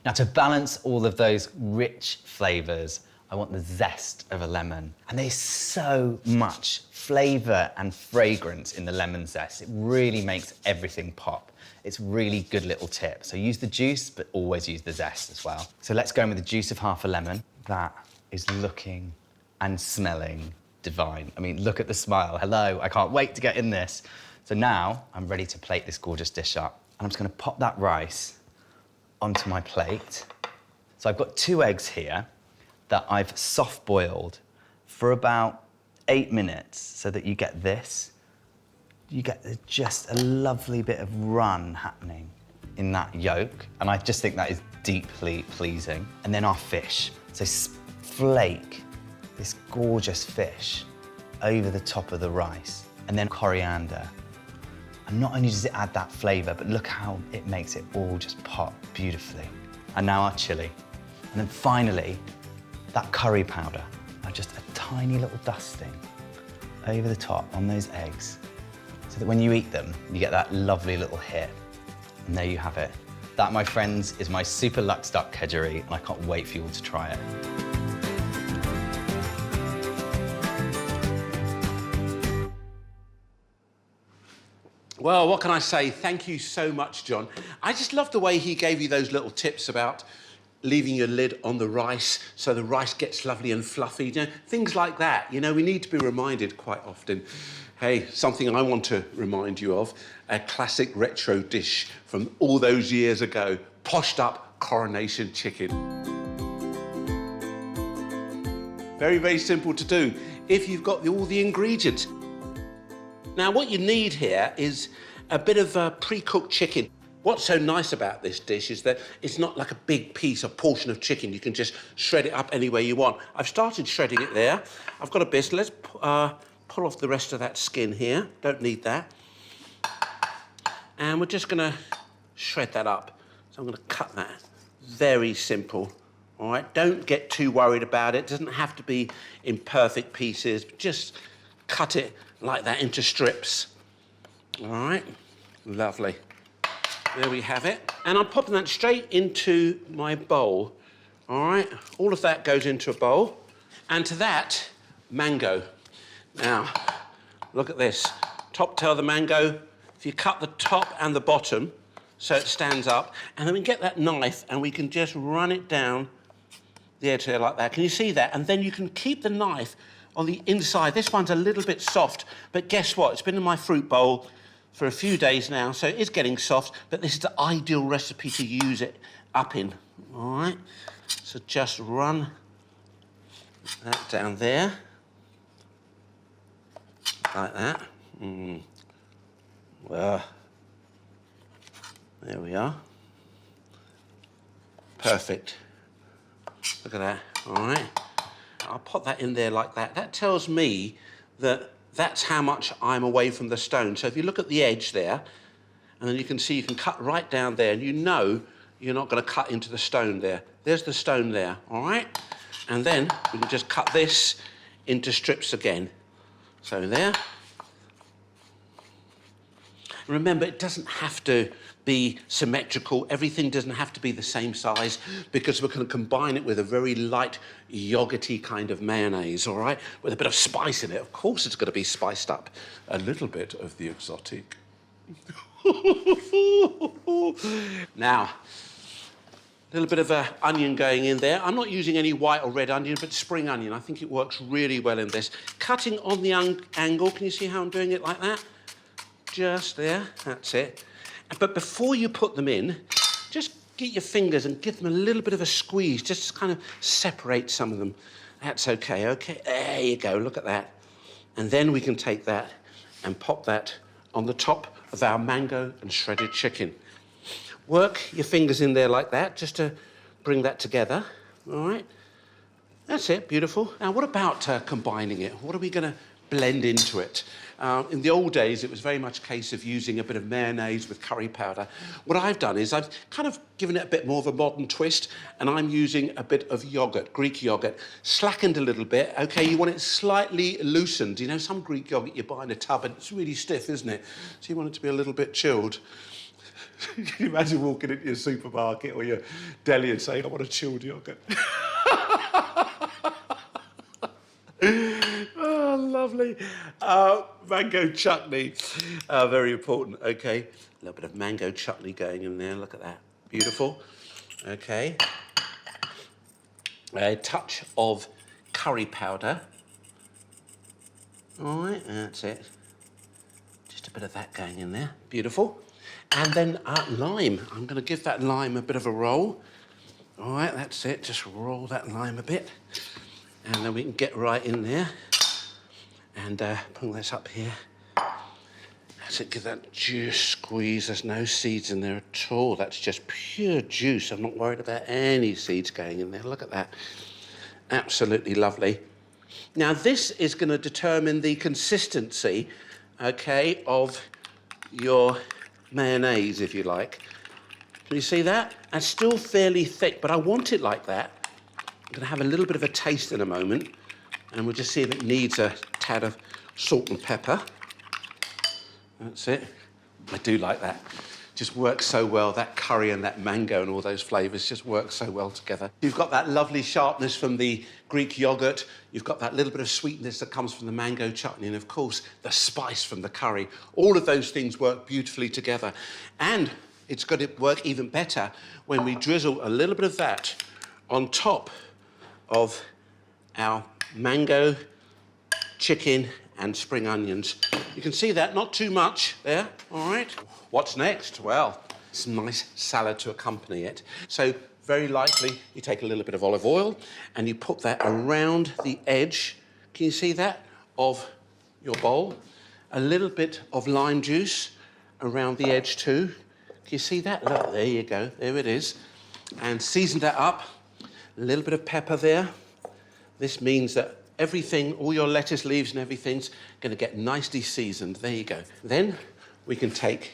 Now, to balance all of those rich flavours, I want the zest of a lemon. And there's so much flavour and fragrance in the lemon zest. It really makes everything pop. It's a really good little tip. So use the juice, but always use the zest as well. So let's go in with the juice of ½ a lemon. That is looking and smelling divine. I mean, look at the smile. Hello, I can't wait to get in this. So now I'm ready to plate this gorgeous dish up. And I'm just going to pop that rice onto my plate. So I've got 2 eggs here that I've soft boiled for about 8 minutes so that you get this. You get just a lovely bit of run happening in that yolk. And I just think that is deeply pleasing. And then our fish. So flake this gorgeous fish over the top of the rice, and then coriander. And not only does it add that flavour, but look how it makes it all just pop beautifully. And now our chilli. And then finally, that curry powder. Now just a tiny little dusting over the top on those eggs so that when you eat them, you get that lovely little hit. And there you have it. That, my friends, is my super luxe duck kedgeree, and I can't wait for you all to try it. Well, what can I say? Thank you so much, John. I just love the way he gave you those little tips about leaving your lid on the rice so the rice gets lovely and fluffy. You know, things like that. You know, we need to be reminded quite often. Hey, something I want to remind you of, a classic retro dish from all those years ago, Poshed-up coronation chicken. Very, very simple to do if you've got all the ingredients. Now, what you need here is a bit of pre-cooked chicken. What's so nice about this dish is that it's not like a big piece, a portion of chicken. You can just shred it up any way you want. I've started shredding it there. I've got a bit. Let's pull off the rest of that skin here. Don't need that. And we're just going to shred that up. So I'm going to cut that. Very simple. All right, don't get too worried about it. It doesn't have to be in perfect pieces. Just cut it like that into strips. All right, lovely. There we have it. And I'm popping that straight into my bowl. All right, all of that goes into a bowl. And to that, mango. Now, look at this. Top tail of the mango. If you cut the top and the bottom so it stands up, and then we get that knife and we can just run it down the edge there like that. Can you see that? And then you can keep the knife on the inside. This one's a little bit soft, but guess what? It's been in my fruit bowl for a few days now, so it's getting soft, but this is the ideal recipe to use it up in, all right? So just run that down there, like that. Well, there we are. Perfect. Look at that, all right? I'll pop that in there like that. That tells me that that's how much I'm away from the stone. So if you look at the edge there, and then you can see you can cut right down there, and you know you're not going to cut into the stone there. There's the stone there, all right? And then we can just cut this into strips again. So there. Remember, it doesn't have to be symmetrical. Everything doesn't have to be the same size because we're going to combine it with a very light, yogurty kind of mayonnaise, all right? With a bit of spice in it. Of course it's going to be spiced up. A little bit of the exotic. Now, a little bit of onion going in there. I'm not using any white or red onion, but spring onion. I think it works really well in this. Cutting on the angle. Can you see how I'm doing it like that? Just there, that's it. But before you put them in, just get your fingers and give them a little bit of a squeeze, just to kind of separate some of them. That's okay, okay. There you go, look at that. And then we can take that and pop that on the top of our mango and shredded chicken. Work your fingers in there like that, just to bring that together, all right? That's it, beautiful. Now, what about combining it? What are we gonna blend into it? In the old days, it was very much a case of using a bit of mayonnaise with curry powder. What I've done is I've kind of given it a bit more of a modern twist, and I'm using a bit of yogurt, Greek yogurt, slackened a little bit. Okay, you want it slightly loosened. You know, some Greek yogurt you buy in a tub and it's really stiff, isn't it? So you want it to be a little bit chilled. Can you imagine walking into your supermarket or your deli and saying, I want a chilled yogurt? Oh, lovely. Mango chutney, very important. Okay, a little bit of mango chutney going in there. Look at that, beautiful. Okay, a touch of curry powder. All right, that's it. Just a bit of that going in there, beautiful. And then lime. I'm going to give that lime a bit of a roll. All right, that's it. Just roll that lime a bit. And then we can get right in there and pull this up here. That's it, give that juice squeeze. There's no seeds in there at all. That's just pure juice. I'm not worried about any seeds going in there. Look at that. Absolutely lovely. Now, this is going to determine the consistency, okay, of your mayonnaise, if you like. Can you see that? It's still fairly thick, but I want it like that. I'm going to have a little bit of a taste in a moment, and we'll just see if it needs a tad of salt and pepper. That's it. I do like that. Just works so well. That curry and that mango and all those flavours just work so well together. You've got that lovely sharpness from the Greek yoghurt. You've got that little bit of sweetness that comes from the mango chutney, and of course, the spice from the curry. All of those things work beautifully together. And it's going to work even better when we drizzle a little bit of that on top of our mango, chicken, and spring onions. You can see that, not too much there, all right? What's next? Well, some nice salad to accompany it. So very likely you take a little bit of olive oil and you put that around the edge, can you see that, of your bowl. A little bit of lime juice around the edge too. Can you see that? Look, there you go, there it is. And season that up. A little bit of pepper there. This means that everything, all your lettuce leaves and everything's going to get nicely seasoned. There you go. Then we can take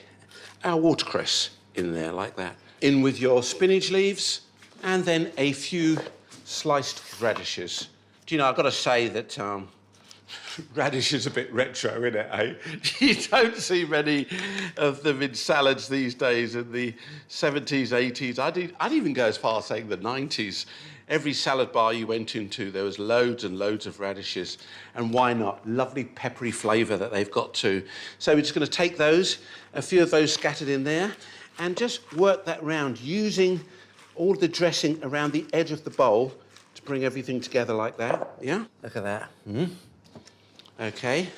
our watercress in there like that. In with your spinach leaves and then a few sliced radishes. Do you know, I've got to say that radish is a bit retro, isn't it, eh? You don't see many of them in salads these days. In the 70s, 80s, I'd even go as far as saying the 90s. Every salad bar you went into, there was loads and loads of radishes. And why not? Lovely peppery flavour that they've got too. So we're just going to take those, a few of those scattered in there, and just work that round using all the dressing around the edge of the bowl to bring everything together like that. Yeah? Look at that. OK.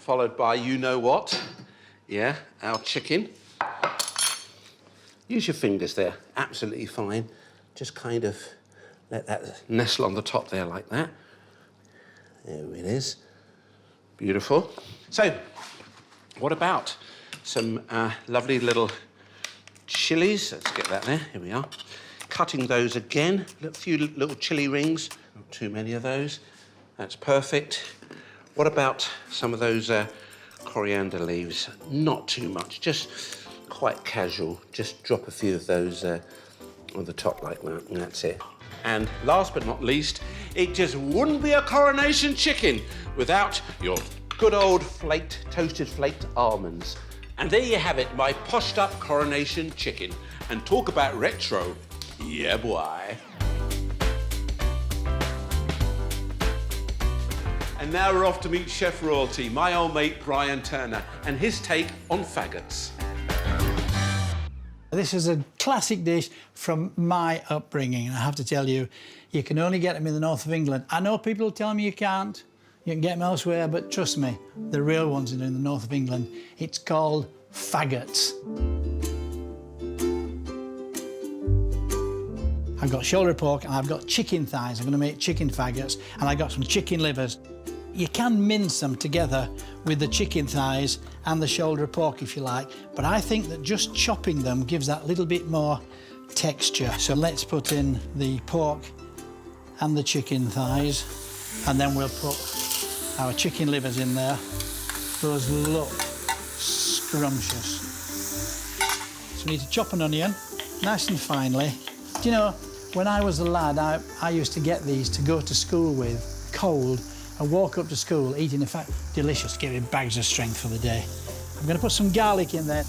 Followed by you-know-what. Yeah, our chicken. Use your fingers there. Absolutely fine. Just kind of let that nestle on the top there like that. There it is. Beautiful. So, what about some lovely little chilies? Let's get that there. Here we are. Cutting those again. A few little chili rings. Not too many of those. That's perfect. What about some of those coriander leaves? Not too much. Just quite casual. Just drop a few of those on the top like that. And that's it. And last but not least, it just wouldn't be a coronation chicken without your good old toasted flaked almonds. And there you have it, my Poshed-up coronation chicken. And talk about retro. Yeah, boy. And now we're off to meet Chef Royalty, my old mate Brian Turner, and his take on faggots. This is a classic dish from my upbringing, and I have to tell you, you can only get them in the north of England. I know people tell me you can't, you can get them elsewhere, but trust me, the real ones are in the north of England. It's called faggots. I've got shoulder pork and I've got chicken thighs. I'm going to make chicken faggots, and I've got some chicken livers. You can mince them together with the chicken thighs and the shoulder of pork if you like, but I think that just chopping them gives that little bit more texture. So let's put in the pork and the chicken thighs, and then we'll put our chicken livers in there. Those look scrumptious. So we need to chop an onion nice and finely. Do you know, when I was a lad, I used to get these to go to school with, cold, and walk up to school eating, in fact, delicious, giving bags of strength for the day. I'm going to put some garlic in there.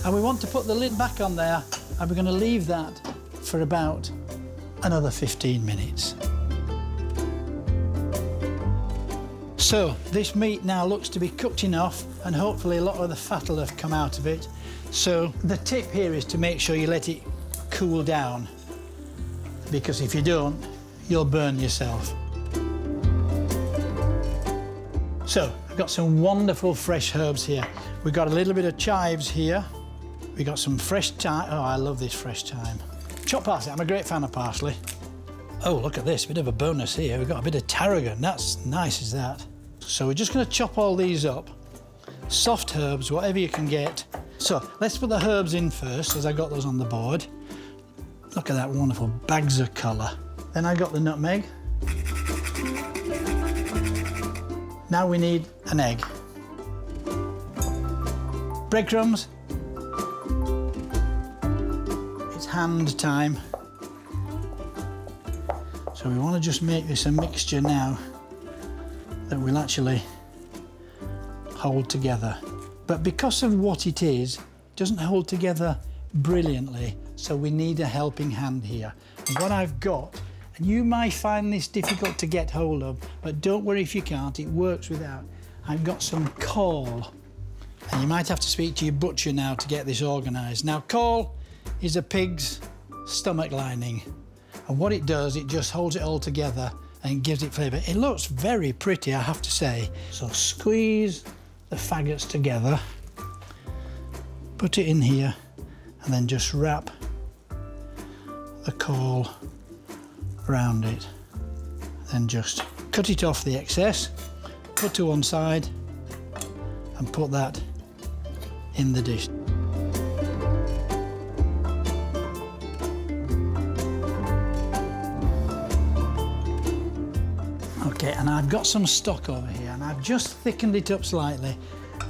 And we want to put the lid back on there, and we're going to leave that for about another 15 minutes. So this meat now looks to be cooked enough, and hopefully a lot of the fat will have come out of it. So the tip here is to make sure you let it cool down, because if you don't, you'll burn yourself. So, I've got some wonderful fresh herbs here. We've got a little bit of chives here. We've got some fresh thyme. Oh, I love this fresh thyme. Chopped parsley, I'm a great fan of parsley. Oh, look at this, a bit of a bonus here. We've got a bit of tarragon, that's nice as that. So we're just gonna chop all these up. Soft herbs, whatever you can get. So, let's put the herbs in first, as I got those on the board. Look at that wonderful bags of colour. Then I got the nutmeg. Now we need an egg. Breadcrumbs. It's hand time. So we want to just make this a mixture now. that will actually hold together. But because of what it is, it doesn't hold together brilliantly, so we need a helping hand here. And what I've got, and you might find this difficult to get hold of, but don't worry if you can't, it works without. I've got some caul, and you might have to speak to your butcher now to get this organised. Now, caul is a pig's stomach lining, and what it does, it just holds it all together and gives it flavour. It looks very pretty, I have to say. So squeeze the faggots together, put it in here, and then just wrap the caul around it. Then just cut it off the excess, put to one side, and put that in the dish. Okay, and I've got some stock over here, and I've just thickened it up slightly.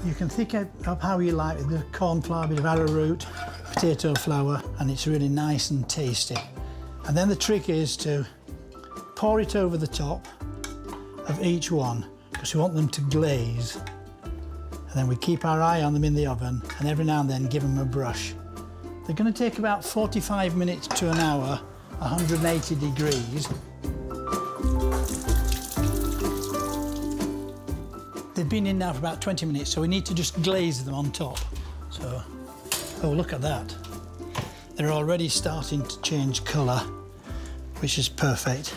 You can thicken it up how you like, with the corn flour, a bit of arrowroot, potato flour, and it's really nice and tasty. And then the trick is to pour it over the top of each one, because we want them to glaze. And then we keep our eye on them in the oven, and every now and then give them a brush. They're going to take about 45 minutes to an hour, 180 degrees. They've been in now for about 20 minutes, so we need to just glaze them on top. So, oh, look at that. They're already starting to change colour, which is perfect.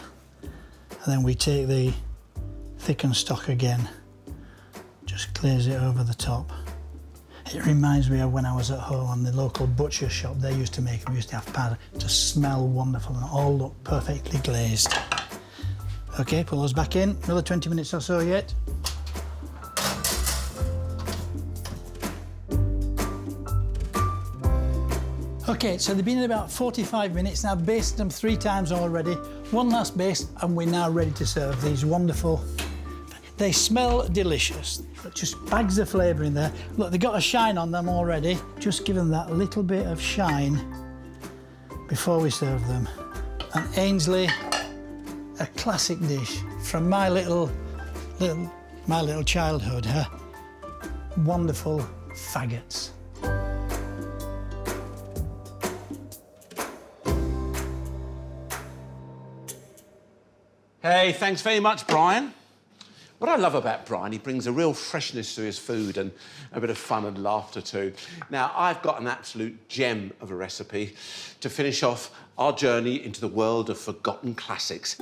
And then we take the thickened stock again, just glaze it over the top. It reminds me of when I was at home on the local butcher shop. They used to make them, used to have powder to smell wonderful and all look perfectly glazed. Okay, put those back in, another 20 minutes or so yet. Okay, so they've been in about 45 minutes. Now, I've basted them 3 times already. One last baste, and we're now ready to serve these wonderful. They smell delicious. Just bags of flavour in there. Look, they've got a shine on them already. Just give them that little bit of shine before we serve them. And Ainsley, a classic dish from my little childhood, huh? Wonderful faggots. Hey, thanks very much, Brian. What I love about Brian, he brings a real freshness to his food and a bit of fun and laughter too. Now, I've got an absolute gem of a recipe to finish off our journey into the world of forgotten classics.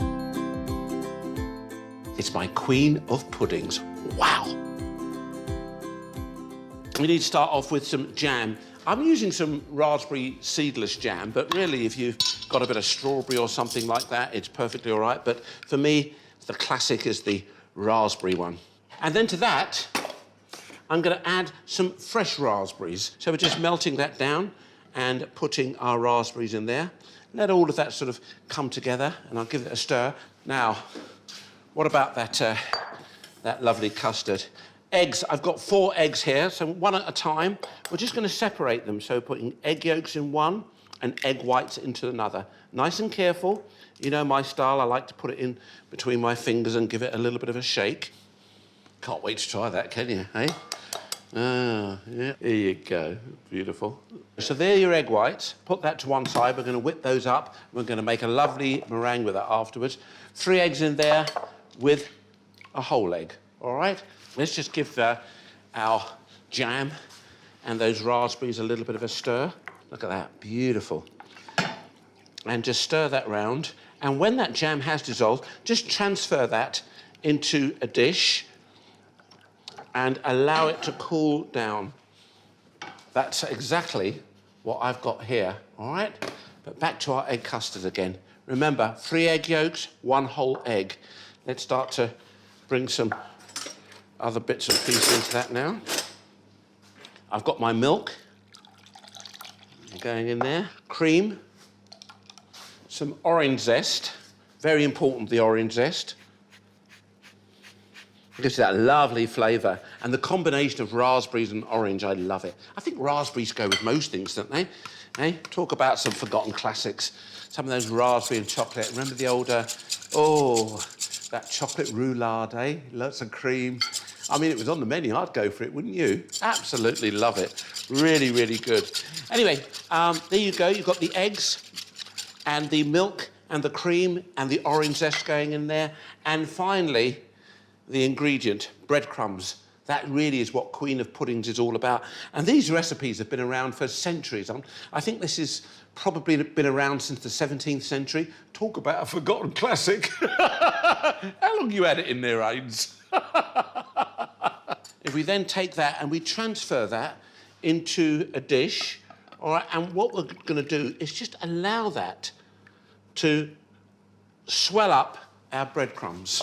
It's my queen of puddings. Wow. We need to start off with some jam. I'm using some raspberry seedless jam, but really, if you've got a bit of strawberry or something like that, it's perfectly all right. But for me, the classic is the raspberry one. And then to that, I'm going to add some fresh raspberries. So we're just melting that down and putting our raspberries in there. Let all of that sort of come together, and I'll give it a stir. Now, what about that lovely custard? Eggs, I've got 4 eggs here, so one at a time. We're just going to separate them, so putting egg yolks in one and egg whites into another. Nice and careful. You know my style, I like to put it in between my fingers and give it a little bit of a shake. Can't wait to try that, can you, eh? Ah, yeah, here you go, beautiful. So there are your egg whites. Put that to one side, we're going to whip those up. We're going to make a lovely meringue with that afterwards. 3 eggs in there with a whole egg, all right? Let's just give our jam and those raspberries a little bit of a stir. Look at that, beautiful. And just stir that round. And when that jam has dissolved, just transfer that into a dish and allow it to cool down. That's exactly what I've got here, all right? But back to our egg custard again. Remember, 3 egg yolks, 1 whole egg. Let's start to bring some other bits and pieces into that now. I've got my milk going in there, cream, some orange zest, very important, the orange zest. It gives you that lovely flavour. And the combination of raspberries and orange, I love it. I think raspberries go with most things, don't they? Hey, talk about some forgotten classics. Some of those raspberry and chocolate. Remember the old, that chocolate roulade, eh? Lots of cream. I mean, it was on the menu, I'd go for it, wouldn't you? Absolutely love it. Really, really good. Anyway, there you go. You've got the eggs and the milk and the cream and the orange zest going in there. And finally, the ingredient, breadcrumbs. That really is what Queen of Puddings is all about. And these recipes have been around for centuries. I think this has probably been around since the 17th century. Talk about a forgotten classic. How long you had it in there, Ains? If we then take that and we transfer that into a dish, all right, and what we're going to do is just allow that to swell up our breadcrumbs.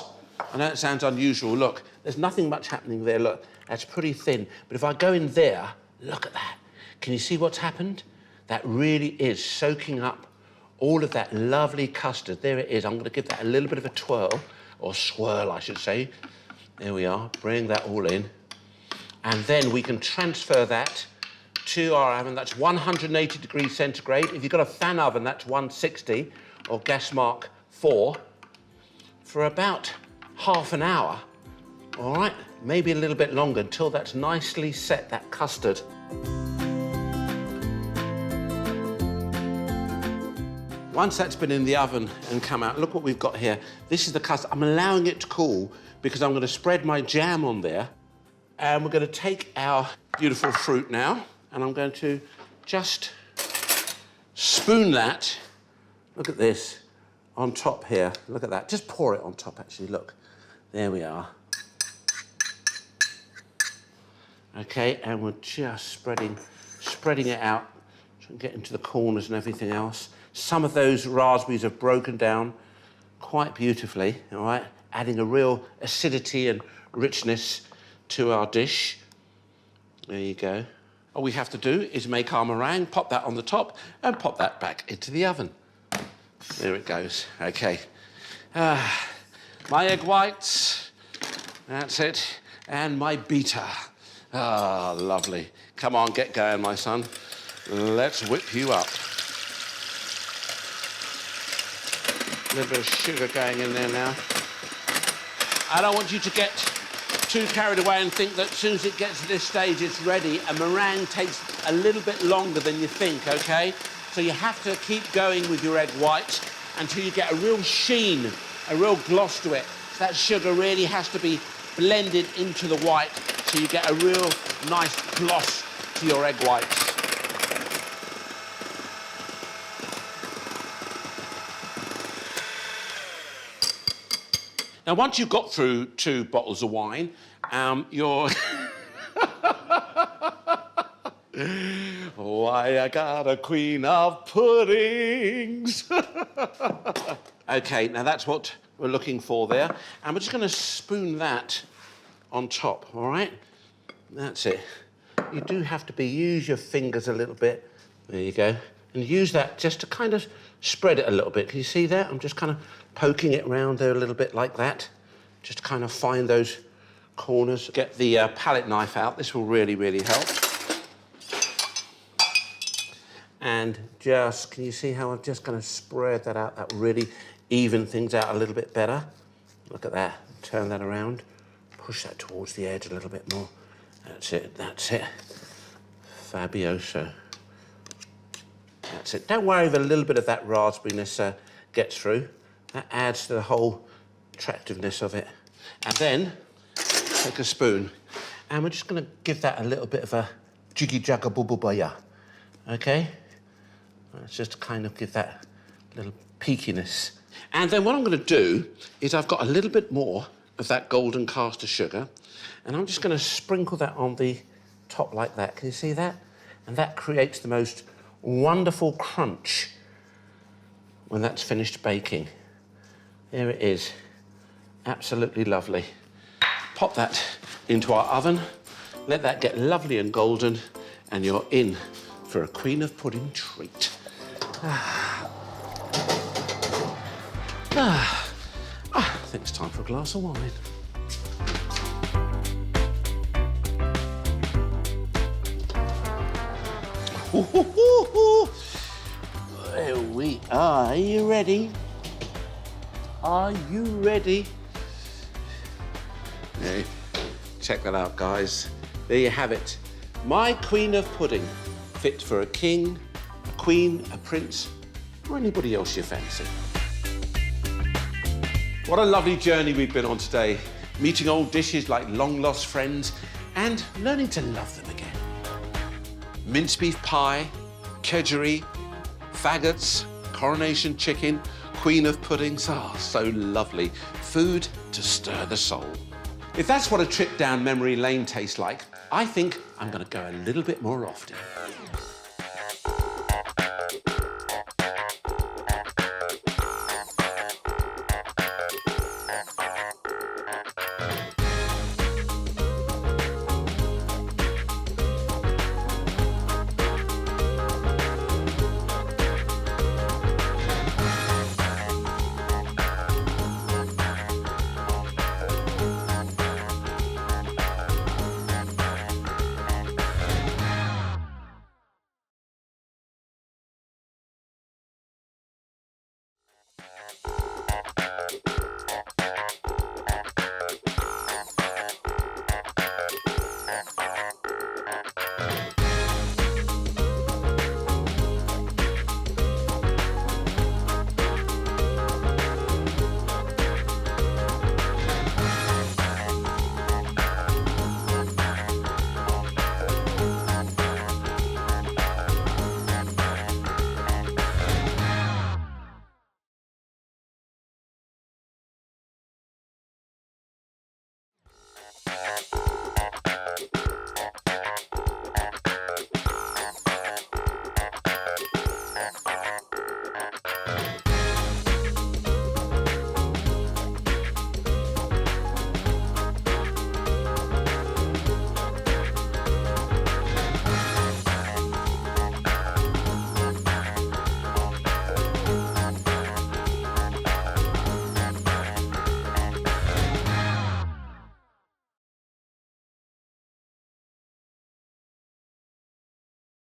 I know it sounds unusual. Look, there's nothing much happening there. Look, that's pretty thin. But if I go in there, look at that. Can you see what's happened? That really is soaking up all of that lovely custard. There it is. I'm going to give that a little bit of a twirl, or swirl, I should say. There we are. Bring that all in. And then we can transfer that to our oven. That's 180 degrees centigrade. If you've got a fan oven, that's 160, or gas mark 4, for about half an hour. All right, maybe a little bit longer until that's nicely set, that custard. Once that's been in the oven and come out, look what we've got here. This is the custard. I'm allowing it to cool because I'm going to spread my jam on there. And we're going to take our beautiful fruit now, and I'm going to just spoon that, look at this, on top here. Look at that. Just pour it on top, actually, look. There we are. OK, and we're just spreading it out, trying to get into the corners and everything else. Some of those raspberries have broken down quite beautifully, all right, adding a real acidity and richness to our dish. There you go. All we have to do is make our meringue, pop that on the top, and pop that back into the oven. There it goes. OK. My egg whites. That's it. And my beater. Ah, lovely. Come on, get going, my son. Let's whip you up. A little bit of sugar going in there now. I don't want you to get too carried away and think that as soon as it gets to this stage, it's ready. A meringue takes a little bit longer than you think, OK? So you have to keep going with your egg whites until you get a real sheen, a real gloss to it. So that sugar really has to be blended into the white so you get a real nice gloss to your egg whites. Now, once you've got through 2 bottles of wine, you're... Why, I got a queen of puddings. OK, now that's what we're looking for there. And we're just going to spoon that on top, all right? That's it. You do have to use your fingers a little bit. There you go. And use that just to kind of spread it a little bit. Can you see that? I'm just kind of poking it around there a little bit like that. Just to kind of find those corners. Get the palette knife out. This will really, really help. And just, can you see how I'm just going to spread that out? That will really even things out a little bit better. Look at that. Turn that around. Push that towards the edge a little bit more. That's it, that's it. Fabioso. That's it. Don't worry if a little bit of that raspberryness gets through. That adds to the whole attractiveness of it. And then, take a spoon, and we're just going to give that a little bit of a jiggy-jagga-boo-boo-ba-ya. OK? Let's just kind of give that little peakiness. And then what I'm going to do is I've got a little bit more of that golden caster sugar, and I'm just going to sprinkle that on the top like that. Can you see that? And that creates the most wonderful crunch when that's finished baking. There it is. Absolutely lovely. Pop that into our oven, let that get lovely and golden, and you're in for a Queen of Pudding treat. I think it's time for a glass of wine. There we are. Are you ready? Are you ready? Hey, check that out, guys. There you have it. My queen of pudding, fit for a king, a queen, a prince, or anybody else you fancy. What a lovely journey we've been on today, meeting old dishes like long-lost friends and learning to love them again. Minced beef pie, kedgeree, faggots, coronation chicken, queen of puddings. Ah, so lovely. Food to stir the soul. If that's what a trip down memory lane tastes like, I think I'm going to go a little bit more often.